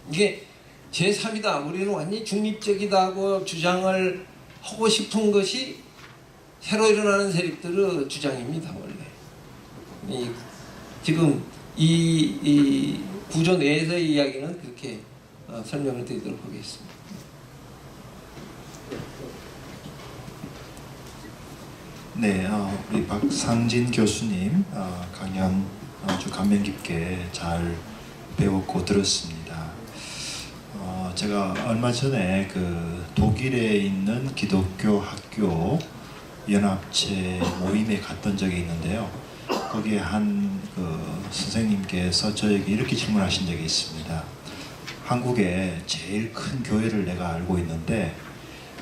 이게 제3이다. 우리는 완전히 중립적이다고 주장을 하고 싶은 것이 새로 일어나는 세력들의 주장입니다. 원래 지금 이 구조 내에서의 이야기는 그렇게 설명을 드리도록 하겠습니다. 네, 우리 박상진 교수님 강연 아주 감명 깊게 잘 배웠고 들었습니다. 제가 얼마 전에 그 독일에 있는 기독교 학교 연합체 모임에 갔던 적이 있는데요. 거기에 한 그 선생님께서 저에게 이렇게 질문하신 적이 있습니다. 한국에 제일 큰 교회를 내가 알고 있는데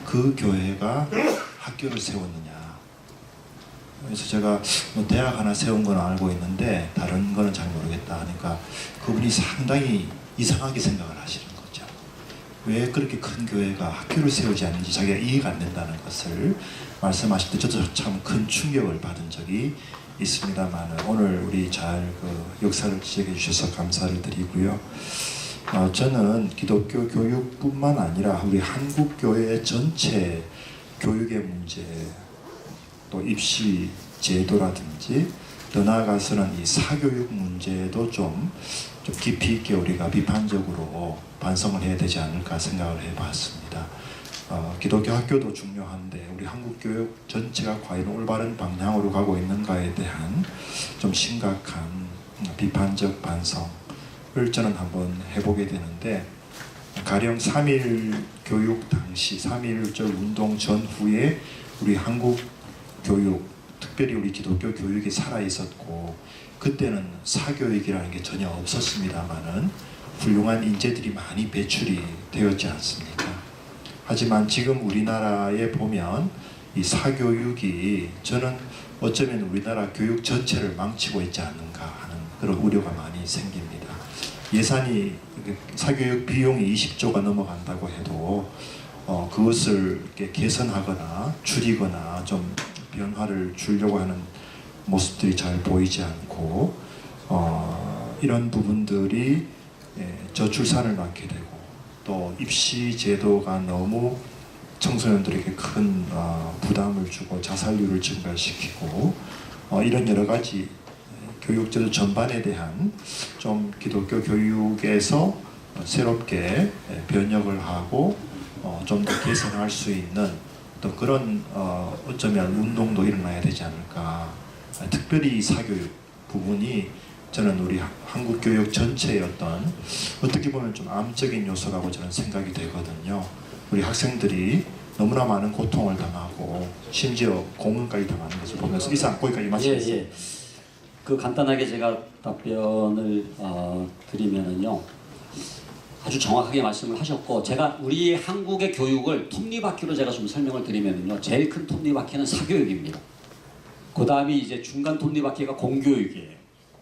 그 교회가 학교를 세웠느냐. 그래서 제가 뭐 대학 하나 세운 건 알고 있는데 다른 거는 잘 모르겠다 하니까 그분이 상당히 이상하게 생각을 하시는 거죠. 왜 그렇게 큰 교회가 학교를 세우지 않는지 자기가 이해가 안 된다는 것을 말씀하실 때 저도 참 큰 충격을 받은 적이 있습니다만 오늘 우리 잘 그 역사를 지적해 주셔서 감사를 드리고요. 저는 기독교 교육뿐만 아니라 우리 한국 교회 전체 교육의 문제, 또 입시 제도라든지 더 나아가서는 이 사교육 문제도 좀 깊이 있게 우리가 비판적으로 반성을 해야 되지 않을까 생각을 해봤습니다. 기독교 학교도 중요한데 우리 한국 교육 전체가 과연 올바른 방향으로 가고 있는가에 대한 좀 심각한 비판적 반성을 저는 한번 해보게 되는데, 가령 3.1 교육 당시 3.1절 운동 전후에 우리 한국 교육, 특별히 우리 기독교 교육이 살아 있었고 그때는 사교육이라는 게 전혀 없었습니다만은 훌륭한 인재들이 많이 배출이 되었지 않습니까? 하지만 지금 우리나라에 보면 이 사교육이 저는 어쩌면 우리나라 교육 전체를 망치고 있지 않는가 하는 그런 우려가 많이 생깁니다. 예산이 사교육 비용이 20조가 넘어간다고 해도 그것을 이렇게 개선하거나 줄이거나 좀 변화를 주려고 하는 모습들이 잘 보이지 않고 이런 부분들이 저출산을 낳게 되고 또 입시 제도가 너무 청소년들에게 큰 부담을 주고 자살률을 증가시키고 이런 여러 가지 교육제도 전반에 대한 좀 기독교 교육에서 새롭게 변혁을 하고 좀 더 개선할 수 있는 또 그런 어쩌면 운동도 일어나야 되지 않을까. 특별히 사교육 부분이 저는 우리 한국 교육 전체의 어떻게 보면 좀 암적인 요소라고 저는 생각이 되거든요. 우리 학생들이 너무나 많은 고통을 당하고 심지어 고문까지 당하는 것을 보면서 이상 거기까지 마치겠습니다. 예. 그 간단하게 제가 답변을 드리면은요. 아주 정확하게 말씀을 하셨고, 제가 우리 한국의 교육을 톱니바퀴로 제가 좀 설명을 드리면은요, 제일 큰 톱니바퀴는 사교육입니다. 그 다음이 이제 중간 톱니바퀴가 공교육이에요.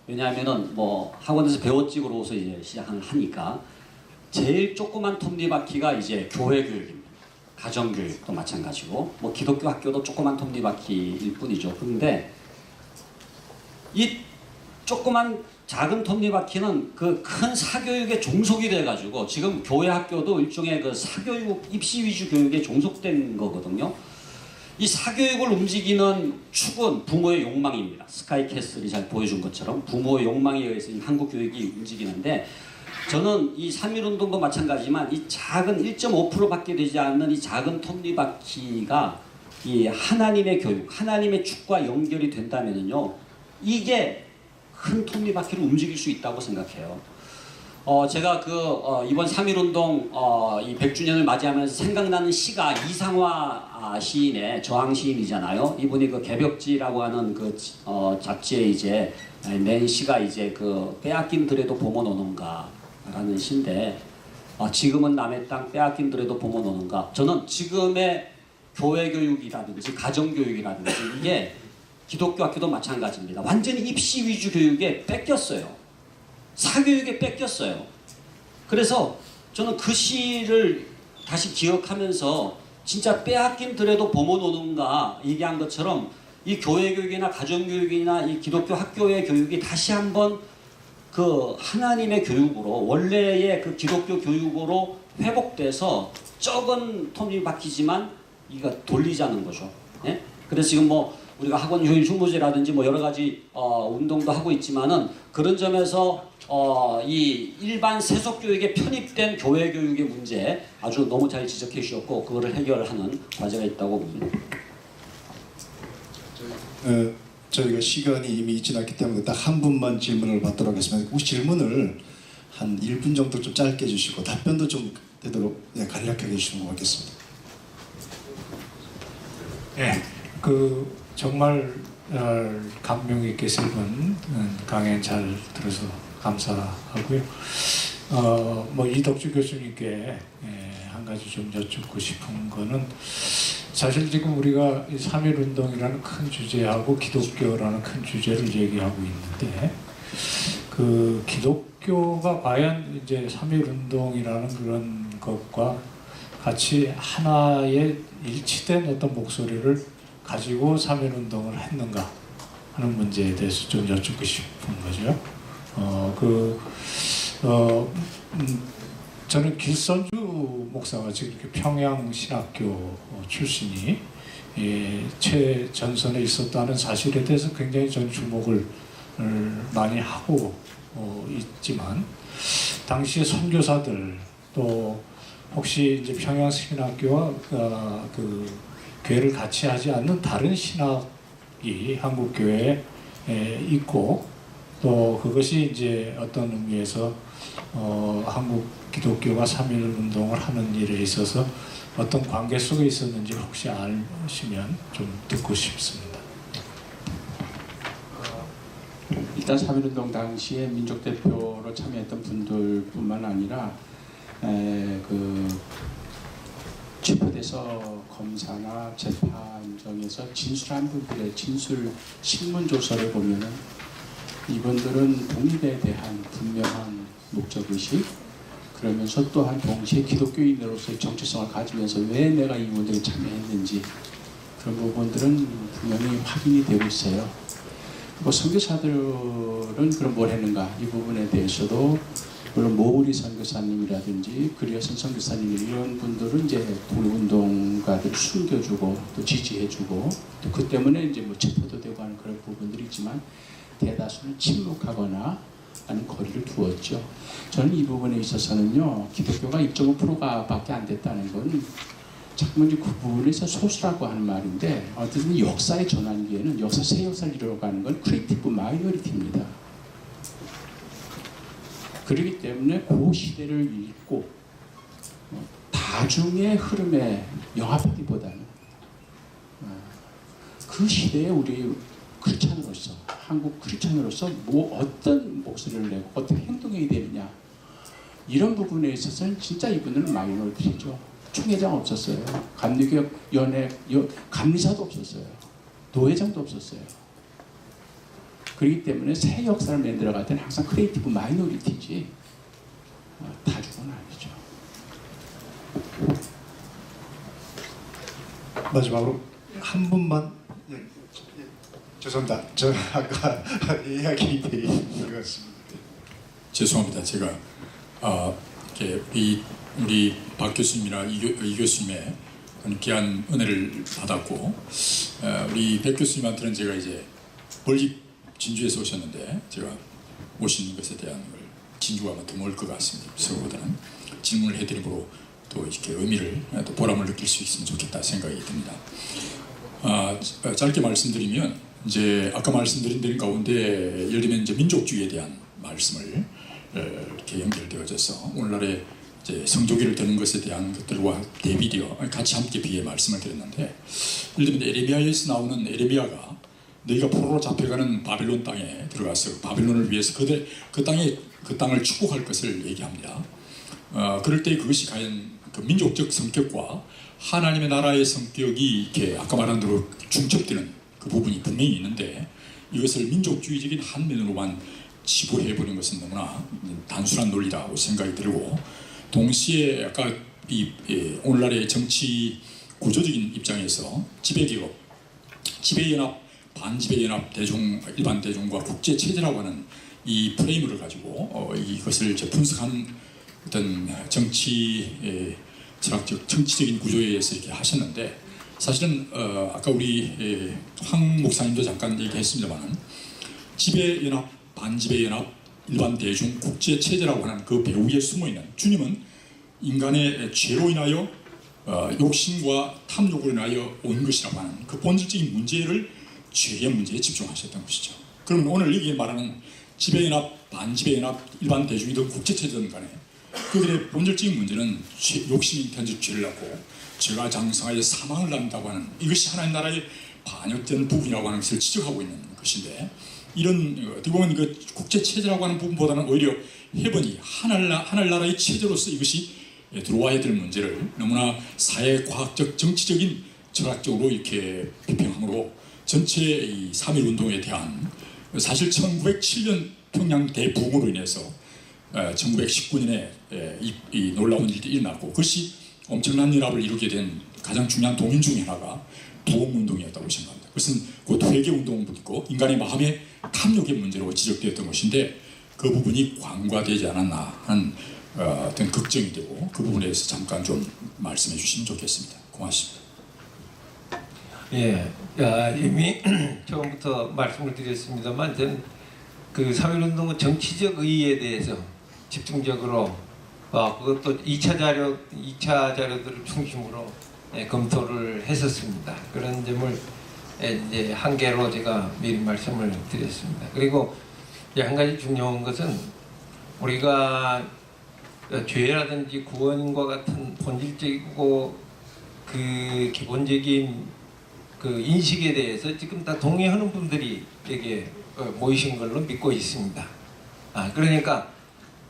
왜냐하면은 뭐 학원에서 배웠지로서 이제 시작을 하니까 제일 조그만 톱니바퀴가 이제 교회 교육입니다. 가정 교육도 마찬가지고 뭐 기독교 학교도 조그만 톱니바퀴일 뿐이죠. 그런데 이 조그만 작은 톱니바퀴는 그 큰 사교육의 종속이 돼가지고 지금 교회 학교도 일종의 그 사교육 입시 위주 교육에 종속된 거거든요. 이 사교육을 움직이는 축은 부모의 욕망입니다. 스카이캐슬이 잘 보여준 것처럼 부모의 욕망에 의해서 한국 교육이 움직이는데, 저는 이 3.1운동도 마찬가지지만 이 작은 1.5%밖에 되지 않는 이 작은 톱니바퀴가 이 하나님의 교육, 하나님의 축과 연결이 된다면요, 이게 큰 톱니바퀴를 움직일 수 있다고 생각해요. 제가 이번 3.1운동 이 100주년을 맞이하면서 생각나는 시가 이상화 시인의 저항 시인이잖아요. 이분이 그 개벽지라고 하는 그 잡지에 이제 낸 시가 이제 그 빼앗긴 들에도 봄은 오는가라는 시인데, 지금은 남의 땅 빼앗긴 들에도 봄은 오는가. 저는 지금의 교회 교육이라든지 가정 교육이라든지 이게 기독교 학교도 마찬가지입니다. 완전히 입시 위주 교육에 뺏겼어요. 사교육에 뺏겼어요. 그래서 저는 그 시를 다시 기억하면서 진짜 빼앗긴 들에도 봄은 오는가 얘기한 것처럼 이 교회 교육이나 가정 교육이나 이 기독교 학교의 교육이 다시 한번 그 하나님의 교육으로, 원래의 그 기독교 교육으로 회복돼서 적은 톱니바퀴지만 이거 돌리자는 거죠. 예? 그래서 지금 뭐 우리가 학원 효율 흉보제라든지 뭐 여러 가지 운동도 하고 있지만은 그런 점에서 이 일반 세속 교육에 편입된 교회 교육의 문제 아주 너무 잘 지적해 주셨고, 그거를 해결하는 과제가 있다고 봅니다. 저희가 시간이 이미 지났기 때문에 딱 한 분만 질문을 받도록 하겠습니다. 혹시 질문을 한 1분 정도 좀 짧게 해주시고 답변도 좀 되도록 간략하게 해주시면 고맙겠습니다. 네, 정말 감명 있게 세 분 강연 잘 들어서 감사하고요. 뭐 이덕주 교수님께 한 가지 좀 여쭙고 싶은 거는, 사실 지금 우리가 3.1운동이라는 큰 주제하고 기독교라는 큰 주제를 얘기하고 있는데, 그 기독교가 과연 이제 3.1운동이라는 그런 것과 같이 하나의 일치된 어떤 목소리를 가지고 3.1운동을 했는가 하는 문제에 대해서 좀 여쭙고 싶은 거죠. 저는 길선주 목사가 지금 이렇게 평양신학교 출신이 최전선에 있었다는 사실에 대해서 굉장히 전 주목을 많이 하고 있지만 당시의 선교사들 또 혹시 이제 평양신학교와 그 교회를 같이 하지 않는 다른 신학이 한국 교회에 있고 또 그것이 이제 어떤 의미에서 한국 기독교가 3.1 운동을 하는 일에 있어서 어떤 관계 속에 있었는지 혹시 아시면 좀 듣고 싶습니다. 일단 3.1운동 당시에 민족대표로 참여했던 분들뿐만 아니라 그 체포돼서 검사나 재판정에서 진술한 분들의 진술 신문조서를 보면은 이분들은 독립에 대한 분명한 목적의식, 그러면서 또한 동시에 기독교인으로서의 정체성을 가지면서 왜 내가 이 운동에 참여했는지 그런 부분들은 분명히 확인이 되고 있어요. 뭐 선교사들은 그럼 뭘 했는가 이 부분에 대해서도 물론 모우리 선교사님이라든지 그리어선 선교사님 이런 분들은 이제 독립운동가들을 숨겨주고 또 지지해주고 또 그 때문에 이제 뭐 체포도 되고 하는 그런 부분들이 있지만 대다수는 침묵하거나 아니면 거리를 두었죠. 저는 이 부분에 있어서는요 기독교가 2.5%가 밖에 안 됐다는 건 자꾸만 이제 그 부분에서 소수라고 하는 말인데 어쨌든 역사의 전환기에는 새 역사를 이루어가는 건 크리에이티브 마이너리티입니다. 그렇기 때문에 그 시대를 읽고 다중의 흐름에 영합하기보다는 그 시대에 우리 크리스찬으로서 한국 크리스찬으로서 뭐 어떤 목소리를 내고 어떻게 행동해야 되느냐 이런 부분에 있어서는 진짜 이분들은 마이너리티죠. 총회장 없었어요. 감리교역 감리사도 없었어요. 노회장도 없었어요. 그렇기 때문에 새 역사를 만들어갈 때는 항상 크리에이티브 마이너리티지 다중은 아니죠. 마지막으로 한 분만 죄송합니다. 저 아까 이야기 드린 것 같습니다. 죄송합니다. 제가 우리 박 교수님이나 이 교수님의 귀한 은혜를 받았고 우리 백 교수님한테는 제가 이제 멀리 진주에서 오셨는데 제가 오시는 것에 대한 걸 진주가 더 멀 것 같습니다. 서로보다는 질문을 해드림으로 또 이렇게 의미를 또 보람을 느낄 수 있으면 좋겠다 생각이 듭니다. 짧게 말씀드리면 이제 아까 말씀드린 데 가운데 예를 들면 이제 민족주의에 대한 말씀을 이렇게 연결되어져서 오늘날의 이제 성조기를 드는 것에 대한 것들과 대비되어 같이 함께 비해 말씀을 드렸는데 예를 들면 에레미야에서 나오는 에레미야가 너희가 포로로 잡혀가는 바벨론 땅에 들어가서 바벨론을 위해서 그 땅을 축복할 것을 얘기합니다. 그럴 때 그것이 과연 그 민족적 성격과 하나님의 나라의 성격이 이렇게 아까 말한 대로 중첩되는 그 부분이 분명히 있는데 이것을 민족주의적인 한 면으로만 치부해버리는 것은 너무나 단순한 논리라고 생각이 들고 동시에 아까 오늘날의 정치 구조적인 입장에서 지배개혁, 지배연합, 반지배연합, 일반 대중과 국제체제라고 하는 이 프레임을 가지고 이것을 이제 분석한 어떤 철학적, 정치적인 구조에 의해서 이렇게 하셨는데 사실은 아까 우리 황 목사님도 잠깐 얘기했습니다만 지배연합, 반지배연합, 일반 대중, 국제체제라고 하는 그 배후에 숨어있는 주님은 인간의 죄로 인하여 욕심과 탐욕으로 인하여 온 것이라고 하는 그 본질적인 문제를 죄의 문제에 집중하셨던 것이죠. 그러면 오늘 여기에 말하는 지배연합, 반지배연합, 일반 대중이든 국제체제든 간에 그들의 본질적인 문제는 욕심이 인탄지 죄를 낳고 죄가 장성하여 사망을 낳는다고 하는 이것이 하나님 나라의 반역된 부분이라고 하는 것을 지적하고 있는 것인데 이런 어떻게 보면 그 국제체제라고 하는 부분보다는 오히려 해번이 하늘나라의 체제로서 이것이 들어와야 될 문제를 너무나 사회과학적, 정치적인, 철학적으로 이렇게 비평함으로 전체 이 3.1 운동에 대한 사실 1907년 평양 대부흥으로 인해서 1919년에 이 놀라운 일들이 일어났고 그것이 엄청난 연합을 이루게 된 가장 중요한 동인 중에 하나가 부흥운동이었다고 생각합니다. 그것은 곧 회개운동부터 있고 인간의 마음의 탐욕의 문제로 지적되었던 것인데 그 부분이 관과되지 않았나 하는 어떤 걱정이 되고 그 부분에 대해서 잠깐 좀 말씀해 주시면 좋겠습니다. 고맙습니다. 예, 이미 처음부터 말씀을 드렸습니다만 저는 그 3.1운동의 정치적 의의에 대해서 집중적으로 그것도 2차 자료들을 중심으로 검토를 했었습니다. 그런 점을 이제 한 개로 제가 미리 말씀을 드렸습니다. 그리고 한 가지 중요한 것은 우리가 죄라든지 구원과 같은 본질적이고 그 기본적인 그 인식에 대해서 지금 다 동의하는 분들이 되게 모이신 걸로 믿고 있습니다. 그러니까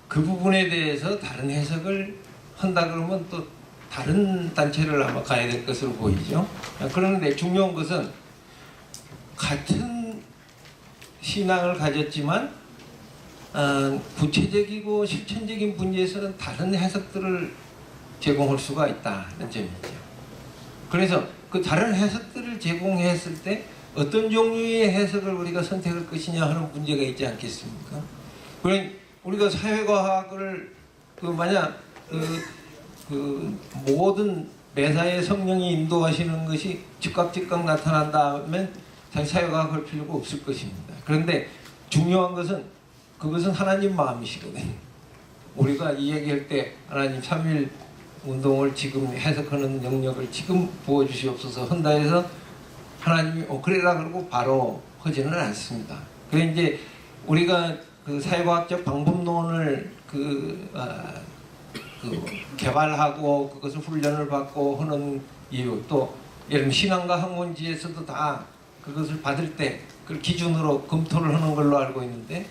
그 부분에 대해서 다른 해석을 한다 그러면 또 다른 단체를 아마 가야 될 것으로 보이죠. 그런데 중요한 것은 같은 신앙을 가졌지만 구체적이고 실천적인 분야에서는 다른 해석들을 제공할 수가 있다는 점이죠. 그래서 그 다른 해석들을 제공했을 때 어떤 종류의 해석을 우리가 선택할 것이냐 하는 문제가 있지 않겠습니까? 그러니 우리가 사회과학을 만약 그 모든 매사에 성령이 인도하시는 것이 즉각 나타난다면 사회과학 할 필요가 없을 것입니다. 그런데 중요한 것은 그것은 하나님 마음이시거든요. 우리가 이야기할 때 하나님 3.1 운동을 지금 해석하는 영역을 지금 부어주시옵소서 한다 해서 하나님이 그래라 그러고 바로 하지는 않습니다. 그래 이제 우리가 그 사회과학적 방법론을 개발하고 그것을 훈련을 받고 하는 이유, 또 예를 들면 신앙과 학문지에서도 다 그것을 받을 때 그걸 기준으로 검토를 하는 걸로 알고 있는데,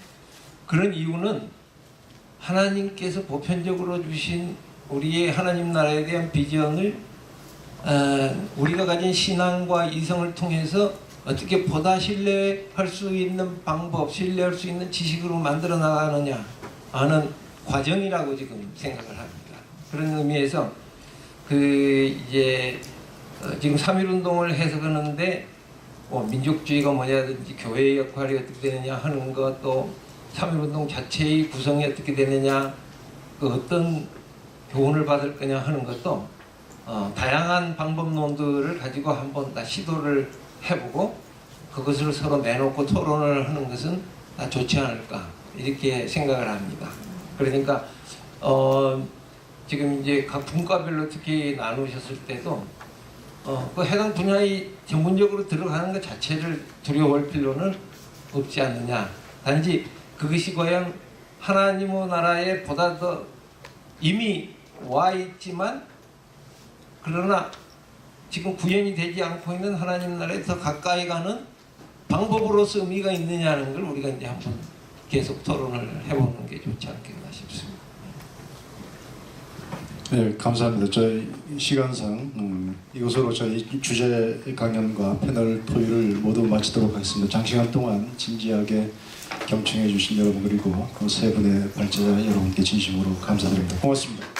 그런 이유는 하나님께서 보편적으로 주신 우리의 하나님 나라에 대한 비전을 우리가 가진 신앙과 이성을 통해서 어떻게 보다 신뢰할 수 있는 방법, 신뢰할 수 있는 지식으로 만들어 나가느냐 하는 과정이라고 지금 생각을 합니다. 그런 의미에서 이제 지금 3.1운동을 해석하는데 민족주의가 뭐냐든지 교회의 역할이 어떻게 되느냐 하는 것, 또 3.1운동 자체의 구성이 어떻게 되느냐, 어떤 교훈을 받을 거냐 하는 것도 다양한 방법론들을 가지고 한번 다 시도를 해보고 그것을 서로 내놓고 토론을 하는 것은 다 좋지 않을까 이렇게 생각을 합니다. 그러니까 지금 이제 각 분과별로 특히 나누셨을 때도 그 해당 분야에 전문적으로 들어가는 것 자체를 두려워할 필요는 없지 않느냐. 단지 그것이 과연 하나님의 나라에 보다 더 이미 와 있지만 그러나 지금 구현이 되지 않고 있는 하나님 나라에 더 가까이 가는 방법으로서 의미가 있느냐는 걸 우리가 이제 한번 계속 토론을 해보는 게 좋지 않겠나 싶습니다. 네, 감사합니다. 저희 시간상 이것으로 저희 주제 강연과 패널 토의를 모두 마치도록 하겠습니다. 장시간 동안 진지하게 경청해 주신 여러분, 그리고 그 세 분의 발제자 여러분께 진심으로 감사드립니다. 고맙습니다.